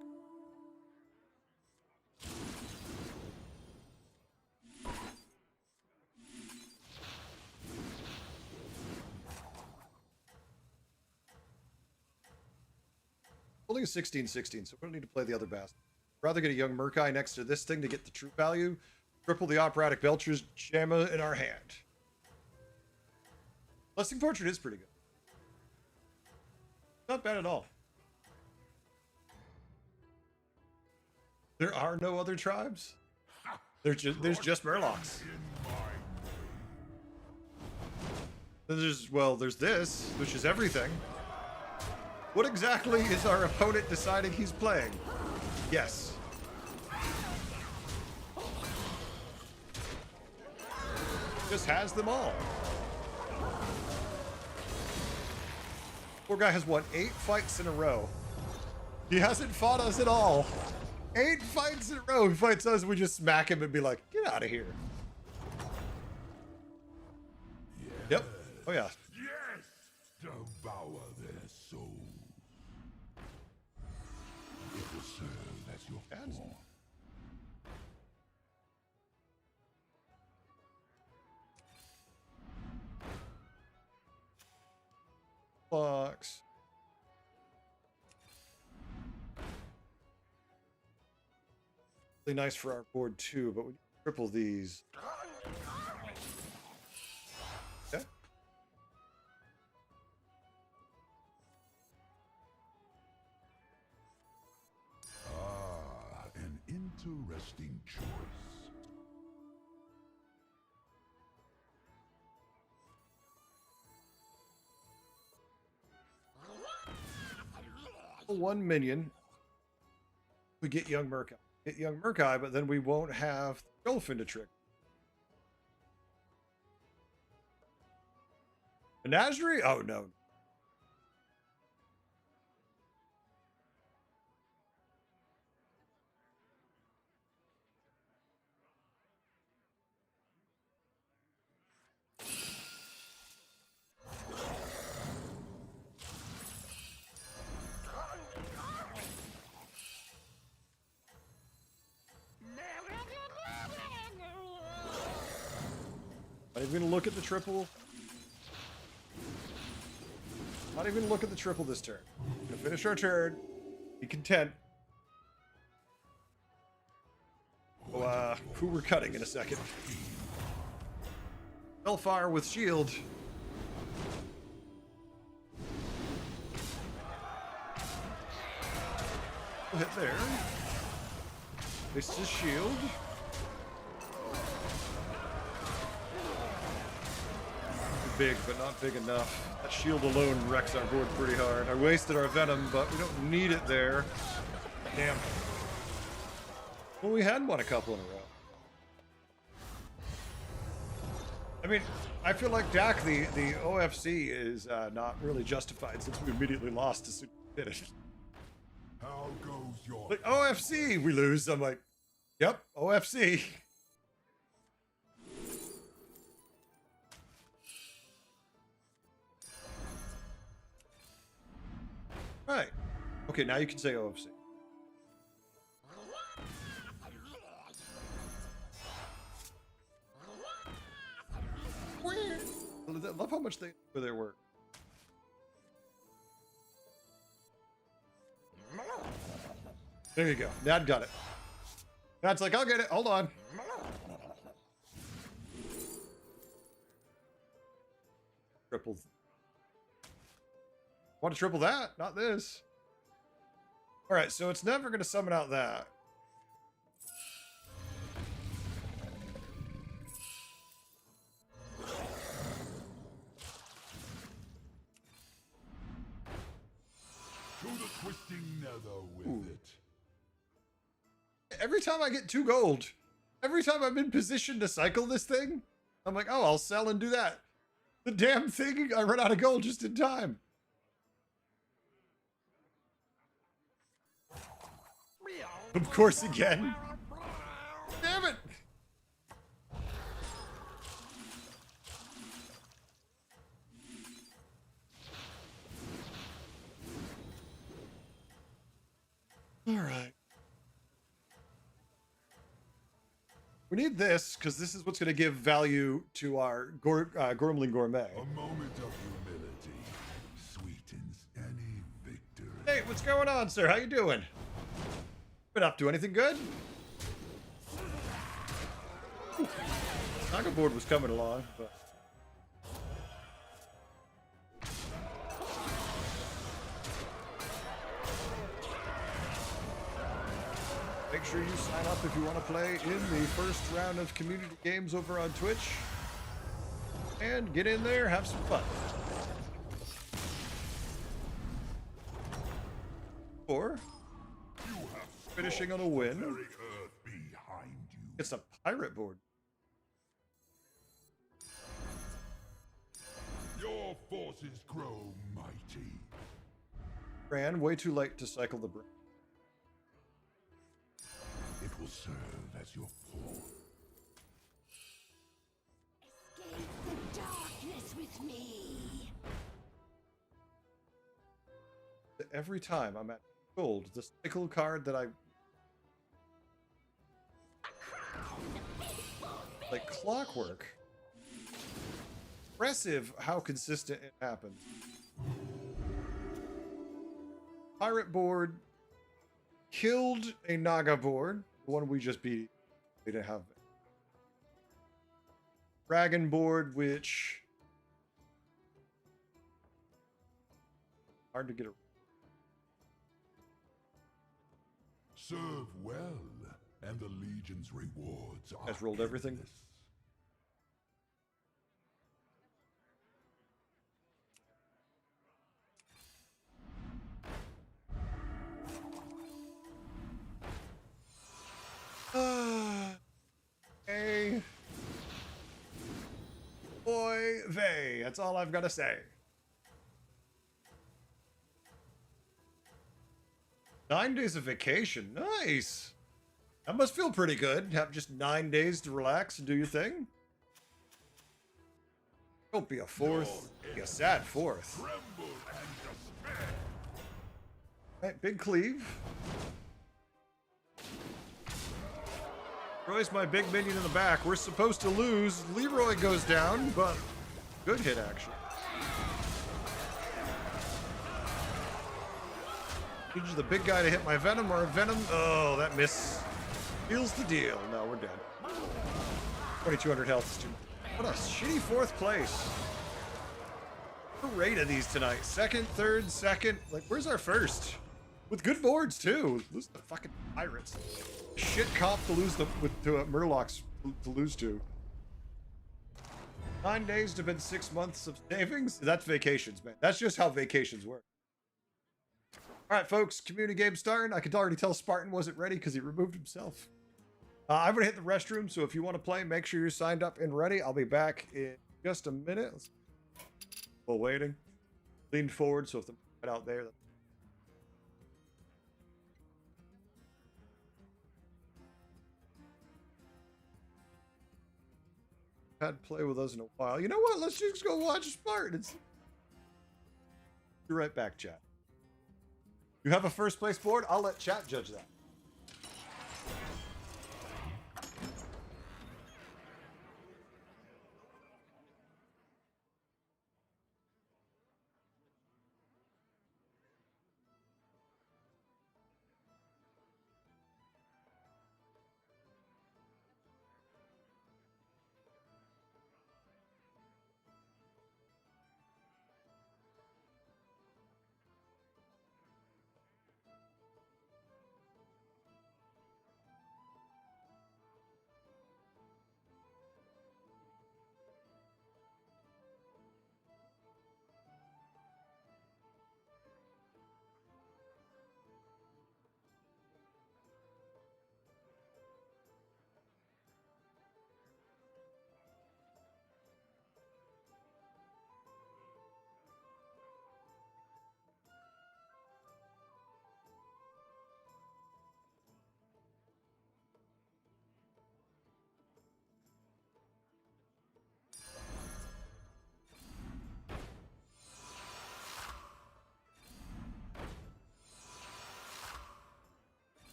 only a 16-16, so we don't need to play the other bastard. Rather get a young Murkai next to this thing to get the true value. Triple the operatic Belcher's Jamma in our hand. Blessing Portrait is pretty good. Not bad at all. There are no other tribes. There's just Murlocs. There's this, which is everything. What exactly is our opponent deciding he's playing? Yes. Just has them all. Poor guy has won 8 fights in a row. He hasn't fought us at all. 8 fights in a row. He fights us, we just smack him and be like, get out of here. Yep. Oh yeah. Yes! Devour their soul. It will serve as your form. Box. Really nice for our board too, but we triple these. Okay. Ah, an interesting choice. One minion. We get young Murkai. Get young Murkai, but then we won't have Dolphin to trick. Menagerie? Oh no. Not even gonna look at the triple. Not even look at the triple this turn. Gonna finish our turn. Be content. Oh, who we're cutting in a second. Hellfire with shield. We'll hit there. This is shield. Big, but not big enough. That shield alone wrecks our board pretty hard. I wasted our venom, but we don't need it there. Damn. Well, we had won a couple in a row. I mean, I feel like Dak, the OFC is not really justified since we immediately lost as soon as we did it. How goes your Like, OFC, we lose. I'm like, yep, OFC. Right. Okay, now you can say OFC. I love how much they for their work. There you go. Nad got it. Nad's like, I'll get it. Hold on. triple. Want to triple that? Not this. All right, so it's never going to summon out that. To the twisting nether with it. Every time I get 2 gold, every time I'm in position to cycle this thing, I'm like, oh, I'll sell and do that. The damn thing, I run out of gold just in time. Of course again. Damn it. All right. We need this because this is what's going to give value to our Gormling Gourmet. A moment of humility sweetens any victory. Hey, what's going on, sir? How you doing? Been up to anything good? Naga board was coming along, but make sure you sign up if you want to play in the first round of community games over on Twitch. And get in there, have some fun. Or finishing on a win. Very earth behind you. It's a pirate board. Your forces grow mighty. Ran way too late to cycle the brain. It will serve as your pawn. Escape the darkness with me. Every time I'm at gold, the cycle card that I like clockwork. Impressive how consistent it happens. Pirate board killed a Naga board, the one we just beat. We didn't have it. Dragon board, which hard to get a Serve well, and the Legion's rewards are Guys rolled everything? endless. Hey. Boy, vey. That's all I've got to say. 9 days of vacation. Nice. That must feel pretty good. Have just 9 days to relax and do your thing. Don't be a fourth. Be a sad fourth. Tremble and despair. Right, big cleave. Roy's my big minion in the back. We're supposed to lose. Leroy goes down, but good hit action. Need the big guy to hit my Venom or Venom. Oh, that miss seals the deal. No, we're dead. 2200 health. What a shitty 4th place. What a rate of these tonight. 2nd, 3rd, 2nd. Like, where's our 1st? With good boards, too. Lose the fucking Pirates. Shit comp to lose to Murlocs to lose to. 9 days to been 6 months of savings. That's vacations, man. That's just how vacations work. All right, folks. Community game starting. I could already tell Spartan wasn't ready because he removed himself. I'm gonna hit the restroom, so if you want to play, make sure you're signed up and ready. I'll be back in just a minute. While waiting, lean forward so if the right out there. Had play with us in a while. You know what? Let's just go watch Spartan. Be right back, chat. You have a 1st place board? I'll let chat judge that.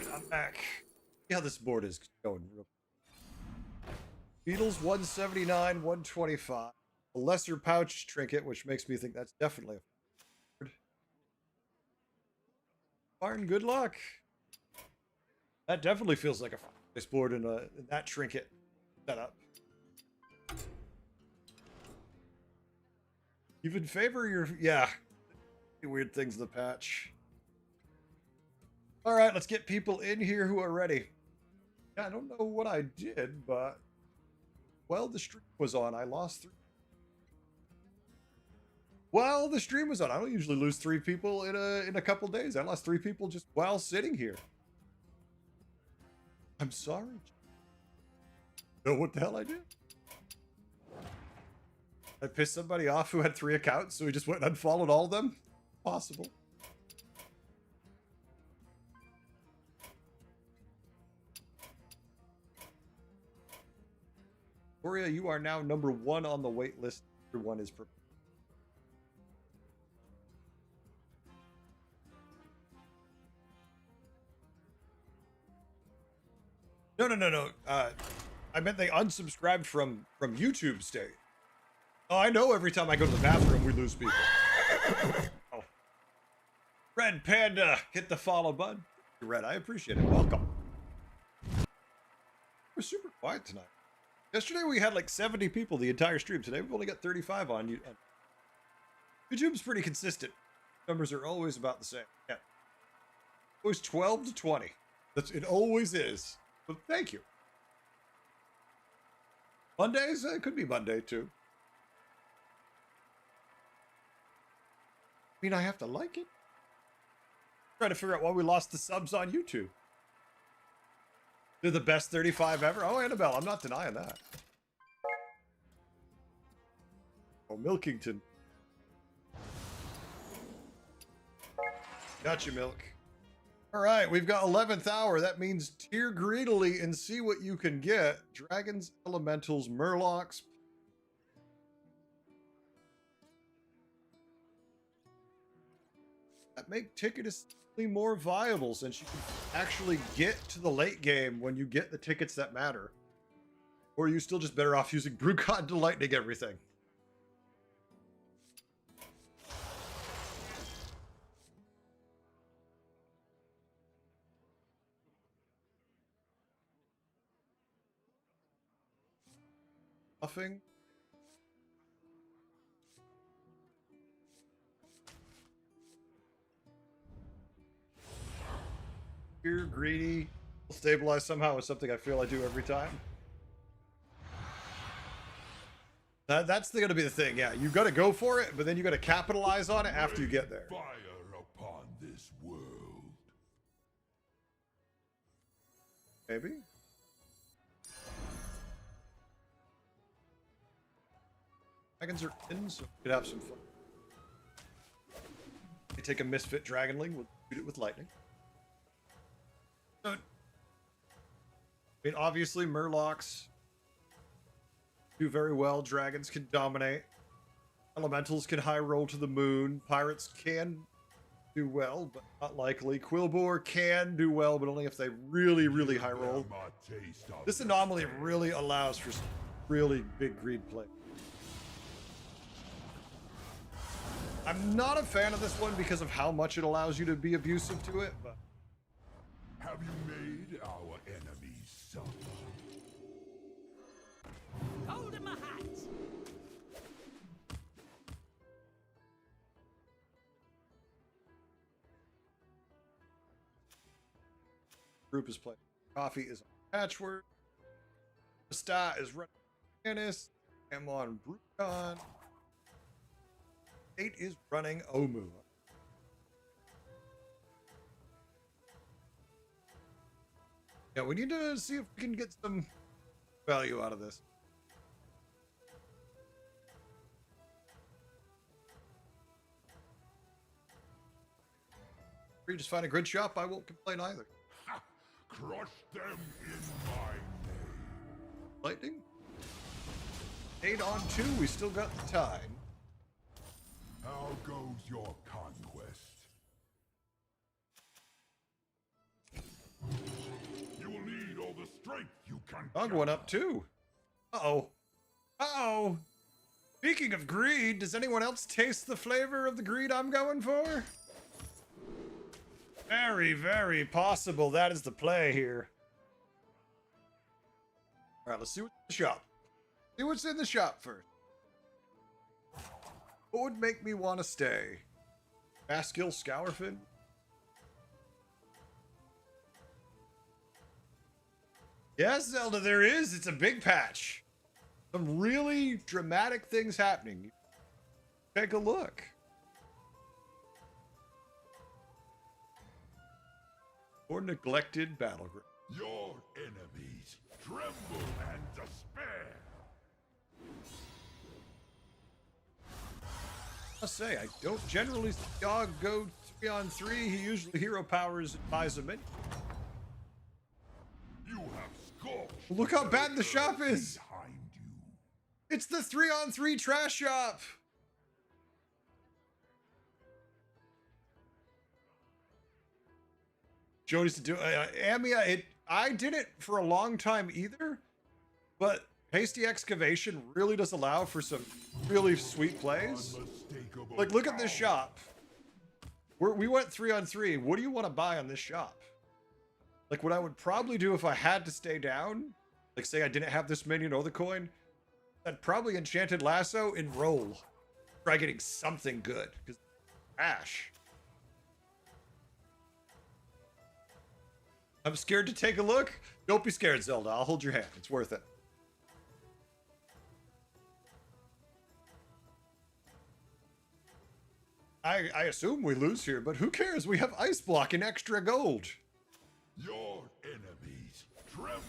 Alright, I'm back. See how this board is going. Beetles 179, 125. A lesser pouch trinket, which makes me think that's definitely a Ford. Martin, good luck. That definitely feels like a nice board in that trinket setup. Even favor your, yeah, weird things in the patch. All right, let's get people in here who are ready. Yeah, I don't know what I did, but while the stream was on, I lost 3. While the stream was on, I don't usually lose 3 people in a couple days. I lost 3 people just while sitting here. I'm sorry. Know what the hell I did? I pissed somebody off who had 3 accounts, so he just went and unfollowed all of them? Possible. Victoria, you are now number 1 on the wait list. Everyone is prepared. No. I meant they unsubscribed from YouTube state. Oh, I know every time I go to the bathroom, we lose people. Oh. Red Panda, hit the follow button. Red, I appreciate it. Welcome. We're super quiet tonight. Yesterday we had like 70 people the entire stream. Today we've only got 35 on you. YouTube's pretty consistent. Numbers are always about the same. Yeah. Always 12 to 20. It always is. But thank you. Mondays? It could be Monday too. I mean, I have to like it. Trying to figure out why we lost the subs on YouTube. They're the best 35 ever. Oh, Annabelle, I'm not denying that. Oh, Milkington. Gotcha, Milk. All right, we've got 11th hour. That means tier greedily and see what you can get. Dragons, elementals, murlocs. That make Ticketus more viable since you can actually get to the late game when you get the tickets that matter. Or are you still just better off using Brewcon to lightning everything? Nothing. Here, greedy, stabilize somehow is something I feel I do every time. That's going to be the thing, yeah. You got to go for it, but then you got to capitalize on it after you get there. Fire upon this world. Maybe. Dragons are in, so we could have some fun. We take a misfit dragonling, we'll shoot it with lightning. I mean, obviously, Murlocs do very well. Dragons can dominate. Elementals can high roll to the moon. Pirates can do well, but not likely. Quillbore can do well, but only if they really, really high roll. This anomaly really allows for some really big greed play. I'm not a fan of this one because of how much it allows you to be abusive to it, but... Have you made our enemies suffer? Hold in my hat. Group is playing. Coffee is on Patchwork. Stat is running Canis. I'm on Brucon. 8 is running Omu. Yeah, we need to see if we can get some value out of this. If we just find a grid shop, I won't complain either. Ha! Crush them in my name. Lightning. 8 on 2, we still got the time. How goes your conquest? strength you can Dog went up gather. too. Uh-oh. Uh-oh. Speaking of greed, does anyone else taste the flavor of the greed I'm going for? Very, very possible that is the play here. All right, let's see what's in the shop. See what's in the shop first. What would make me want to stay? Maskill Scourfin? Yes, Zelda, there is. It's a big patch. Some really dramatic things happening. Take a look. Or neglected battleground. Your enemies tremble and despair. I'll say, I don't generally see Dog go 3-on-3. He usually hero powers and buys a minion. You have scorched. Look how bad the shop is. Behind you. It's the 3-on-3 trash shop. Joe needs to do Amia. I did it for a long time either, but Hasty Excavation really does allow for some really sweet plays. Unmistakable Like, look at this power. shop. We went 3-on-3. What do you want to buy on this shop? Like, what I would probably do if I had to stay down, like, say I didn't have this minion or the coin, I'd probably Enchanted Lasso and roll. Try getting something good, because Ash. I'm scared to take a look. Don't be scared, Zelda. I'll hold your hand. It's worth it. I assume we lose here, but who cares? We have Ice Block and extra gold. Your enemies tremble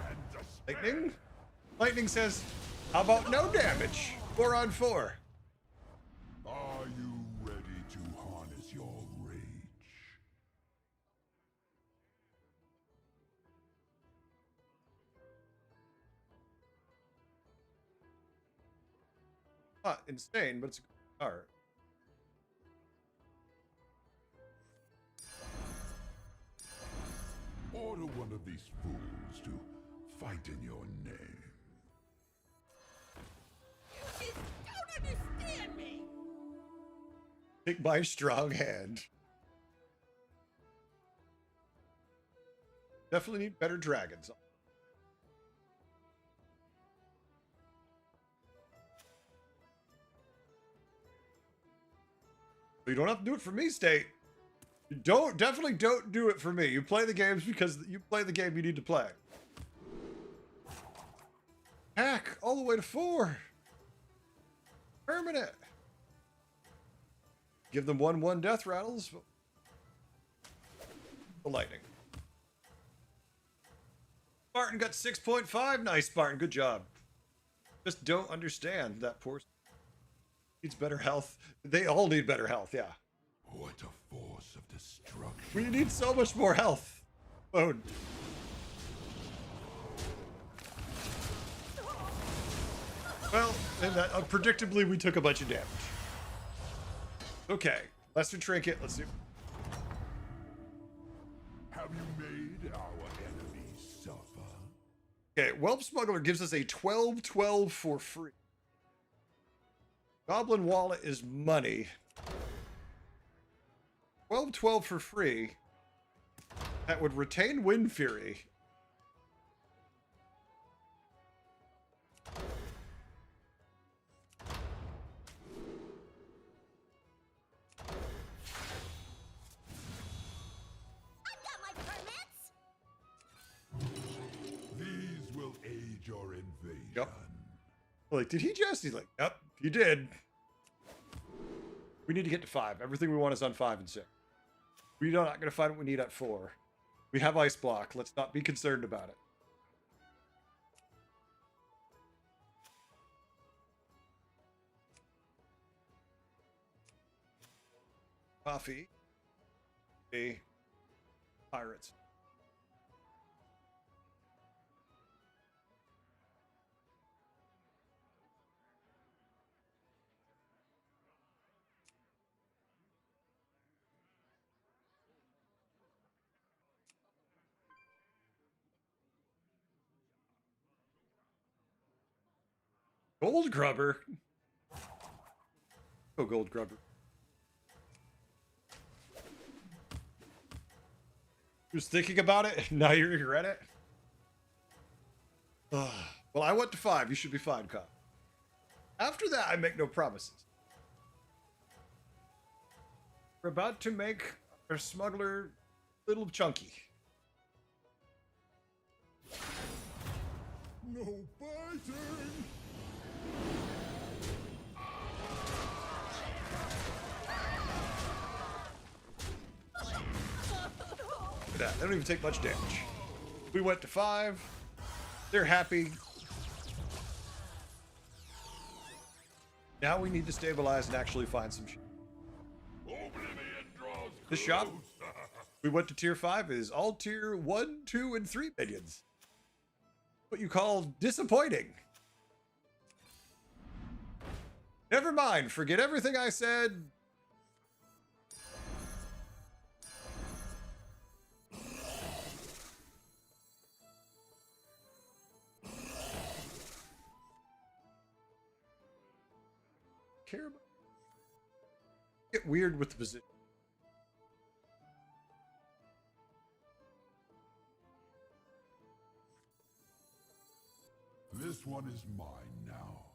and despair. Lightning? Lightning says, how about no damage? 4-on-4. Are you ready to harness your rage? Not insane, but it's a good card. Order one of these fools to fight in your name. You just don't understand me! Take my strong hand. Definitely need better dragons. But you don't have to do it for me, State. You definitely don't do it for me. You play the games because you play the game you need to play. Hack all the way to 4. Permanent. Give them 1/1 death rattles. The lightning. Spartan got 6.5. Nice, Spartan. Good job. Just don't understand that poor needs better health. They all need better health, yeah. What a force of destruction. We need so much more health. Oh. Well, and that, predictably, we took a bunch of damage. Okay, Lesser Trinket. Let's see. Have you made our enemies suffer? Okay, Whelp Smuggler gives us a 12/12 for free. Goblin Wallet is money. 12/12 for free. That would retain Wind Fury. I've got my permits! These will aid your invasion. Yep. Like, did he just? He's like, yep, he did. We need to get to 5. Everything we want is on 5 and 6. We're not going to find what we need at 4. We have Ice Block. Let's not be concerned about it. Coffee. A pirates. Gold Grubber. Oh, Gold Grubber. Just thinking about it. Now you regret it. Ugh. Well, I went to 5. You should be fine, Kyle. After that, I make no promises. We're about to make our smuggler little chunky. No biting! Look at that. They don't even take much damage. We went to 5. They're happy. Now we need to stabilize and actually find some shit. This shop, we went to tier 5, is all tier 1, 2, and 3 minions. What you call disappointing. Never mind, forget everything I said. Care about. Get weird with the position. This one is mine now.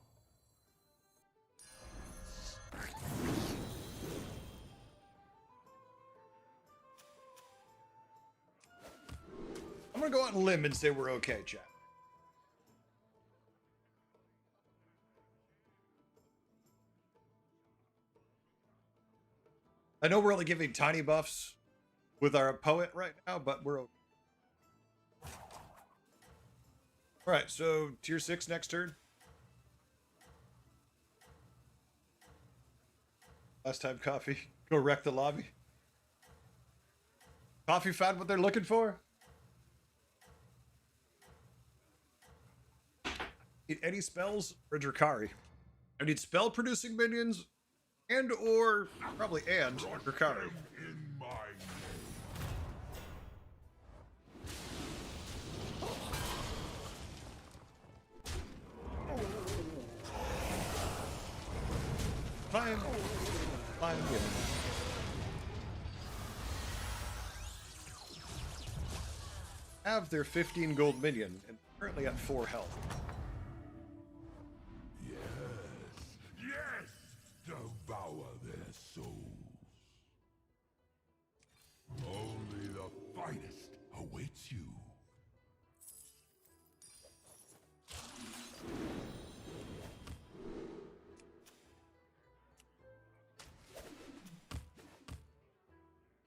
I'm gonna go out on a limb and say we're okay, chat. I know we're only giving tiny buffs with our poet right now, but we're okay. All right, so tier 6 next turn. Last time coffee. Go wreck the lobby. Coffee found what they're looking for? Need any spells for Drakari? I need spell producing minions and or probably Drakari. In my Fine. Fine. Yeah. Have their 15 gold minion and currently at 4 health. Yes! Devour their souls. Only the finest awaits you.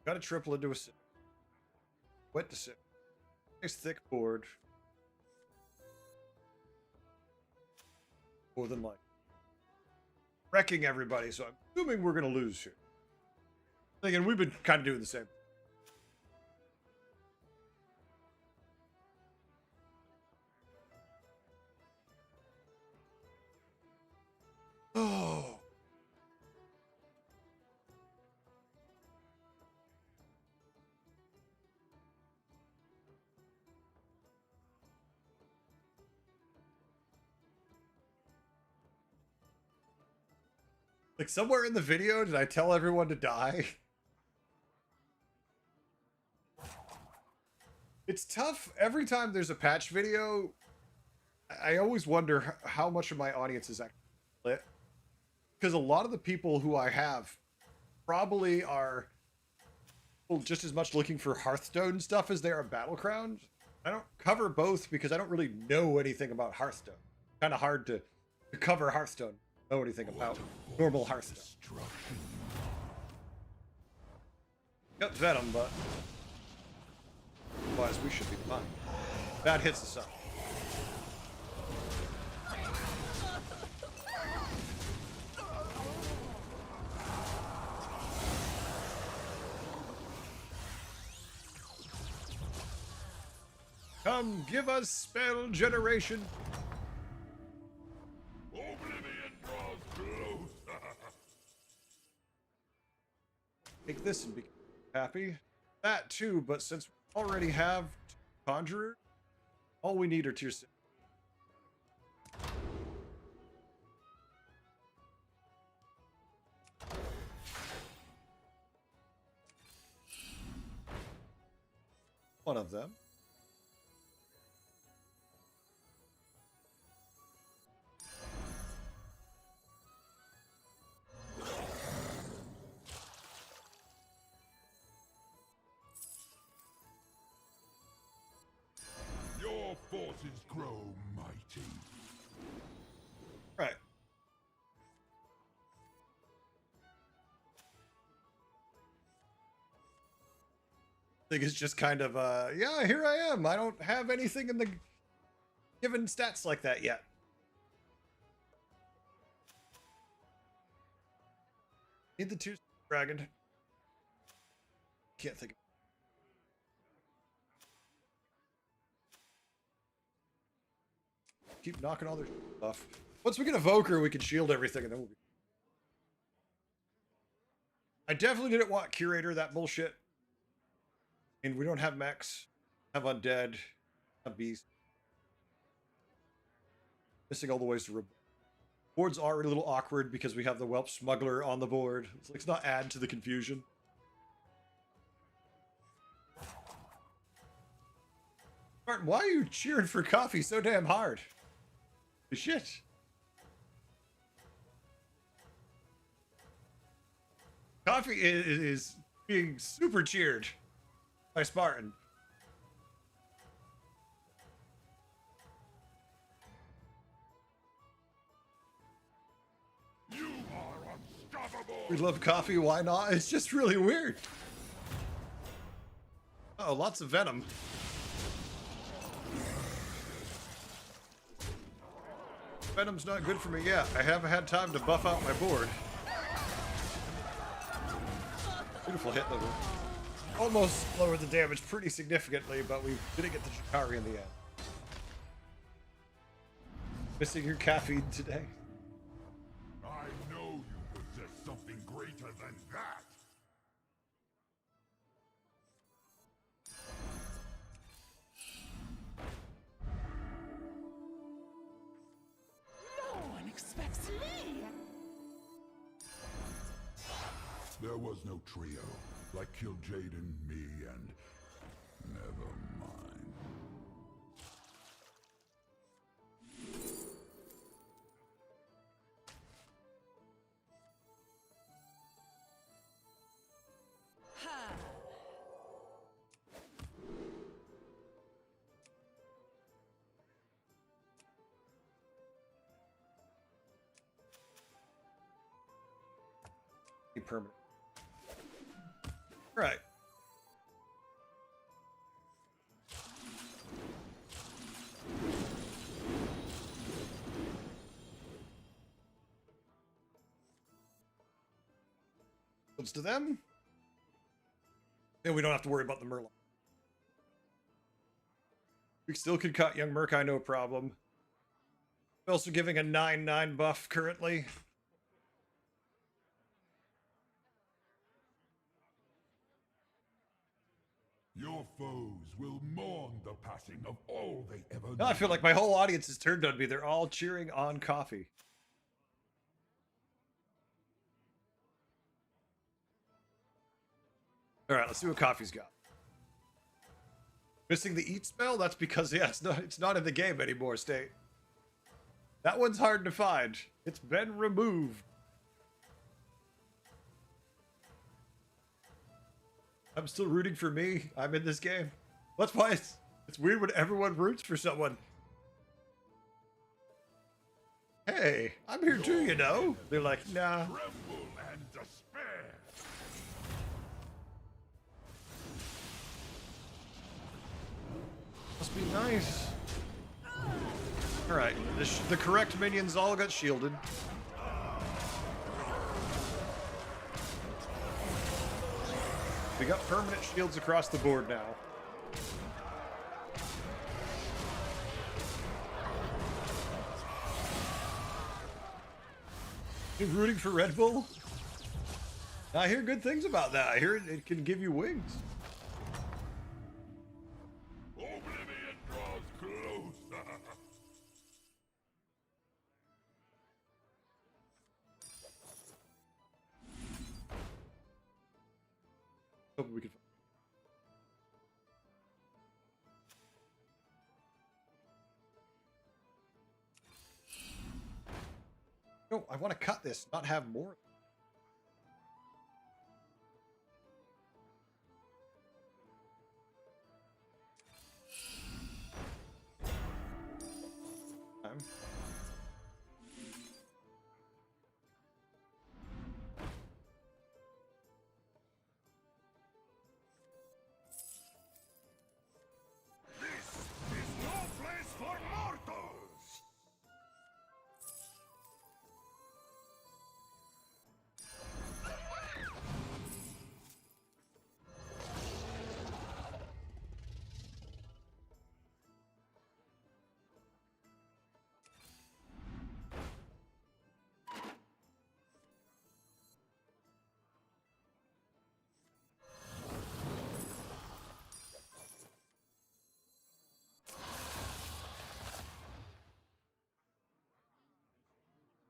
Got a triple into a sip. Wet to sip. Nice thick board. More than like. Wrecking everybody, so I'm assuming we're gonna lose here. Thinking we've been kind of doing the same. Oh. Like somewhere in the video, did I tell everyone to die? It's tough. Every time there's a patch video, I always wonder how much of my audience is actually lit. Because a lot of the people who I have probably are just as much looking for Hearthstone stuff as they are Battleground. I don't cover both because I don't really know anything about Hearthstone. Kind of hard to cover Hearthstone. Know anything about normal Hearthstone. Got Venom, but otherwise we should be fine. That hits us up. Come give us spell generation. Take this and be happy. That too, but since we already have Conjurer, all we need are tier 6. one of them. Your forces grow mighty. Right. I think it's just kind of, yeah, here I am. I don't have anything in the given stats like that yet. Need the 2 dragon. Can't think of keep knocking all their stuff. Once we get Evoker, we can shield everything, and then we'll be... I definitely didn't want Curator, that bullshit. And we don't have mechs, have undead, have beast. Missing all the ways to... Boards are a little awkward because we have the Whelp Smuggler on the board. Let's not add to the confusion. Martin, why are you cheering for coffee so damn hard? Shit. Coffee is being super cheered by Spartan. You are unstoppable. We love coffee, why not? It's just really weird. Oh, lots of venom. Venom's not good for me yet. I haven't had time to buff out my board. Beautiful hit though. Almost lowered the damage pretty significantly, but we didn't get the Chikari in the end. Missing your caffeine today. I know you possess something greater than that. No one expects me. There was no trio like Kil'jaeden, me, and never mind. Ha! Permanent. Right. Let's do them. Then we don't have to worry about the Murloc. We still could cut young Murkai, no problem. We're also giving a 9/9 buff currently. Your foes will mourn the passing of all they ever Now I knew. feel like my whole audience is turned on me. They're all cheering on coffee. All right, let's see what coffee's got. Missing the eat spell? That's because, yeah, it's not in the game anymore, State. That one's hard to find. It's been removed. I'm still rooting for me. I'm in this game. That's why it's weird when everyone roots for someone. Hey, I'm here too, you know? They're like, nah. Tremble and despair. Must be nice. Alright, the correct minions all got shielded. We got permanent shields across the board now. You rooting for Red Bull? I hear good things about that. I hear it can give you wings. Oblivion draws closer. Hope we can. I want to cut this, not have more. Time. This is no place for mortals!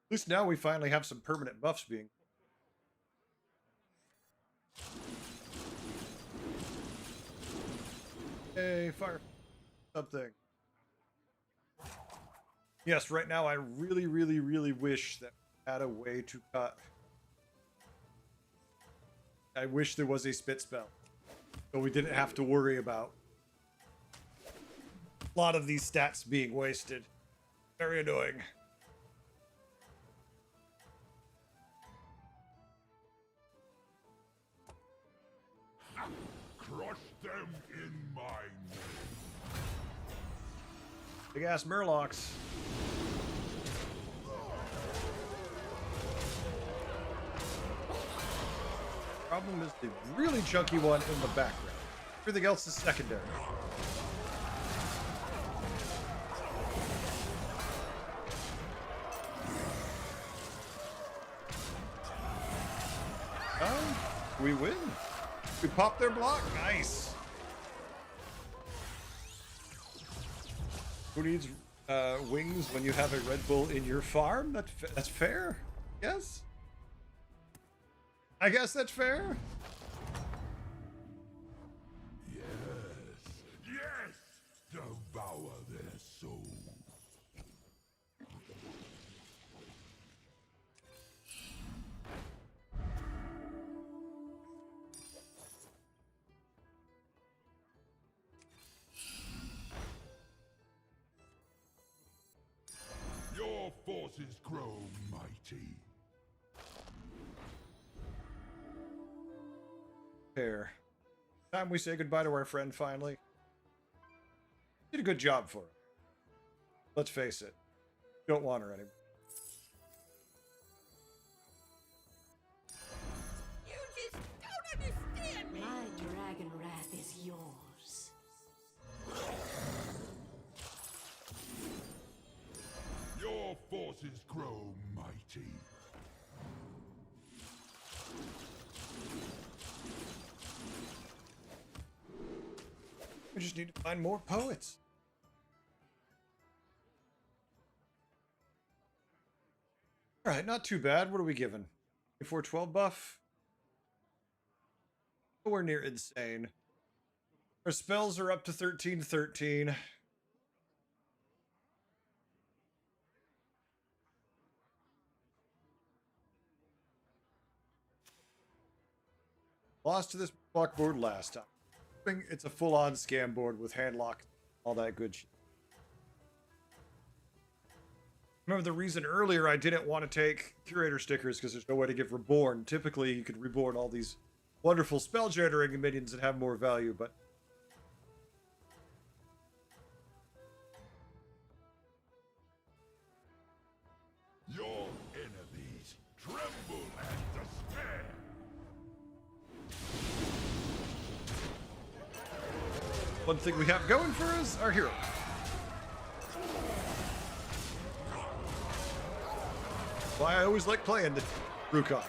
At least now we finally have some permanent buffs being. Hey, fire. Something. Yes, right now I really, really, really wish that we had a way to cut. I wish there was a spit spell. So we didn't have to worry about a lot of these stats being wasted. Very annoying. Crush them in my name. Big ass Murlocs. Problem is the really chunky one in the background. Everything else is secondary. Oh, we win. We pop their block. Nice. Who needs wings when you have a Red Bull in your farm? That's fair. Yes. I guess that's fair. Yes! Devour their souls. Your forces grow mighty. Fair. Time we say goodbye to our friend finally. Did a good job for her. Let's face it. Don't want her anymore. You just don't understand me. My dragon wrath is yours. Your forces grow mighty. We just need to find more poets. All right, not too bad. What are we given? 412 buff? Nowhere near insane. Our spells are up to 1313. Lost to this block board last time. It's a full-on scam board with handlock, all that good shit. Remember the reason earlier I didn't want to take curator stickers because there's no way to get reborn. Typically, you could reborn all these wonderful spell generating minions that have more value, but Your enemies tremble at despair. one thing we have going for us, our hero. Why I always like playing the Rukon.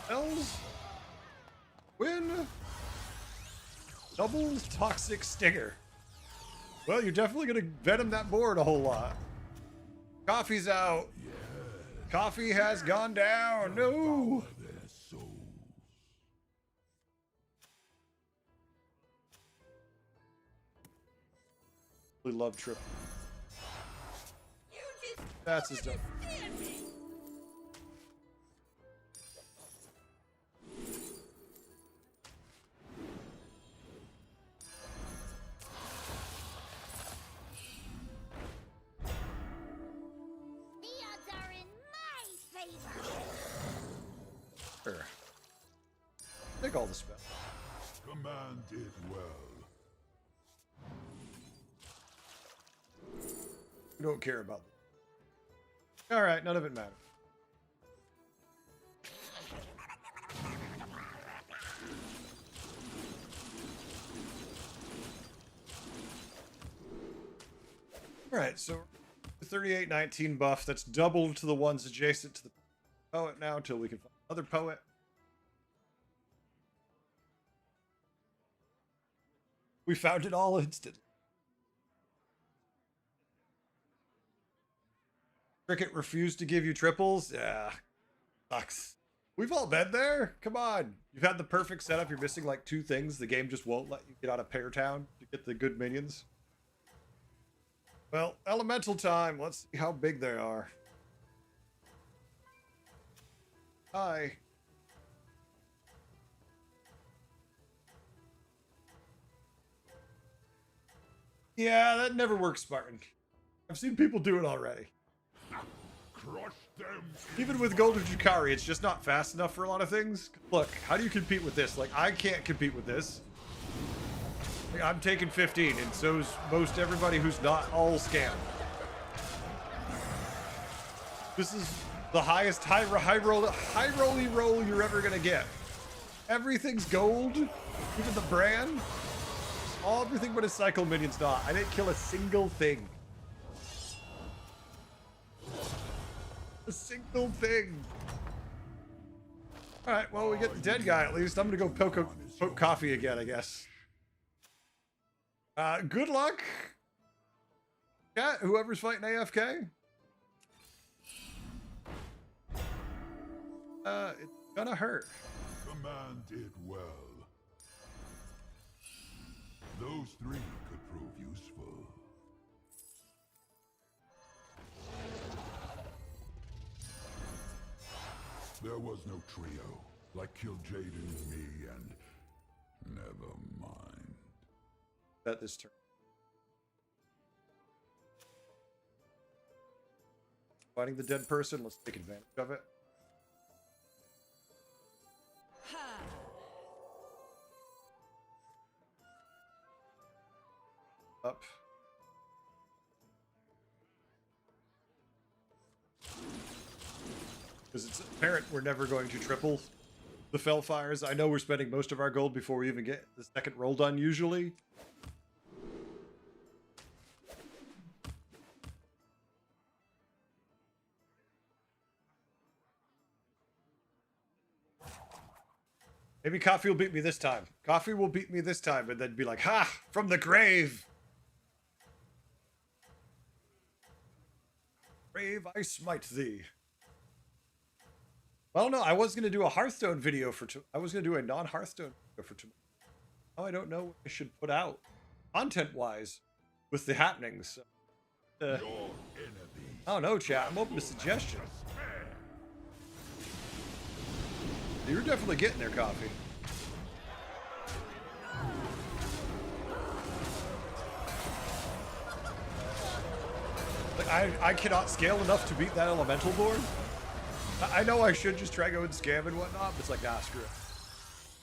Elves win. Double toxic stinger. Well, you're definitely gonna venom that board a whole lot. Coffee's out. Coffee has gone down. No. Their souls. Really love triple. You just That's his don't stuff. understand me. The odds are in my favor. Sure. Take all the spells. Command it well. We don't care about them. Alright, none of it matters. Alright, so 3819 buff, that's doubled to the ones adjacent to the poet now until we can find another poet. We found it all instantly. Cricket refused to give you triples? Yeah. Sucks. We've all been there. Come on. You've had the perfect setup. You're missing like 2 things. The game just won't let you get out of Pear Town to get the good minions. Well, elemental time. Let's see how big they are. Hi. Yeah, that never works, Spartan. I've seen people do it already. Crush them. Even with Golden Jukari, it's just not fast enough for a lot of things. Look, how do you compete with this? Like, I can't compete with this. Like, I'm taking 15, and so's most everybody who's not all scam. This is the highest high rolly roll you're ever gonna get. Everything's gold, even the brand. Everything but a cycle minion's not. I didn't kill a single thing. A single thing. Alright, well, we get the dead guy at least. I'm gonna go poke coffee again, I guess. Good luck. Yeah, whoever's fighting AFK. It's gonna hurt. Command it well. Those 3 could prove useful. There was no trio, like Kil'jaeden, me, and... Never mind. Bet this turn. Fighting the dead person, let's take advantage of it. Up. Because it's apparent we're never going to triple the Fellfires. I know we're spending most of our gold before we even get the second roll done, usually. Maybe Coffee will beat me this time. Coffee will beat me this time, and then be like, ha! From the grave! Grave, I smite thee. Well, no, I was going to do a Hearthstone video for... I was going to do a non-Hearthstone video for tomorrow. Oh, I don't know what I should put out, content-wise, with the happenings. I don't know, chat. I'm open to suggestions. You're definitely getting there, Coffee. Like, I cannot scale enough to beat that elemental board. I know I should just try going scam and whatnot, but it's like, nah, screw it.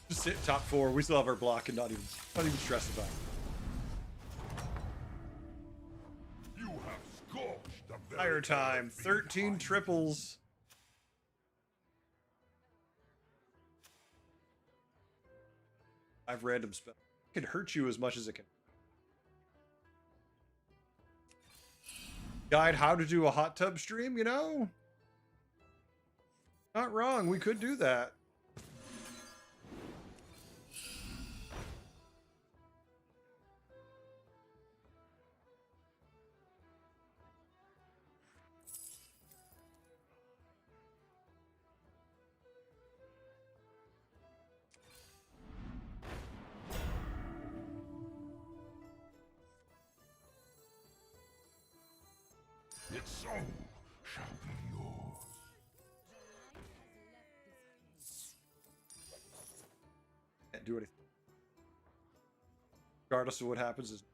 Just sit top 4. We still have our block and not even stress about it. You have scorched the very Fire time. earth 13 behind. triples. I've random spell. It can hurt you as much as it can. Guide how to do a hot tub stream, you know? Not wrong. We could do that. Its soul shall be yours. Can't do anything. Regardless of what happens is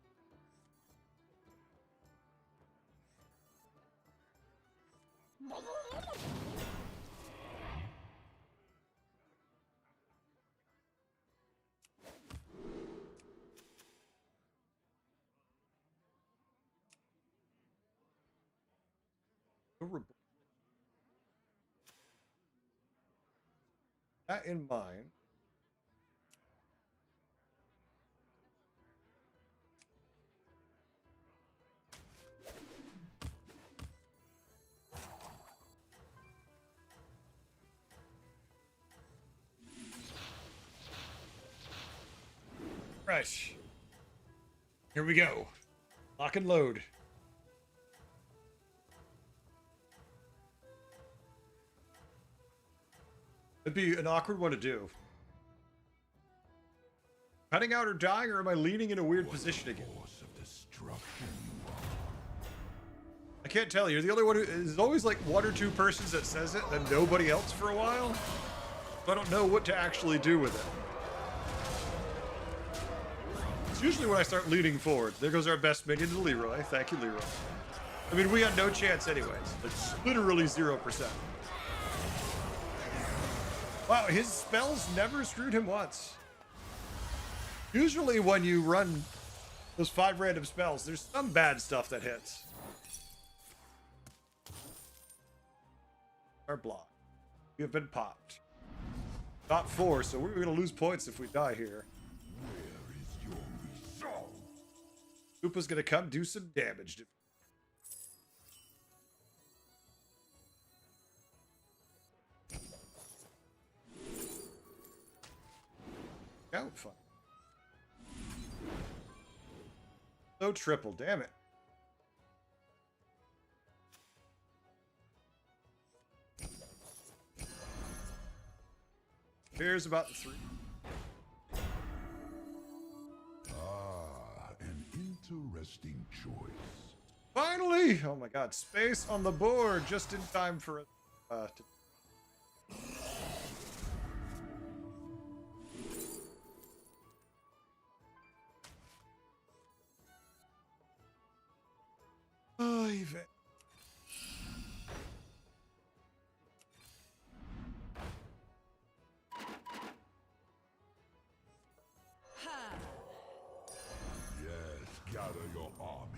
that in mind. Right. Here we go. Lock and load. It'd be an awkward one to do. Cutting out or dying, or am I leaning in a weird position again? Force of destruction. I can't tell you. You're the only one who is always like one or two persons that says it, and nobody else for a while. So I don't know what to actually do with it. It's usually when I start leaning forward. There goes our best minion to Leroy. Thank you, Leroy. I mean, we had no chance anyways. It's literally 0%. Wow, his spells never screwed him once. Usually when you run those 5 random spells, there's some bad stuff that hits. Our block. We have been popped. Top 4, so we're going to lose points if we die here. Where is your resolve? Koopa's going to come do some damage to oh, fuck. So triple, damn it. Here's about the 3. Ah, an interesting choice. Finally! Oh my god, space on the board just in time for to oh, even. Yes, gather your army.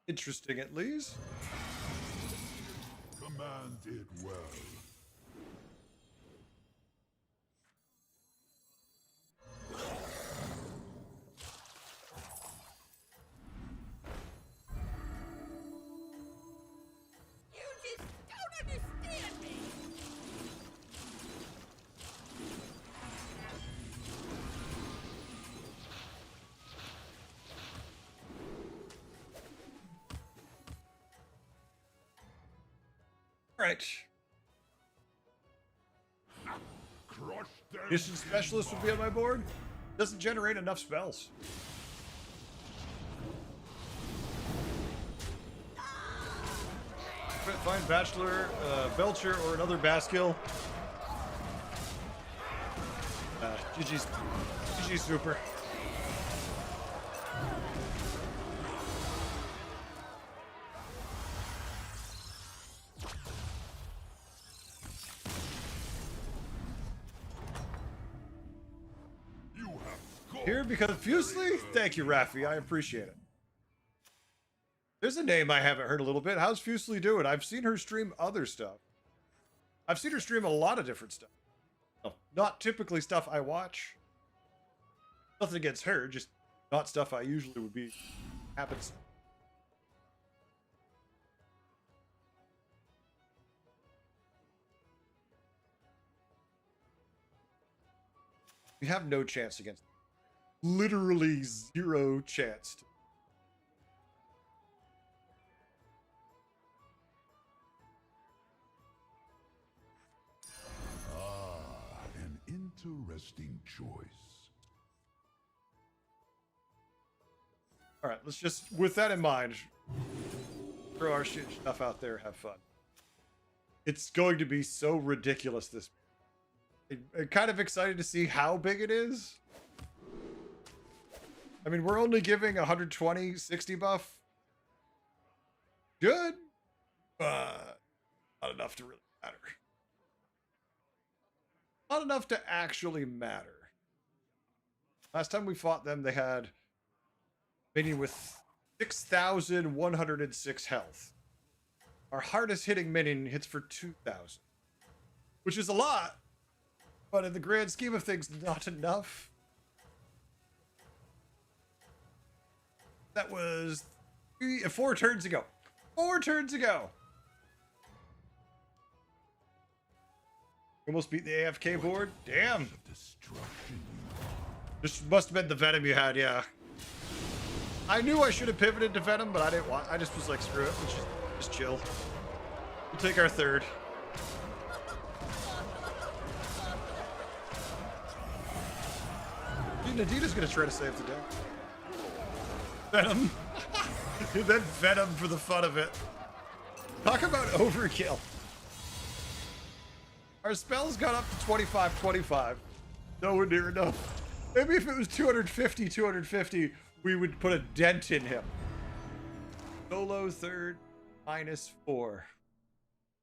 Interesting, at least. Command it well. You just don't understand me! Alright. Crush them. Mission Specialist would be on my board. Doesn't generate enough spells. Find Bachelor, Belcher, or another Baskill. GG's super. You have scored. Here because Fusely? Thank you, Raffi. I appreciate it. There's a name I haven't heard a little bit. How's Fusely doing? I've seen her stream other stuff. I've seen her stream a lot of different stuff. Not typically stuff I watch. Nothing against her, just not stuff I usually would be happens. We have no chance against them. Literally 0 chance. Ah, an interesting choice. All right, let's just, with that in mind, throw our stuff out there, have fun. It's going to be so ridiculous this. I'm kind of excited to see how big it is. I mean, we're only giving 120, 60 buff. Good, but not enough to really matter. Not enough to actually matter. Last time we fought them, they had minion with 6,106 health. Our hardest hitting minion hits for 2,000, which is a lot, but in the grand scheme of things, not enough. That was 4 turns ago. 4 turns ago. Almost beat the AFK board. Damn. Of destruction. This must have been the Venom you had, yeah. I knew I should have pivoted to Venom, but I didn't want. I just was like, screw it. Let's just chill. We'll take our third. Dude, Nadita's gonna try to save the day. Venom. Then Venom for the fun of it. Talk about overkill. Our spells got up to 25. Nowhere near enough. Maybe if it was 250, we would put a dent in him. Solo third, -4.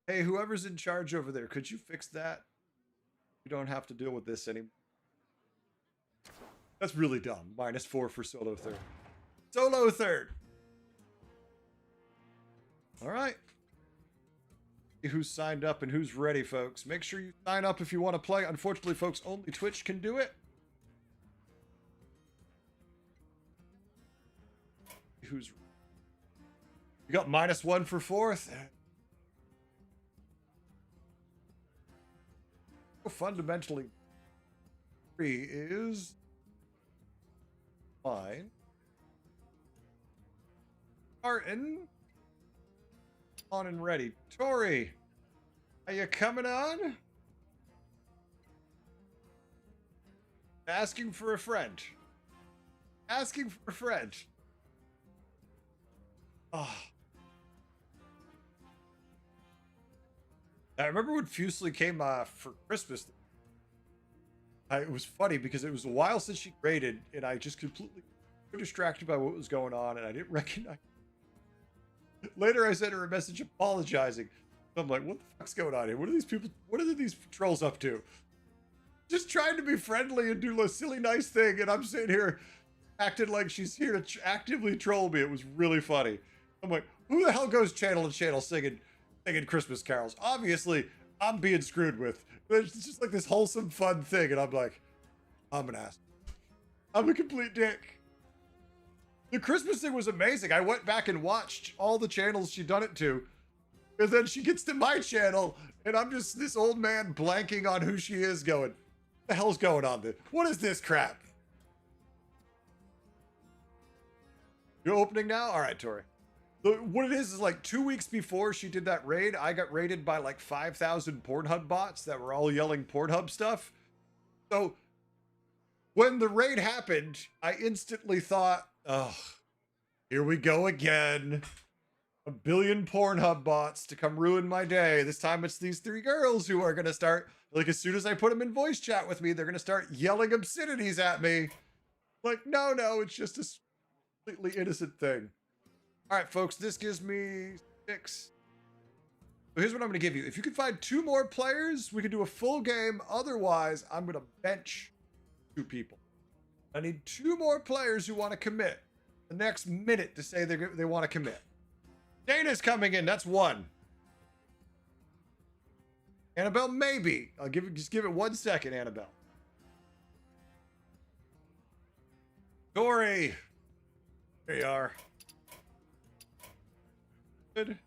Hey, whoever's in charge over there, could you fix that? You don't have to deal with this anymore. That's really dumb. -4 for solo third. Solo third. All right. See who's signed up and who's ready, folks. Make sure you sign up if you want to play. Unfortunately, folks, only Twitch can do it. Who's you got -1 for 4th? Fundamentally, 3 is fine. Martin, on and ready. Tori, are you coming on? Asking for a friend. Asking for a friend. Oh. I remember when Fusely came for Christmas. It was funny because it was a while since she raided, and I just completely got distracted by what was going on, and I didn't recognize. Later, I sent her a message apologizing. I'm like, what the fuck's going on here? What are these people? What are these trolls up to? Just trying to be friendly and do a silly, nice thing, and I'm sitting here acting like she's here to actively troll me. It was really funny. I'm like, who the hell goes channel to channel singing Christmas carols? Obviously, I'm being screwed with. It's just like this wholesome, fun thing, and I'm like, I'm an ass. I'm a complete dick. The Christmas thing was amazing. I went back and watched all the channels she'd done it to, and then she gets to my channel, and I'm just this old man blanking on who she is going, what the hell's going on there? What is this crap? You're opening now? All right, Tori. What it is like 2 weeks before she did that raid, I got raided by like 5,000 Pornhub bots that were all yelling Pornhub stuff. So when the raid happened, I instantly thought, oh, here we go again. 1 billion Pornhub bots to come ruin my day. This time it's these 3 girls who are going to start, like as soon as I put them in voice chat with me, they're going to start yelling obscenities at me. Like, no, it's just a completely innocent thing. All right, folks, this gives me 6. So here's what I'm going to give you. If you can find 2 more players, we can do a full game. Otherwise, I'm going to bench 2 people. I need 2 more players who want to commit the next minute to say they want to commit. Dana's coming in. That's 1. Annabelle, maybe. Just give it 1 second, Annabelle. Tori. There you are. Good.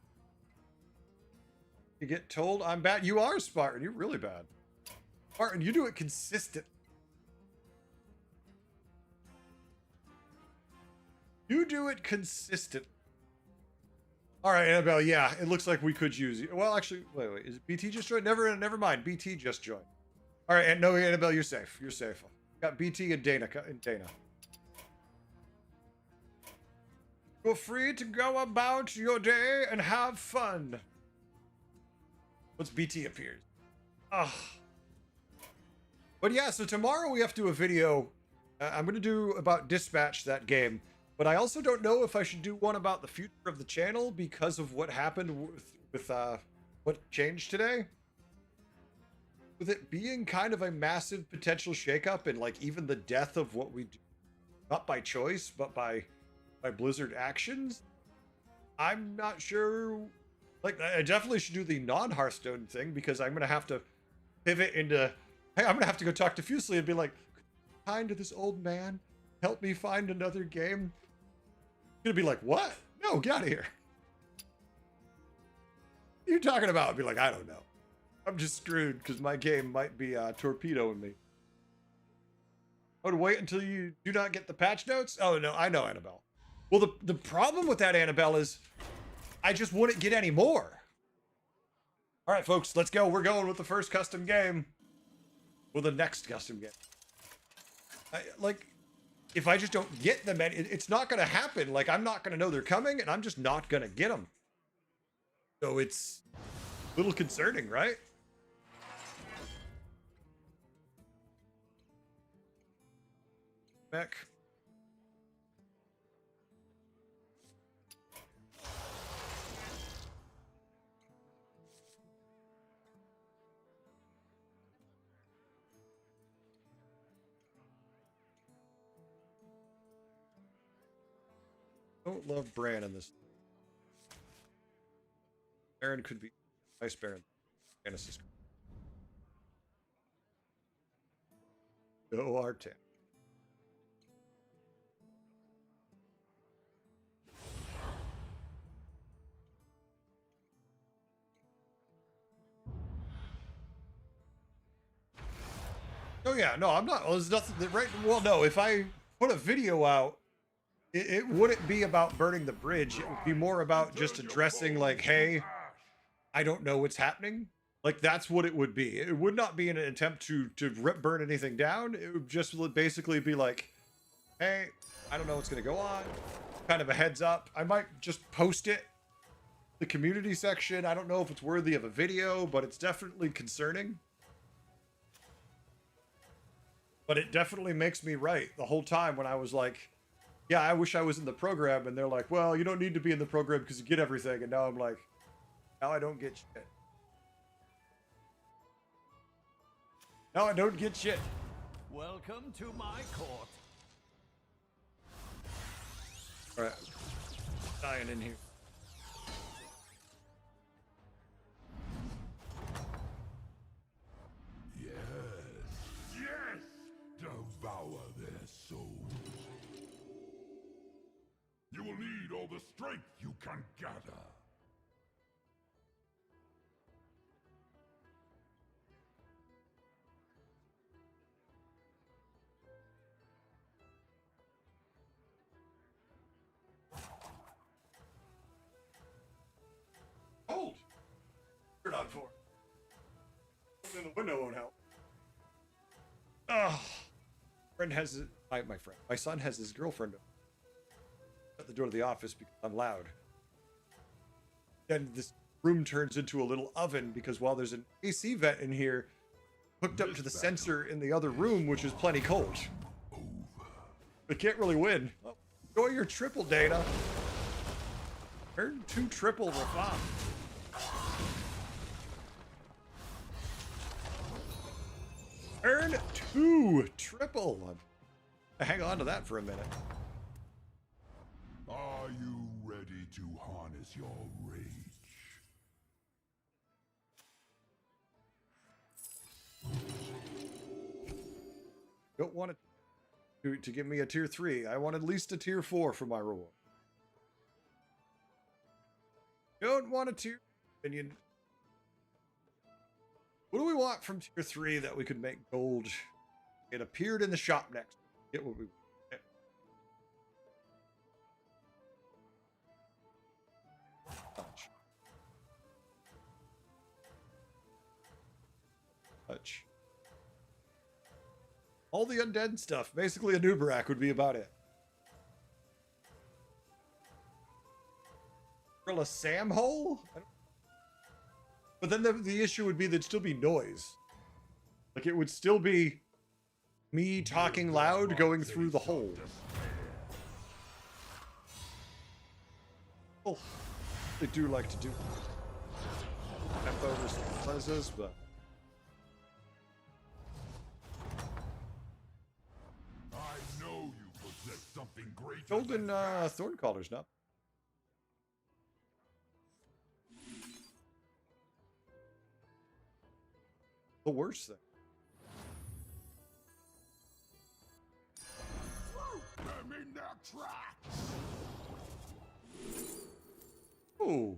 You get told I'm bad. You are, Spartan. You're really bad. Spartan, you do it consistent. You do it consistent. All right, Annabelle. Yeah, it looks like we could use you. Well, actually, wait. Is it BT just joined? Never mind. BT just joined. All right, and no, Annabelle, you're safe. You're safe. Got BT and Dana. Feel free to go about your day and have fun. Once BT appears. Ugh. But yeah, so tomorrow we have to do a video. I'm going to do about Dispatch, that game. But I also don't know if I should do one about the future of the channel because of what happened with what changed today. With it being kind of a massive potential shakeup and like even the death of what we do, not by choice, but by Blizzard actions. I'm not sure. Like, I definitely should do the non-Hearthstone thing because I'm going to have to pivot into, hey, I'm going to have to go talk to Fusely and be like, kind to this old man, help me find another game. He's going to be like, what? No, get out of here. What are you talking about? I'd be like, I don't know. I'm just screwed because my game might be torpedoing me. I would wait until you do not get the patch notes? Oh, no, I know, Annabelle. Well, the problem with that, Annabelle, is I just wouldn't get any more. All right, folks, let's go. We're going with the first custom game. Well, the next custom game. Like, if I just don't get them, it's not going to happen. Like, I'm not going to know they're coming, and I'm just not going to get them. So it's a little concerning, right? Back. Don't love Bran in this. Baron could be Ice Baron. Genesis. Go Artan. Oh yeah, no, I'm not. Well, there's nothing that right. Well, no, if I put a video out, it wouldn't be about burning the bridge. It would be more about just addressing like, hey, I don't know what's happening. Like that's what it would be. It would not be an attempt to burn anything down. It would just basically be like, hey, I don't know what's gonna go on. Kind of a heads up. I might just post it. The community section. I don't know if it's worthy of a video, but it's definitely concerning. But it definitely makes me right the whole time when I was like, yeah, I wish I was in the program. And they're like, well, you don't need to be in the program because you get everything. And now I'm like, now I don't get shit. Now I don't get shit. Welcome to my court. All right. Dying in here. Yes! Devour their souls. You will need all the strength you can gather. Cold. Turn on for. In the window won't help. Oh, my son has his girlfriend at the door of the office because I'm loud. Then this room turns into a little oven because while there's an AC vent in here, hooked up to the sensor in the other room, which is plenty cold. But can't really win. Well, enjoy your triple data. Earn 2 triple Rafah. Earn 2 triple. Hang on to that for a minute. Are you ready to harness your rage? Don't want it to give me a tier 3. I want at least a tier 4 for my reward. Don't want a tier opinion. What do we want from tier 3 that we could make gold? It appeared in the shop next. Get what we want. Touch. Touch. All the undead stuff. Basically, a Nubarak would be about it. Drill a Sam hole? But then the issue would be there'd still be noise. Like it would still be me talking loud going through the hole. Oh, they do like to do tempo responses, but I know you possess something great. golden thorn collars now. The worst thing. Them in their tracks. Ooh.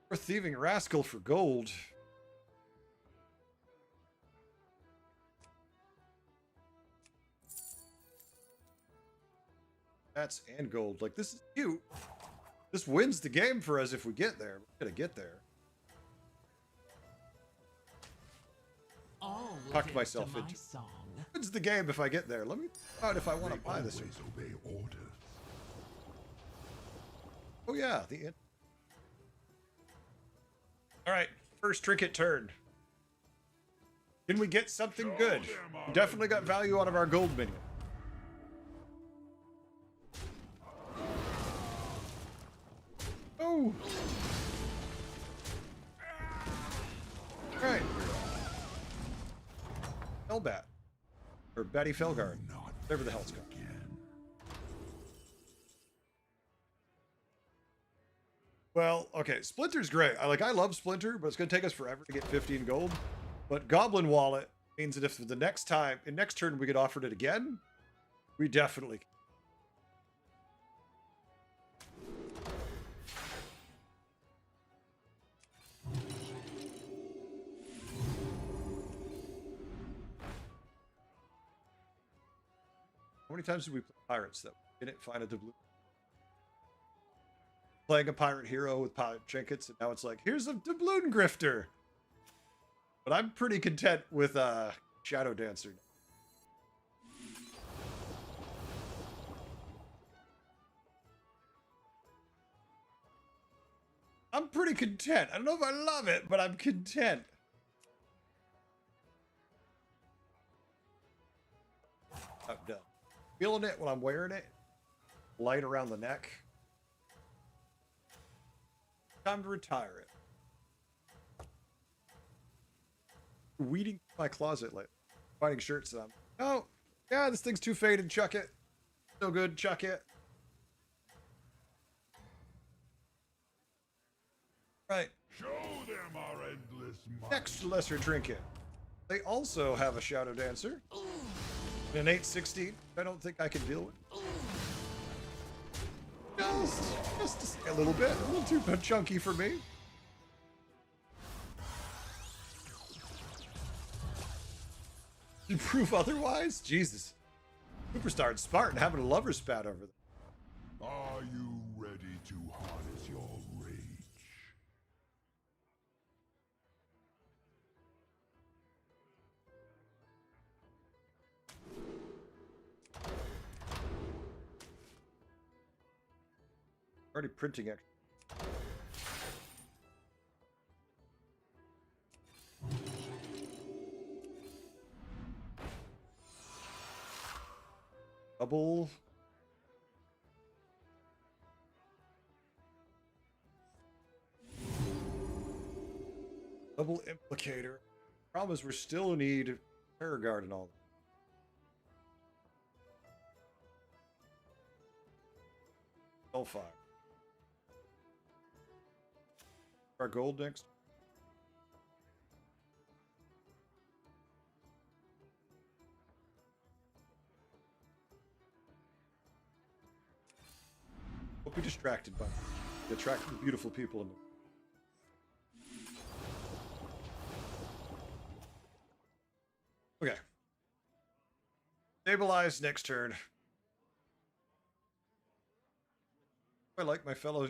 We're thieving rascal for gold. That's and gold. Like this is cute. This wins the game for us if we get there. We're gonna get there. All will Talked dance myself to my into- song. Wins the game if I get there. Let me find out if I want to buy this. Always obey orders. Oh yeah, the in. All right, first trinket turn. Can we get something good? We definitely got value out of our gold minion. Oh. All right. Felbat. Or Betty Felguard. Not Whatever the hell it's called. again. Well, okay, Splinter's great. I love Splinter, but it's going to take us forever to get 15 gold. But Goblin Wallet means that if the next turn we get offered it again, we definitely can. How many times did we play Pirates that we didn't find a doubloon? Playing a pirate hero with pirate trinkets, and now it's like, here's a doubloon grifter. But I'm pretty content with Shadow Dancer. I'm pretty content. I don't know if I love it, but I'm content. I'm done. Feeling it when I'm wearing it. Light around the neck. Time to retire it. Weeding my closet lately. Finding shirts that I'm, oh, yeah, this thing's too faded. Chuck it. No good. Chuck it. Right. Show them our endless might. Next lesser trinket. They also have a Shadow Dancer. An 816. I don't think I can deal with. Just a little bit. A little too chunky for me. You prove otherwise? Jesus. Superstar and Spartan having a lover spat over them. Are you ready to harness your rage? Already printing extra. Double. Double implicator. Problem is, we still need Paragard and all that. Hellfire. Our gold next. Don't be distracted by the attract the beautiful people in the. Okay. Stabilize next turn. I like my fellow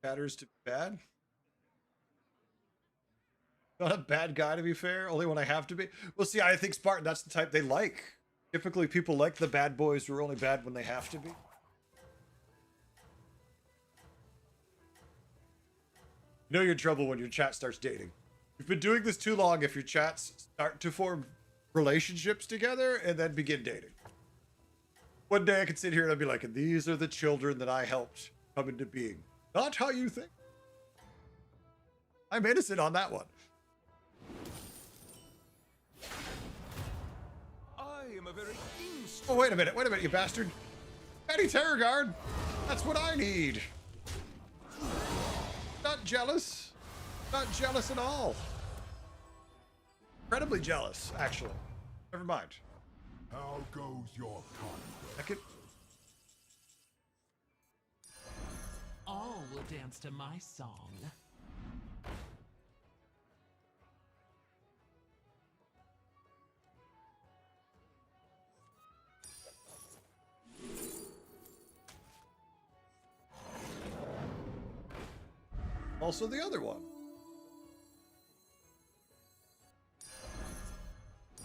chatters to be bad. Not a bad guy, to be fair. Only when I have to be. Well, see, I think Spartan, that's the type they like. Typically, people like the bad boys who are only bad when they have to be. You know you're in trouble when your chat starts dating. You've been doing this too long if your chats start to form relationships together and then begin dating. One day I could sit here and I'd be like, and these are the children that I helped come into being. Not how you think. I'm innocent on that one. I am a very Oh, wait a minute, you bastard. Eddie Terror Guard. That's what I need. Not jealous. Not jealous at all. Incredibly jealous, actually. Never mind. How goes your conquest? I could... All will dance to my song. Also the other one.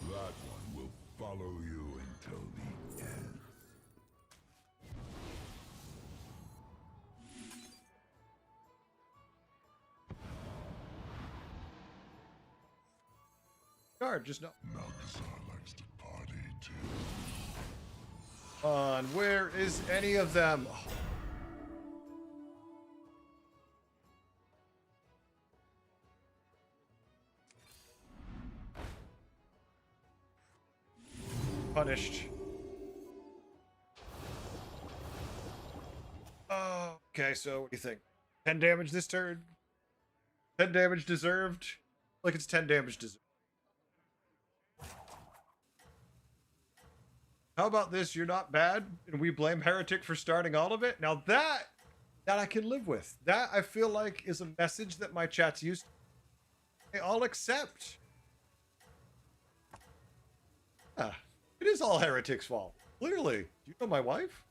That one will follow you until the end. Guard, just no. Malchazar likes to party too. On, where is any of them? Oh. Punished. Oh, okay, so what do you think? 10 damage this turn? 10 damage deserved? Like it's 10 damage deserved. How about this? You're not bad, and we blame Heretic for starting all of it. Now that I can live with. That I feel like is a message that my chat's used to. I'll accept. Ah. It is all Heretic's fault. Clearly. Do you know my wife?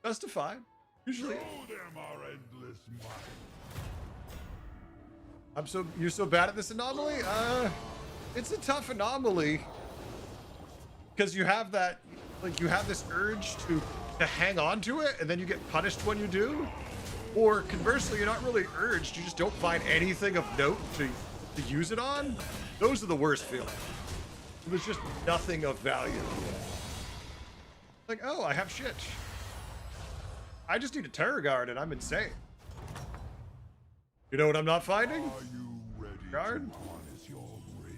Justified. Usually. Show them our endless might. You're so bad at this anomaly? It's a tough anomaly. Because you have that, like, you have this urge to hang on to it, and then you get punished when you do. Or conversely, you're not really urged, you just don't find anything of note to use it on. Those are the worst feelings. There's just nothing of value. Like, oh, I have shit. I just need a Terror Guard and I'm insane. You know what I'm not finding? Are you ready Guard? to harness your rage?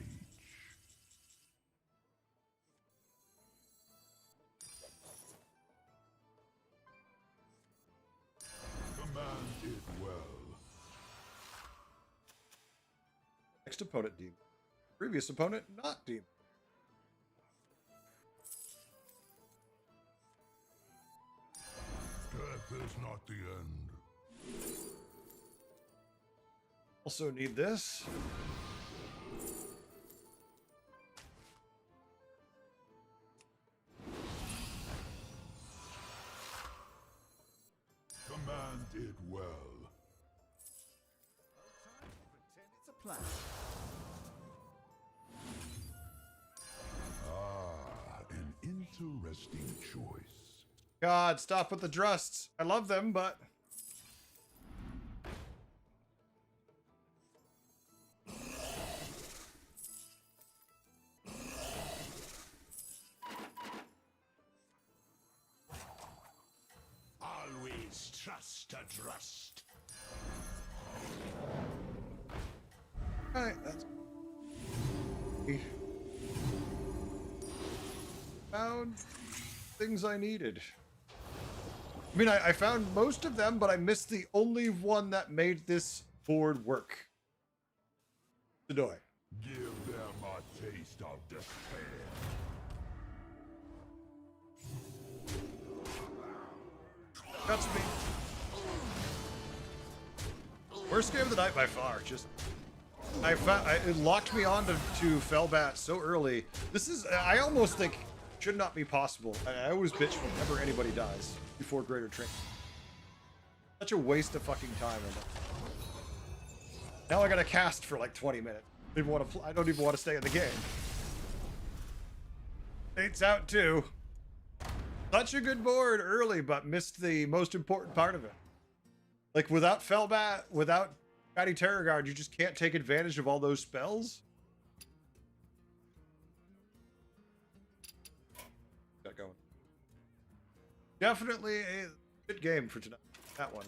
Command it well. Next opponent, demon. Previous opponent, not demon. Death is not the end. Also need this. Command it well. It's a plan. Ah, an interesting choice. God, stop with the drusts. I love them, but... Always trust a trust. Alright, that's... Found things I needed. I mean, I found most of them, but I missed the only one that made this board work. Annoying. Give them a taste of despair. That's me. Worst game of the night by far. Just it locked me on to Felbat so early. This is, I almost think, should not be possible. I always bitch whenever anybody dies before Greater Training. Such a waste of fucking time. Now I gotta cast for like 20 minutes. I don't even want to stay in the game. Fate's out too. Such a good board early, but missed the most important part of it. Like without Fellbat, without Fatty Terror Guard, you just can't take advantage of all those spells. Got going. Definitely a good game for tonight. That one.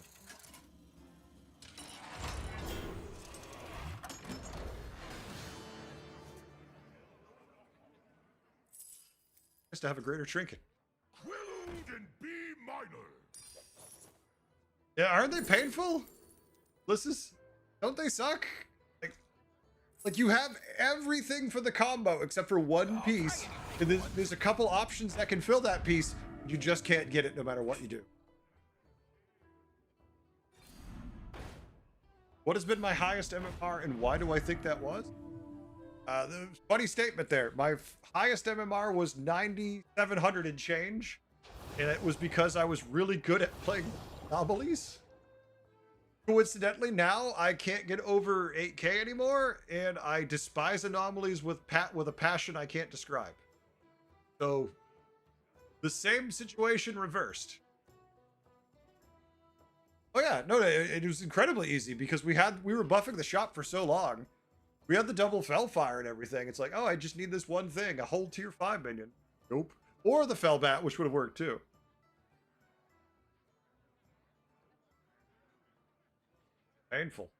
Nice to have a greater trinket. Quilled in B minor. Yeah, aren't they painful? Lisses? Don't they suck? Like you have everything for the combo except for one piece. And there's a couple options that can fill that piece. You just can't get it no matter what you do. What has been my highest MMR and why do I think that was? The funny statement there. My highest MMR was 9,700 and change. And it was because I was really good at playing anomalies. Coincidentally, now I can't get over 8K anymore, and I despise anomalies with a passion I can't describe. So, the same situation reversed. Oh yeah, no, it was incredibly easy because we were buffing the shop for so long. We had the double Fellfire and everything. It's like, oh, I just need this one thing, a whole tier 5 minion. Nope. Or the Fellbat, which would have worked too. Painful.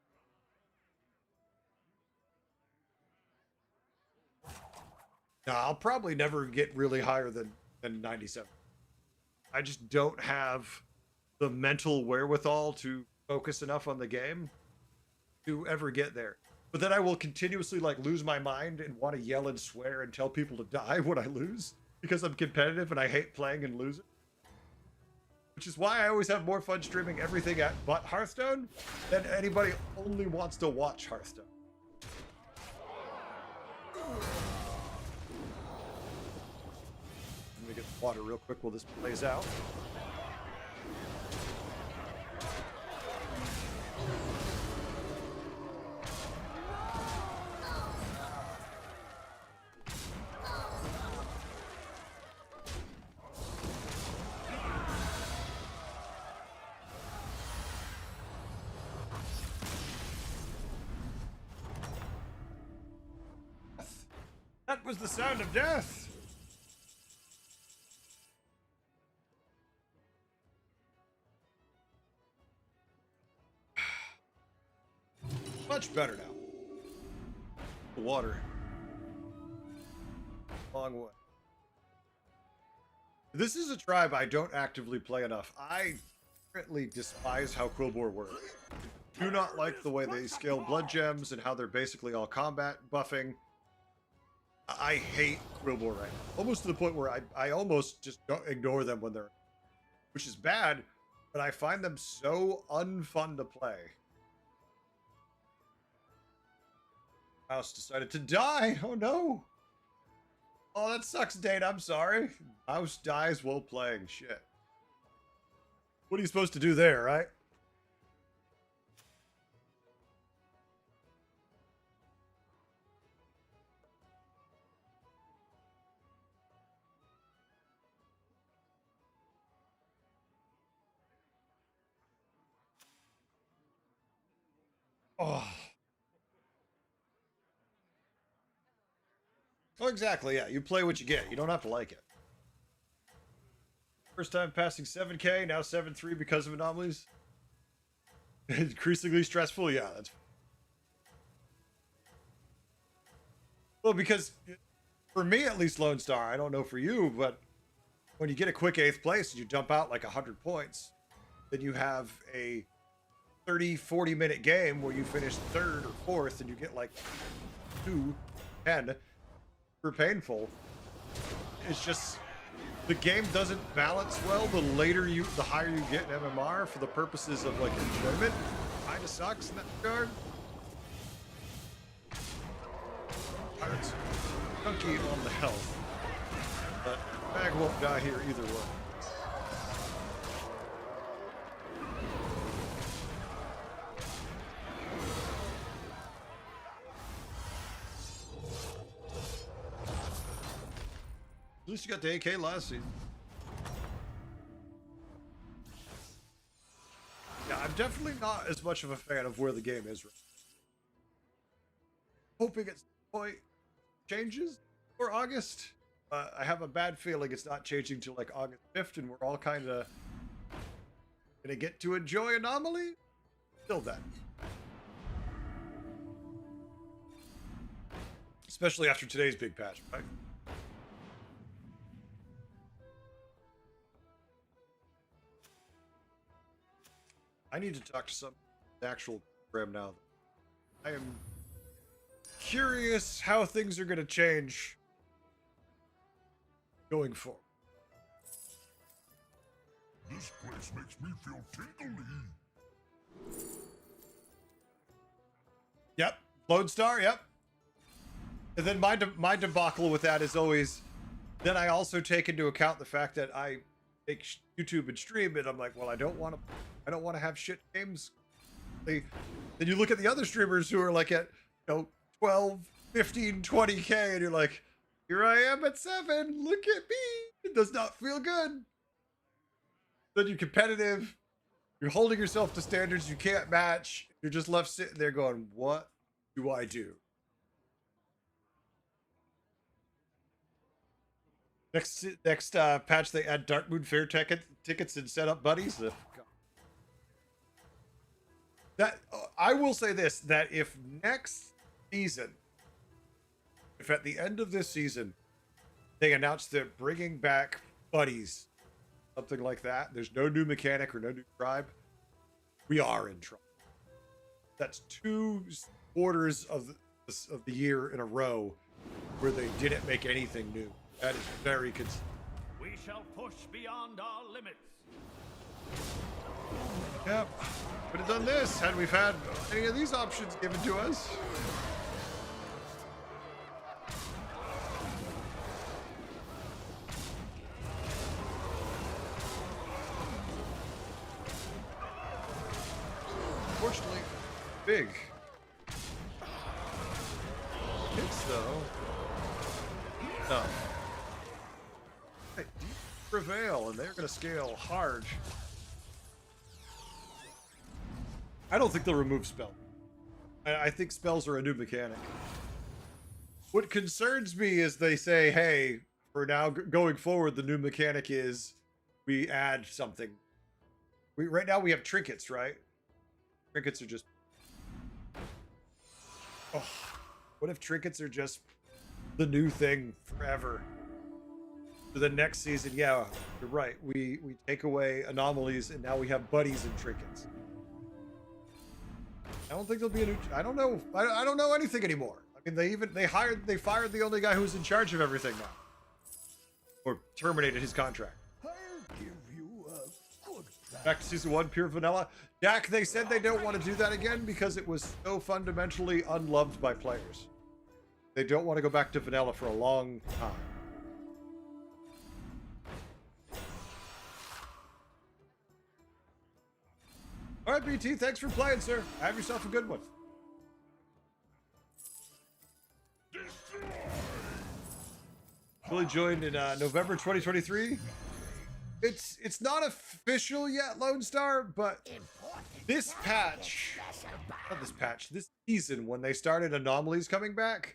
No, I'll probably never get really higher than 97. I just don't have the mental wherewithal to focus enough on the game to ever get there. But then I will continuously like lose my mind and want to yell and swear and tell people to die when I lose because I'm competitive and I hate playing and losing. Which is why I always have more fun streaming everything at but Hearthstone than anybody only wants to watch Hearthstone. Let me get the water real quick while this plays out. That was the sound of death. Much better now. The water. Long way. This is a tribe I don't actively play enough. I currently despise how Quillbore works. Do not like the way they scale blood gems and how they're basically all combat buffing. I hate Quillbore right now. Almost to the point where I almost just don't ignore them when they're... Which is bad, but I find them so unfun to play. Mouse decided to die. Oh no. Oh, that sucks, Dane. I'm sorry. Mouse dies while playing. Shit. What are you supposed to do there, right? Oh. Well, exactly, yeah. You play what you get. You don't have to like it. First time passing 7K, now 7.3 because of anomalies. Increasingly stressful, yeah. That's... Well, because for me, at least, Lone Star, I don't know for you, but when you get a quick 8th place and you dump out like 100 points, then you have a 30-40 minute game where you finish 3rd or 4th and you get like 2-10 for painful. It's just the game doesn't balance well. The higher you get in MMR for the purposes of like enjoyment, kind of sucks in that regard. Pirates chunky on the health, but Bag won't die here either way. At least you got the AK last season. Yeah, I'm definitely not as much of a fan of where the game is. Hoping it's point changes for August. I have a bad feeling it's not changing till like August 5th, and we're all kind of gonna get to enjoy Anomaly till then. Especially after today's big patch, right? I need to talk to some actual program now. I am curious how things are going to change going forward. This place makes me feel tingly. Yep. Lone Star, yep. And then my debacle with that is always, then I also take into account the fact that I make YouTube and stream, and I'm like, well, I don't want to have shit games. Then you look at the other streamers who are like at, 12, 15, 20K, and you're like, here I am at 7. Look at me. It does not feel good. Then you're competitive. You're holding yourself to standards you can't match. You're just left sitting there going, what do I do? Next patch, they add Darkmoon Fair tickets and set up buddies. That I will say this: that if next season, if at the end of this season, they announce they're bringing back buddies, something like that, there's no new mechanic or no new tribe, we are in trouble. That's 2 quarters of the year in a row where they didn't make anything new. That is very concerning. We shall push beyond our limits. Yep. Would have done this had we had any of these options given to us. Unfortunately, big. Hits though. No. Hey, prevail, and they're going to scale hard. I don't think they'll remove spell. I think spells are a new mechanic. What concerns me is they say, hey, for now going forward, the new mechanic is we add something. Right now we have trinkets, right? Trinkets are just... Oh, what if trinkets are just the new thing forever? For the next season, yeah, you're right. We take away anomalies and now we have buddies and trinkets. I don't think there'll be a new... I don't know. I don't know anything anymore. I mean, they fired the only guy who's in charge of everything now. Or terminated his contract. I'll give you a good plan. Back to season 1, pure vanilla. Jack, they said they don't want to do that again because it was so fundamentally unloved by players. They don't want to go back to vanilla for a long time. All right, BT, thanks for playing, sir. Have yourself a good one. Fully joined in November 2023. It's not official yet, Lone Star, but this patch, not this patch, this season, when they started anomalies coming back,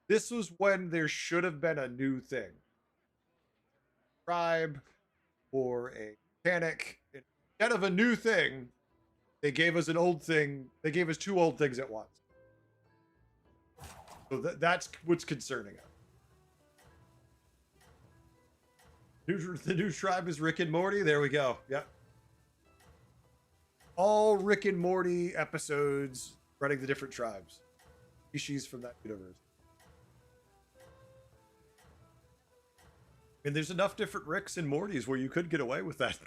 this was when there should have been a new thing. Tribe or a mechanic. Instead of a new thing, they gave us an old thing. They gave us 2 old things at once. So that's what's concerning us. The new tribe is Rick and Morty. There we go. Yep. All Rick and Morty episodes running the different tribes. Species from that universe. And there's enough different Ricks and Mortys where you could get away with that.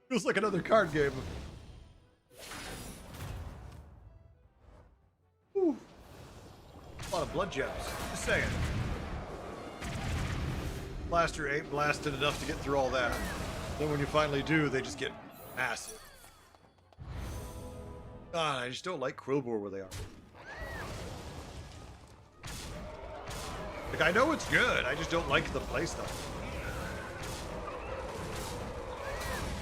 Feels like another card game. Whew. A lot of blood gems. Just saying. Blaster ain't blasted enough to get through all that. Then when you finally do, they just get massive. God, I just don't like Quillbore where they are. Like, I know it's good, I just don't like the playstyle.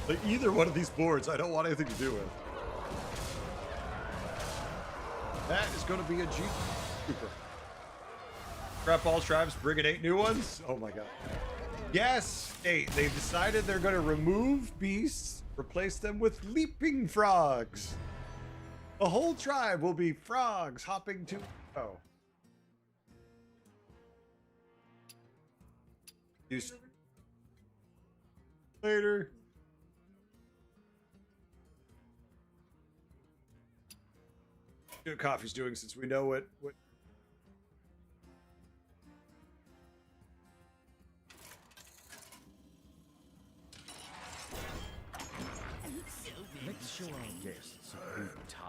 Like, either one of these boards, I don't want anything to do with. That is going to be a G Super. Scrap all tribes, bring in 8 new ones. Oh my god. Yes, 8. They've decided they're going to remove beasts, replace them with leaping frogs. The whole tribe will be frogs hopping to. Oh. Later. See what coffee's doing since we know what. Let's show our guests a good time.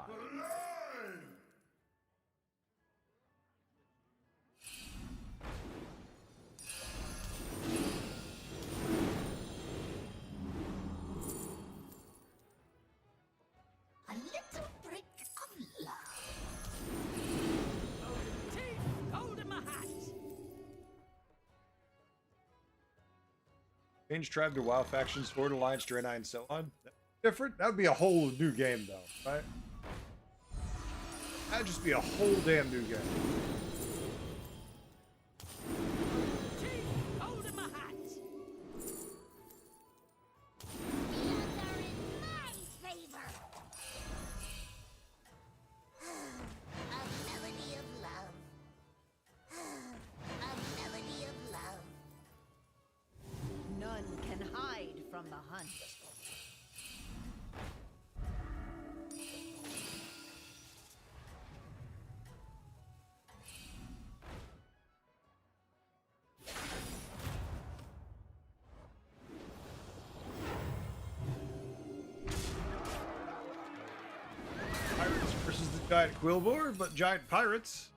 A little brick of love. Hold in my hat. Change tribe to WoW factions, Sword Alliance, Draenei, and so on. Different? That would be a whole new game, though, right? That'd just be a whole damn new game. Hold in my hat. The odds are in my favor. A melody of love. A melody of love. None can hide from the hunt. Pirates versus the giant Quillboar, but giant pirates.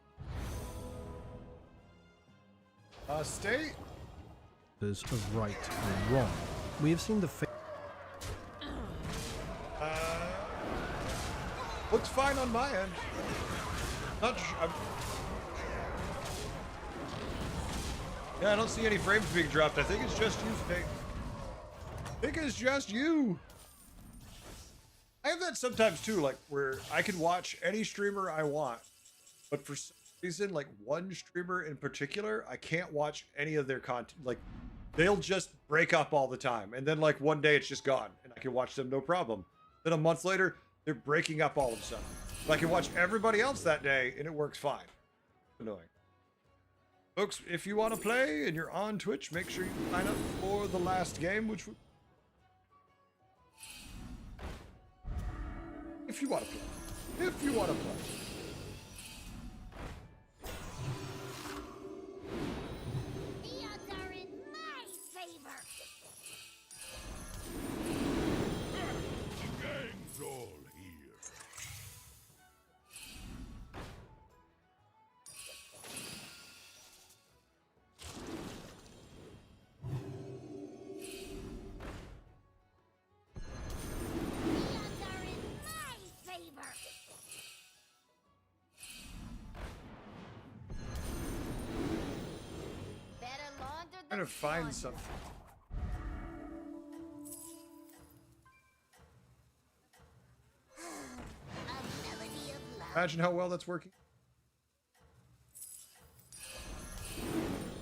State. Of right and wrong. We have seen the Looks fine on my end. Not yeah, I don't see any frames being dropped. I think it's just you, State. I think it's just you. I have that sometimes too, like where I can watch any streamer I want, but for some reason, like one streamer in particular, I can't watch any of their content. Like they'll just break up all the time, and then like one day it's just gone, and I can watch them no problem. Then a month later, they're breaking up all of a sudden. But I can watch everybody else that day, and it works fine. Annoying. Folks, if you want to play and you're on Twitch, make sure you sign up for the last game, which if you want to play. If you want to play. The odds are in my favor. The gang's all here. The odds are in my favor. Better launder the Trying to find laundry. something. A melody of love. Imagine how well that's working.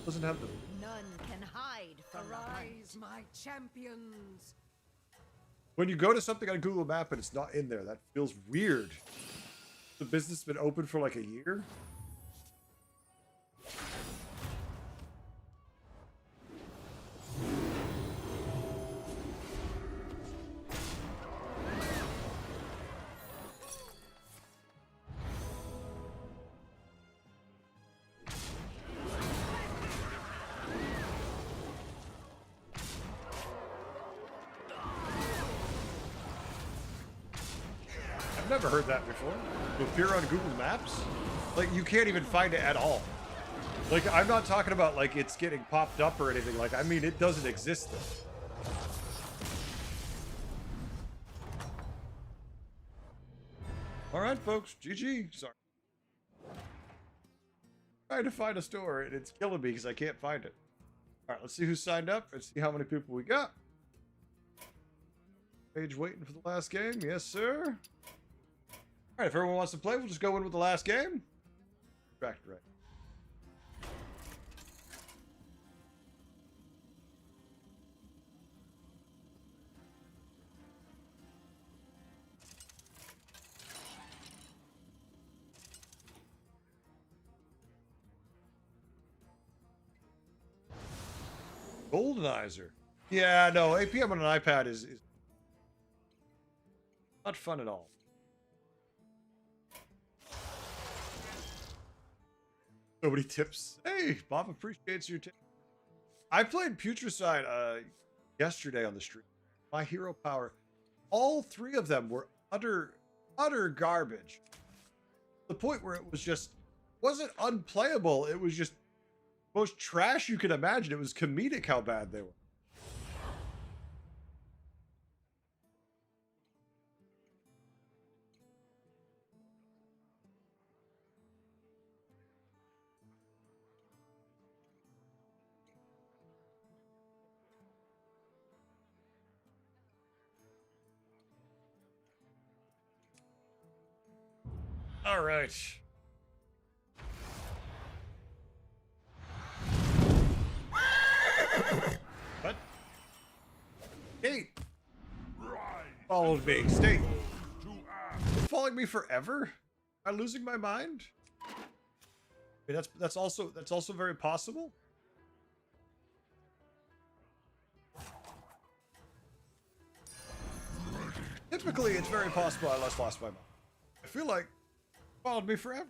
Doesn't have the. None can hide from the hunt. Arise, my champions. When you go to something on Google Map and it's not in there, that feels weird. The business has been open for like a year. I've never heard that before. To appear on Google Maps? Like, you can't even find it at all. Like, I'm not talking about, like, it's getting popped up or anything. Like, I mean, it doesn't exist there. All right, folks. GG. Sorry. Trying to find a store, and it's killing me because I can't find it. All right, let's see who signed up and see how many people we got. Page waiting for the last game. Yes, sir. All right, if everyone wants to play, we'll just go in with the last game. Right. Goldenizer. Yeah, no, APM on an iPad is not fun at all. Nobody tips. Hey, Bob appreciates your tip. I played Putricide yesterday on the stream. My Hero Power. All three of them were utter garbage. The point where it was just wasn't unplayable. It was just most trash you could imagine. It was comedic how bad they were. All right. What? State. Followed me. State. Following me forever? Am I losing my mind? I mean, that's also very possible. Typically, it's very possible I lost my mind. I feel like followed me forever.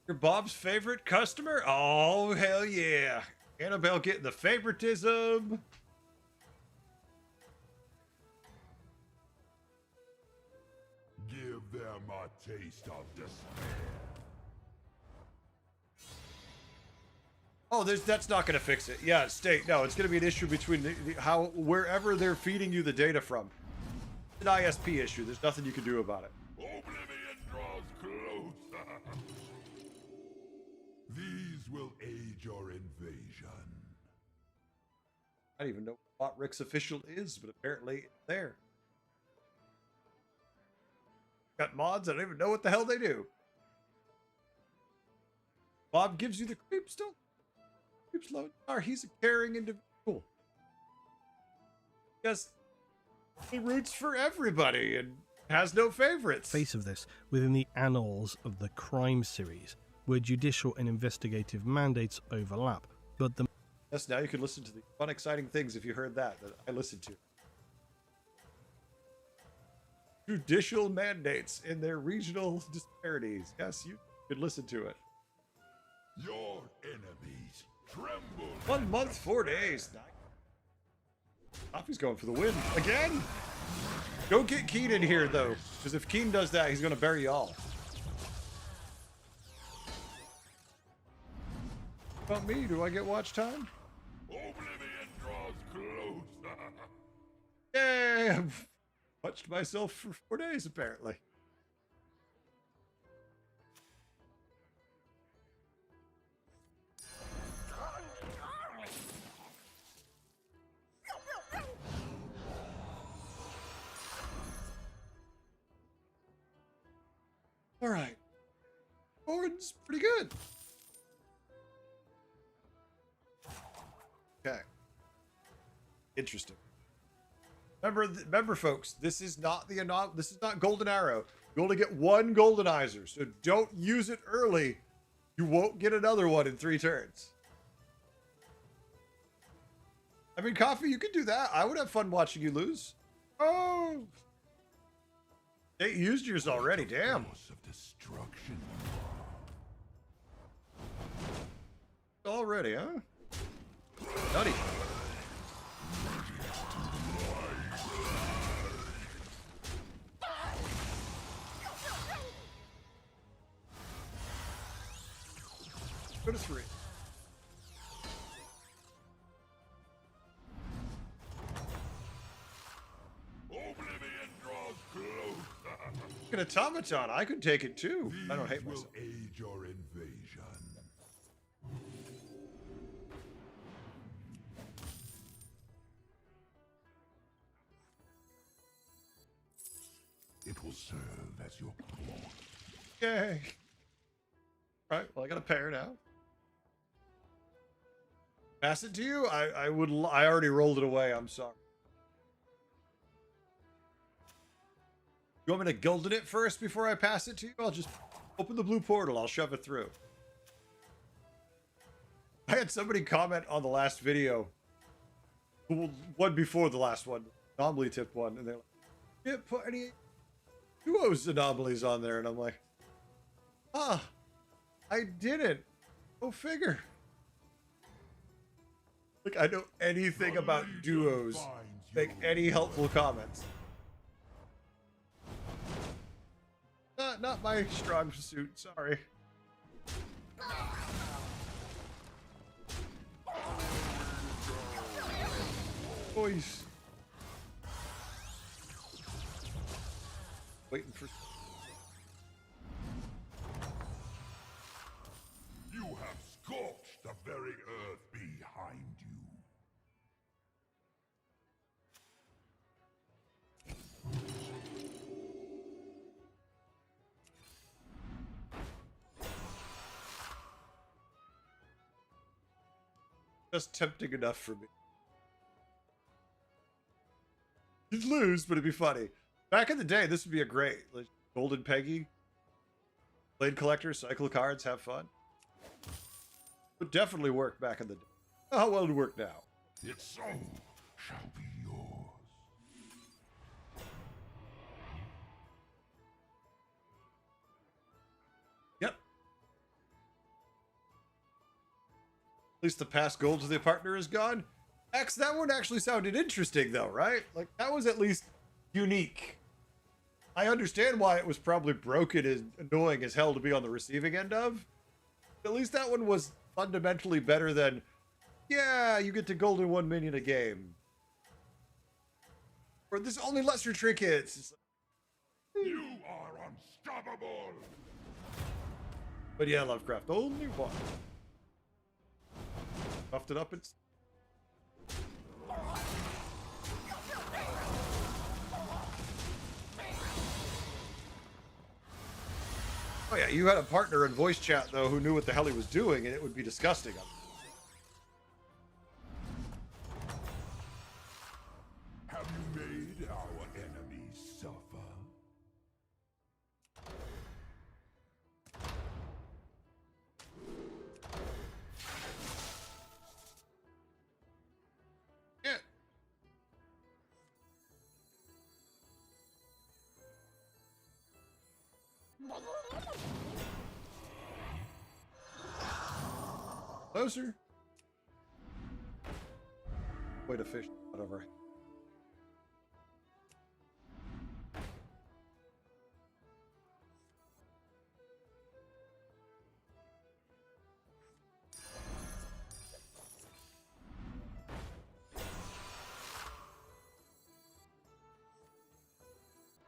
You're Bob's favorite customer? Oh, hell yeah. Annabelle getting the favoritism. Give them a taste of despair. Oh, that's not going to fix it. Yeah, State. No, it's going to be an issue between wherever they're feeding you the data from. It's an ISP issue. There's nothing you can do about it. Oblivion draws closer. These will aid your invasion. I don't even know what Rick's official is, but apparently it's there. Got mods, I don't even know what the hell they do. Bob gives you the creep still? Creeps low. He's a caring individual. Yes. He roots for everybody and has no favorites. Face of this, within the annals of the crime series, where judicial and investigative mandates overlap, but the... Yes, now you can listen to the fun, exciting things if you heard that I listened to. Judicial mandates and their regional disparities. Yes, you could listen to it. Your enemies tremble. 1 month, 4 days. Coffee's going for the win again. Go get Keen in here though, because if Keen does that, he's gonna bury y'all. About me? Do I get watch time? Oblivion draws closer. Yay! I've watched myself for 4 days apparently. All right. Gordon's pretty good. Okay. Interesting. Remember, folks, this is not Golden Arrow. You only get one Goldenizer, so don't use it early. You won't get another one in 3 turns. I mean, Coffee, you can do that. I would have fun watching you lose. Oh. They used yours already, damn. Of destruction. Already, huh? Nutty. Go to 3. Oblivion draws closer. An automaton, I could take it too. I don't hate These myself. will aid your invasion. serve as your pawn. Yay. Right, well, I got a pair now. Pass it to you? I already rolled it away, I'm sorry. You want me to golden it first before I pass it to you? I'll just open the blue portal, I'll shove it through. I had somebody comment on the last video, one before the last one, anomaly tip one, and they're like, you didn't put any duos anomalies on there, and I'm like, ah, I didn't. Go figure. Like, I know anything about duos. Make any helpful comments. Not my strong suit, sorry. Boys. Waiting for... You have scorched the very earth behind you. Just tempting enough for me. You'd lose, but it'd be funny. Back in the day, this would be a great, like, Golden Peggy. Blade collector, cycle cards, have fun. Would definitely work back in the day. How well would work now? Its soul shall be yours. Yep. At least the past gold to the partner is gone. X, that one actually sounded interesting though, right? Like, that was at least unique. I understand why it was probably broken and annoying as hell to be on the receiving end of. At least that one was fundamentally better than, yeah, you get to golden 1 minion a game. Or there's only lesser trinkets. It's like, You are unstoppable. but yeah, Lovecraft, only one. Buffed it up and... Oh yeah, you had a partner in voice chat though who knew what the hell he was doing, and it would be disgusting. Have you made our enemies suffer? Yeah. Closer. Way to fish, whatever.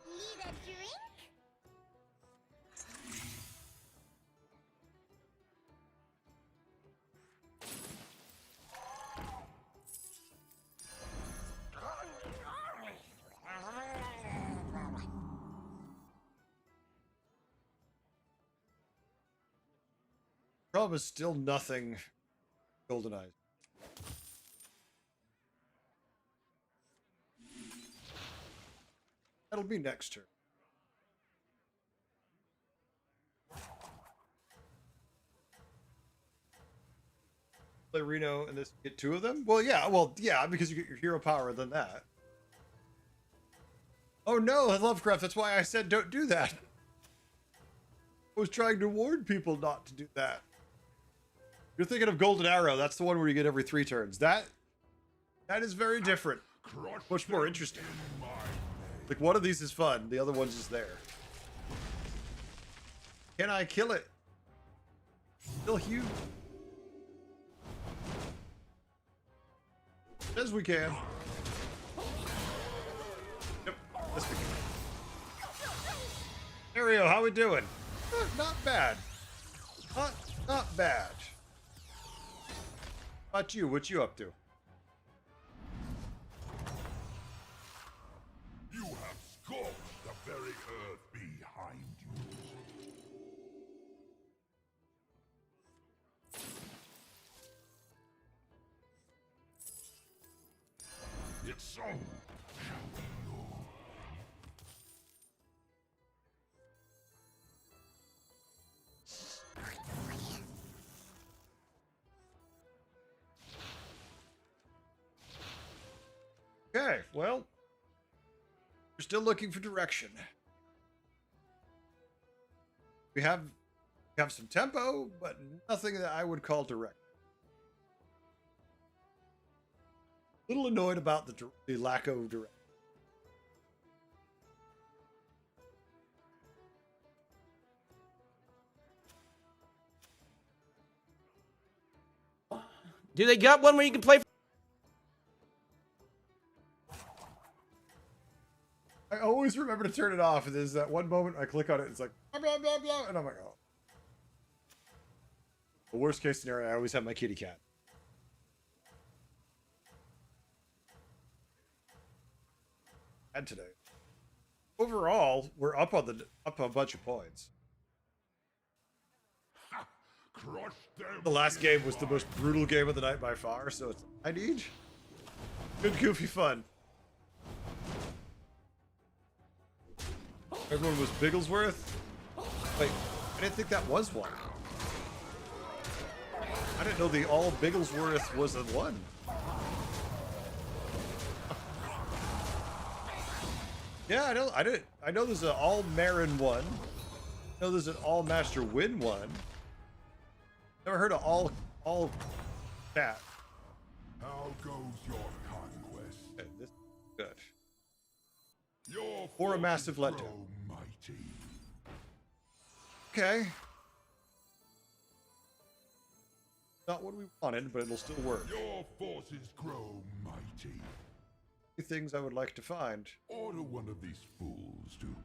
Need a drink? Problem is still nothing goldenized. That'll be next turn. Play Reno and this get 2 of them? Well, yeah, because you get your hero power than that. Oh no, Lovecraft, that's why I said don't do that. I was trying to warn people not to do that. You're thinking of Golden Arrow, that's the one where you get every 3 turns. That is very different. Much more interesting. Like, one of these is fun, the other one's just there. Can I kill it? Still huge. As we can. Yep, yes we can. Ario, how we doing? Not bad. Not bad. How about you? What you up to? You have scorched the very earth so shall the Lord. Okay, well, we're still looking for direction. We have some tempo, but nothing that I would call direct. A little annoyed about the lack of direct. Do they got one where you can play? I always remember to turn it off, and there's that one moment I click on it, it's like blah blah blah blah, and I'm like, oh. The worst case scenario, I always have my kitty cat. And today, overall, we're up a bunch of points. Crush them. The last game was the most brutal game of the night by far, so it's I need good goofy fun. Everyone was Bigglesworth. Wait, I didn't think that was one. I didn't know the all Bigglesworth was a one. Yeah, I know there's an all Marin one. I know there's an all Master Win one. Never heard of all that. How goes your conquest? Okay, this is good. Your Or a massive forces letdown. grow mighty. Okay. Not what we wanted, but it'll still work. Your forces grow mighty. Things I would like to find. Order one of these fools to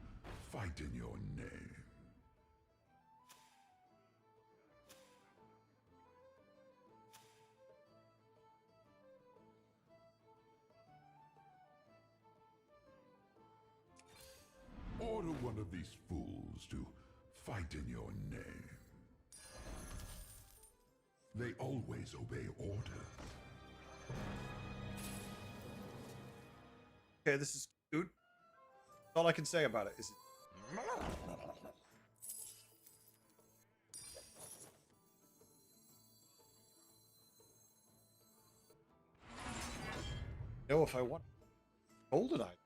fight in your name. Order one of these fools to fight in your name. They always obey orders. Okay, this is cute. All I can say about it is know if I want Goldeneye.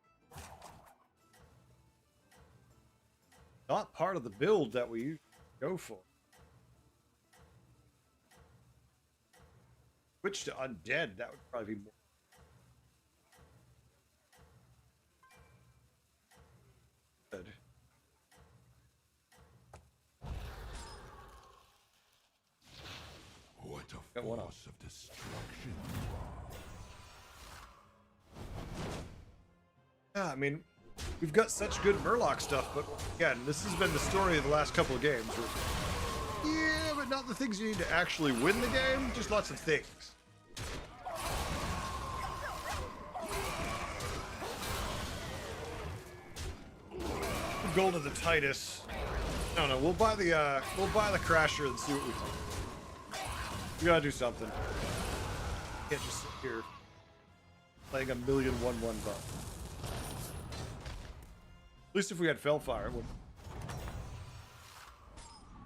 Not part of the build that we usually go for. Switch to undead, that would probably be more. Good. What a Got one force of destruction you are. Yeah, I mean, we've got such good Murloc stuff, but again, this has been the story of the last couple of games. Yeah, but not the things you need to actually win the game, just lots of things. Gold of the Titus. No, we'll buy the Crasher and see what we think. We gotta do something. Can't just sit here playing a million 1/1 buff. At least if we had Fellfire, it would.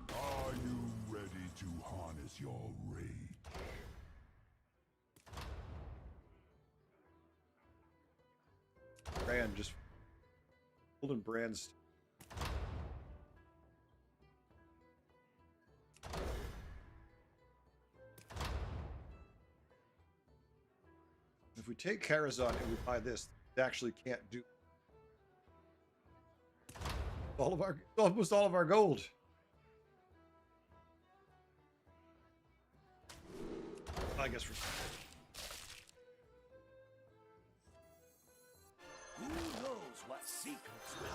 Are you ready to harness your rage? Brand just Golden Brand's. If we take Karazhan and we buy this, it actually can't do almost all of our gold. I guess we're. Who knows what secrets will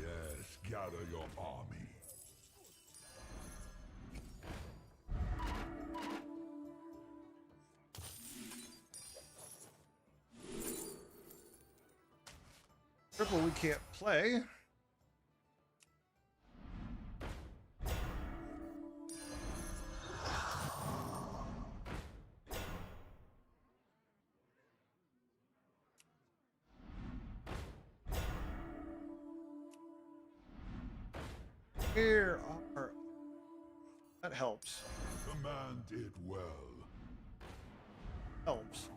Yes, gather your army. Triple we can't play. Here are... That helps. Command it well. Helps.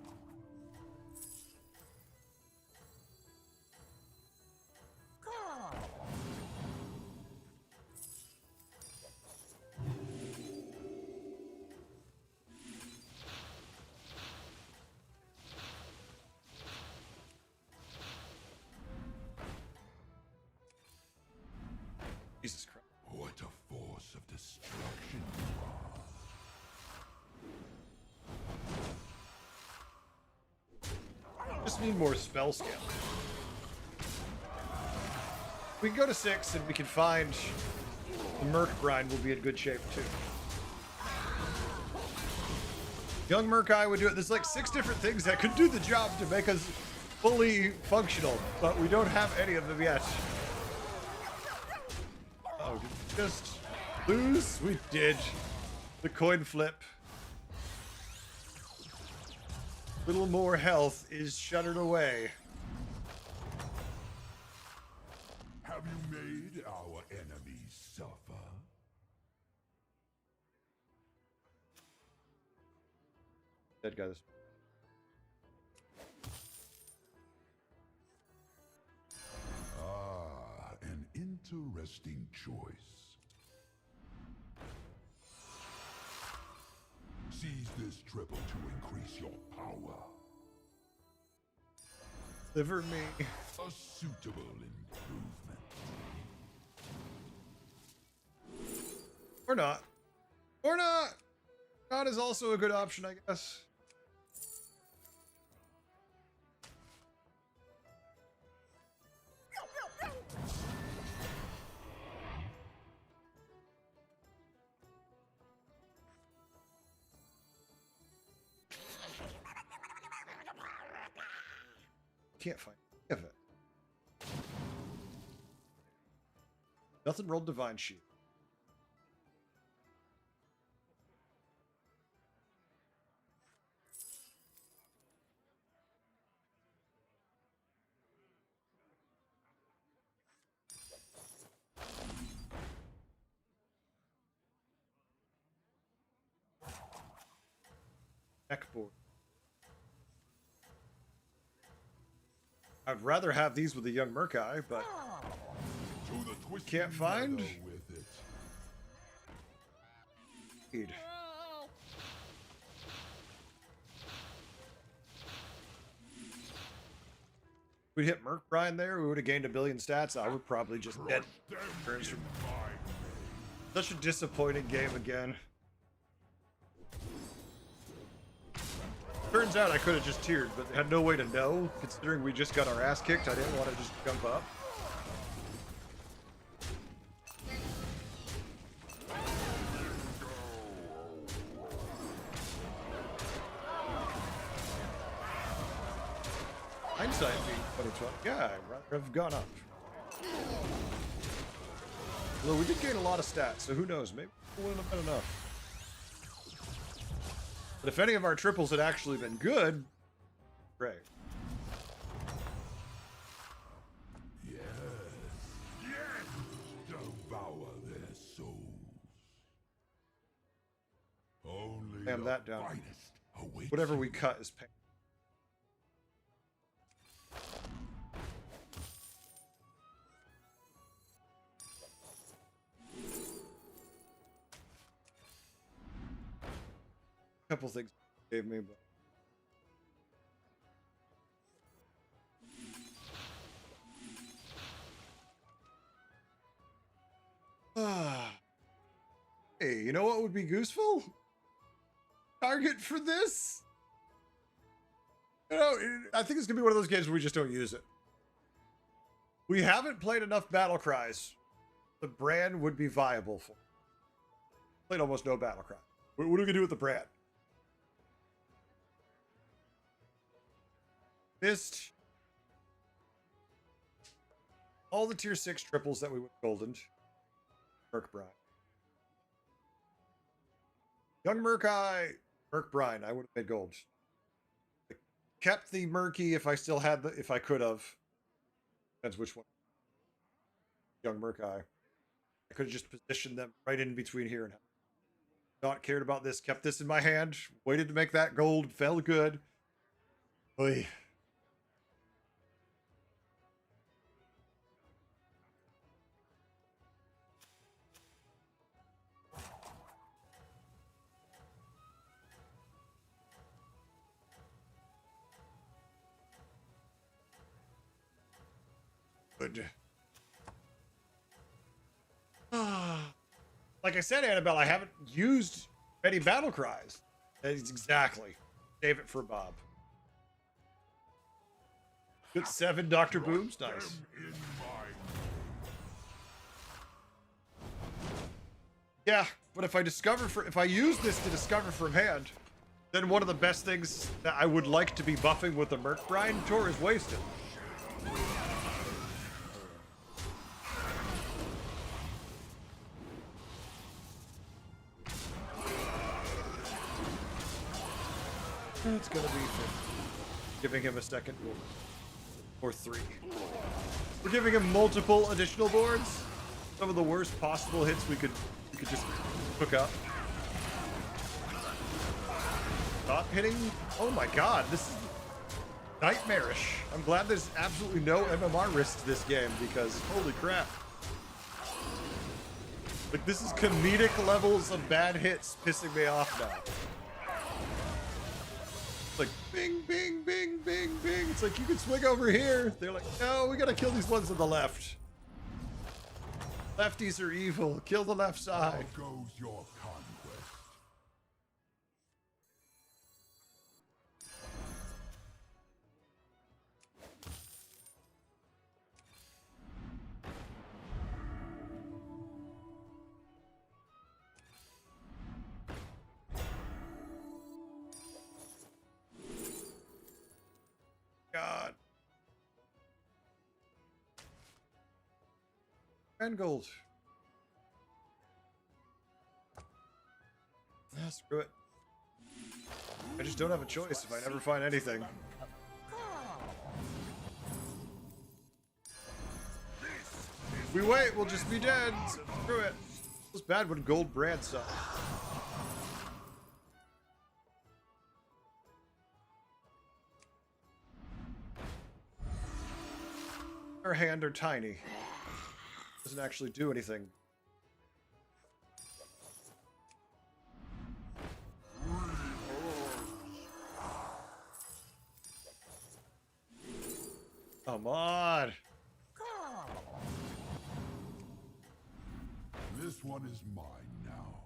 Jesus Christ. What a force of destruction you are. Just need more spell scale. We can go to 6 and we can find the Merc Brine will be in good shape too. Young Merkai would do it. There's like 6 different things that could do the job to make us fully functional, but we don't have any of them yet. Oh, did we just lose? We did. The coin flip. Little more health is shuttered away. Have you made our enemies suffer? Dead guy. This. Ah, an interesting choice. Seize this triple to increase your power. Deliver me. A suitable improvement. Or not. Or not. Not is also a good option, I guess. Can't find any of it. Nothing rolled Divine Shield. Neckboard. I'd rather have these with the young Merkai, but can't find. With it. Indeed. We'd hit Merc Brine there, we would have gained 1 billion stats. I would probably just dead. Such a disappointing game again. Turns out I could have just tiered, but had no way to know. Considering we just got our ass kicked, I didn't want to just jump up. Hindsight being 2020. Yeah, I'd rather have gone up. Well, we did gain a lot of stats, so who knows? Maybe it wouldn't have been enough. But if any of our triples had actually been good, great. Yes, yes, devour their souls. Only Damn that the down. finest awaits Whatever you. we cut is pain. Couple things gave me, but hey, you know what would be useful? Target for this? You know, I think it's gonna be one of those games where we just don't use it. We haven't played enough battle cries. The brand would be viable for. Played almost no battle cry. What are we gonna do with the brand? Missed all the tier 6 triples that we would golden. Merc Brine. Young Merkai, Merc Brine, I would have made gold. I kept the Murky if I still had the, if I could have. Depends which one. Young Merkai. I could have just positioned them right in between here and not cared about this. Kept this in my hand. Waited to make that gold. Felt good. Oy. Good. Like I said, Annabelle, I haven't used many battle cries. That's exactly. Save it for Bob. Good 7 Dr. Booms. Nice. Yeah, but if I use this to discover from hand, then one of the best things that I would like to be buffing with the Merc Brine Tour is wasted. It's gonna be giving him a second board. Or 3. We're giving him multiple additional boards. Some of the worst possible hits we could just hook up. Stop hitting. Oh my god, this is nightmarish. I'm glad there's absolutely no MMR risk to this game because holy crap. Like, this is comedic levels of bad hits pissing me off now. Like bing, bing, bing, bing, bing. It's like you can swing over here. They're like, no, we gotta kill these ones on the left. Lefties are evil. Kill the left side. How goes your conquest? God. And gold. Ah, screw it. I just don't have a choice if I never find anything. If we wait, we'll just be dead. So screw it. It was bad when gold brand sucked. Her hand are tiny. Doesn't actually do anything. Come on. This one is mine now.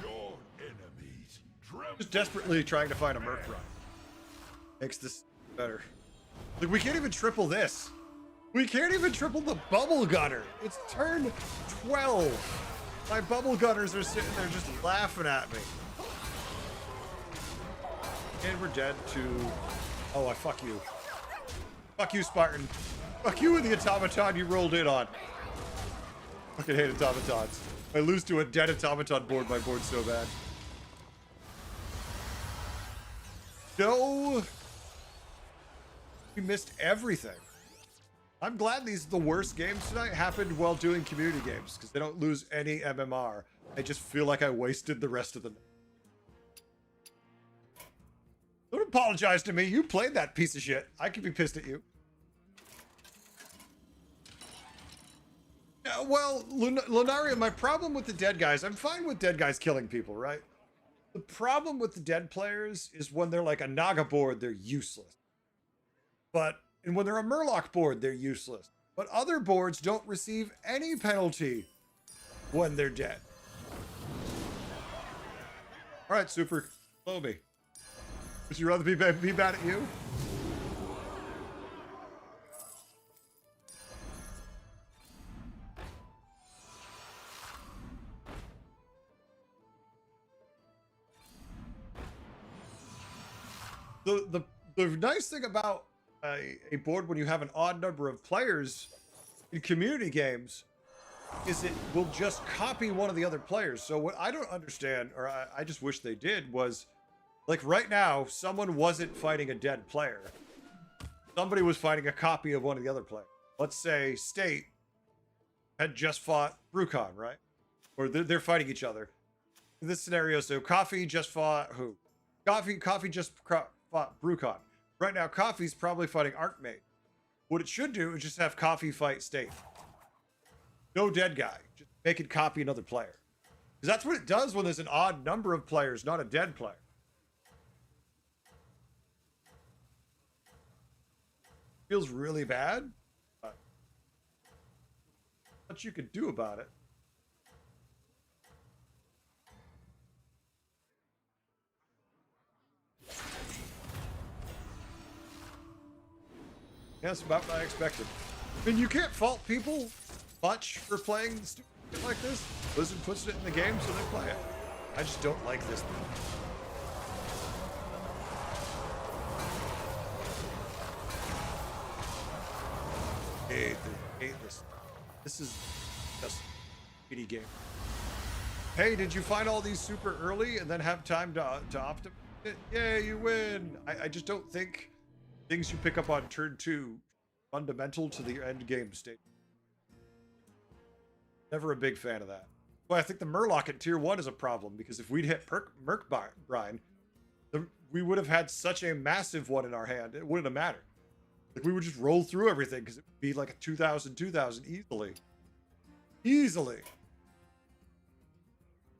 Your enemies tremble. Just desperately trying to find a Merc run. Makes this better. Like, we can't even triple this. We can't even triple the Bubble Gunner. It's turn 12. My Bubble Gunners are sitting there just laughing at me. And we're dead to... Oh, I fuck you. Fuck you, Spartan. Fuck you and the automaton you rolled in on. Fucking hate automatons. If I lose to a dead automaton board, my board's so bad. No. We missed everything. I'm glad these the worst games tonight happened while doing community games because they don't lose any MMR. I just feel like I wasted the rest of them. Don't apologize to me. You played that piece of shit. I could be pissed at you. Well, Lunaria, my problem with the dead guys, I'm fine with dead guys killing people, right? The problem with the dead players is when they're like a Naga board, they're useless. And when they're a Murloc board, they're useless. But other boards don't receive any penalty when they're dead. All right, Super. Blow me. Would you rather be bad at you? The nice thing about a board when you have an odd number of players in community games is it will just copy one of the other players. So what I don't understand, or I just wish they did, was like right now, someone wasn't fighting a dead player. Somebody was fighting a copy of one of the other players. Let's say State had just fought Brucon, right? Or they're fighting each other. In this scenario, so Coffee just fought who? Coffee just fought Brucon. Right now, Coffee's probably fighting Archmage. What it should do is just have Coffee fight State. No dead guy. Just make it copy another player. Because that's what it does when there's an odd number of players, not a dead player. Feels really bad. But what you could do about it. That's about what I expected. I mean, you can't fault people much for playing stupid shit like this. Blizzard puts it in the game, so they play it. I just don't like this thing. Hate this. This is just a shitty game. Hey, did you find all these super early and then have time to optimize it? Yeah, you win. I just don't think things you pick up on turn 2 fundamental to the end game state. Never a big fan of that. Well, I think the Murloc at tier 1 is a problem, because if we'd hit Murkbrine, we would have had such a massive one in our hand, it wouldn't have mattered. Like, we would just roll through everything, because it would be like a 2000 easily. Easily.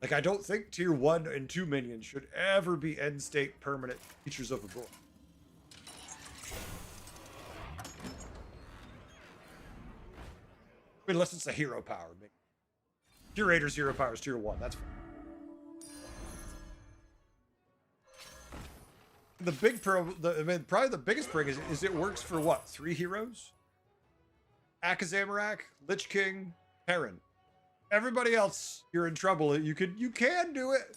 Like, I don't think tier 1 and 2 minions should ever be end state permanent features of a board. Unless it's a hero power. Curator's hero power is tier 1. That's fine. The big probably the biggest thing is it works for what? 3 heroes? Akazamorak, Lich King, Terran. Everybody else, you're in trouble. You can do it,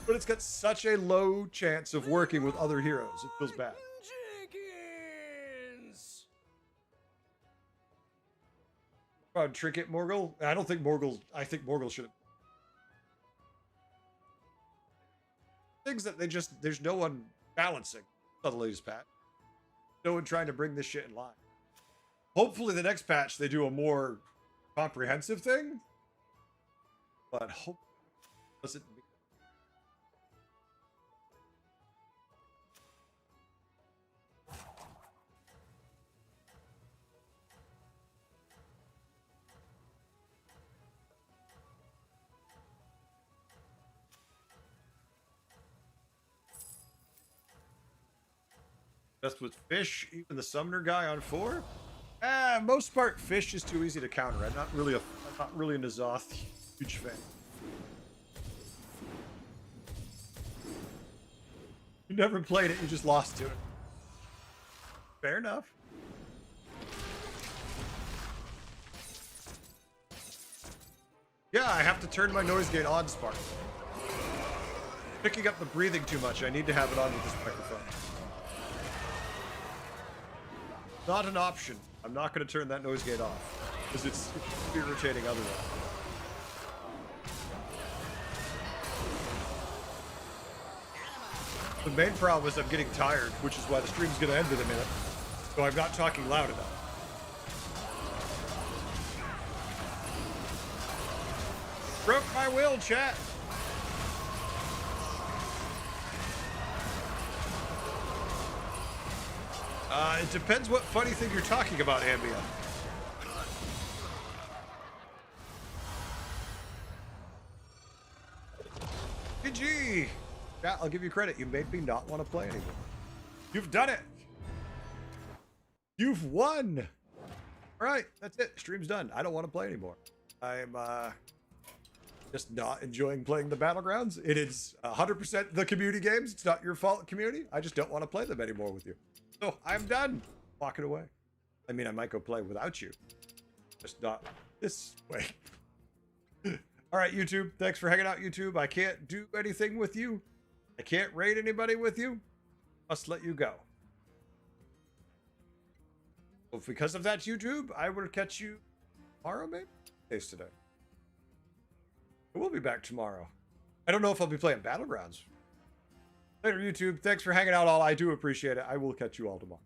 but it's got such a low chance of working with other heroes. It feels bad. Trinket Morgul? I don't think Morgul. I think Morgul should have. Things that there's no one balancing. Not the latest patch. No one trying to bring this shit in line. Hopefully the next patch they do a more comprehensive thing. But hope doesn't. Just with Fish, even the Summoner guy on 4? Most part, Fish is too easy to counter. I'm not really a N'Zoth huge fan. You never played it, you just lost to it. Fair enough. Yeah, I have to turn my noise gate on, Spark. Picking up the breathing too much. I need to have it on with this microphone. Not an option. I'm not going to turn that noise gate off because it's irritating otherwise. The main problem is I'm getting tired, which is why the stream's going to end in a minute. So I'm not talking loud enough. Broke my will, chat. It depends what funny thing you're talking about, Ambia. GG! Yeah, I'll give you credit. You made me not want to play anymore. You've done it! You've won! Alright, that's it. Stream's done. I don't want to play anymore. I'm, just not enjoying playing the Battlegrounds. It is 100% the community games. It's not your fault, community. I just don't want to play them anymore with you. So I'm done. Walking away. I mean, I might go play without you. Just not this way. All right, YouTube. Thanks for hanging out, YouTube. I can't do anything with you. I can't raid anybody with you. Must let you go. Well, because of that, YouTube, I will catch you tomorrow, maybe? Today's today. We'll be back tomorrow. I don't know if I'll be playing Battlegrounds. Later, YouTube. Thanks for hanging out all. I do appreciate it. I will catch you all tomorrow.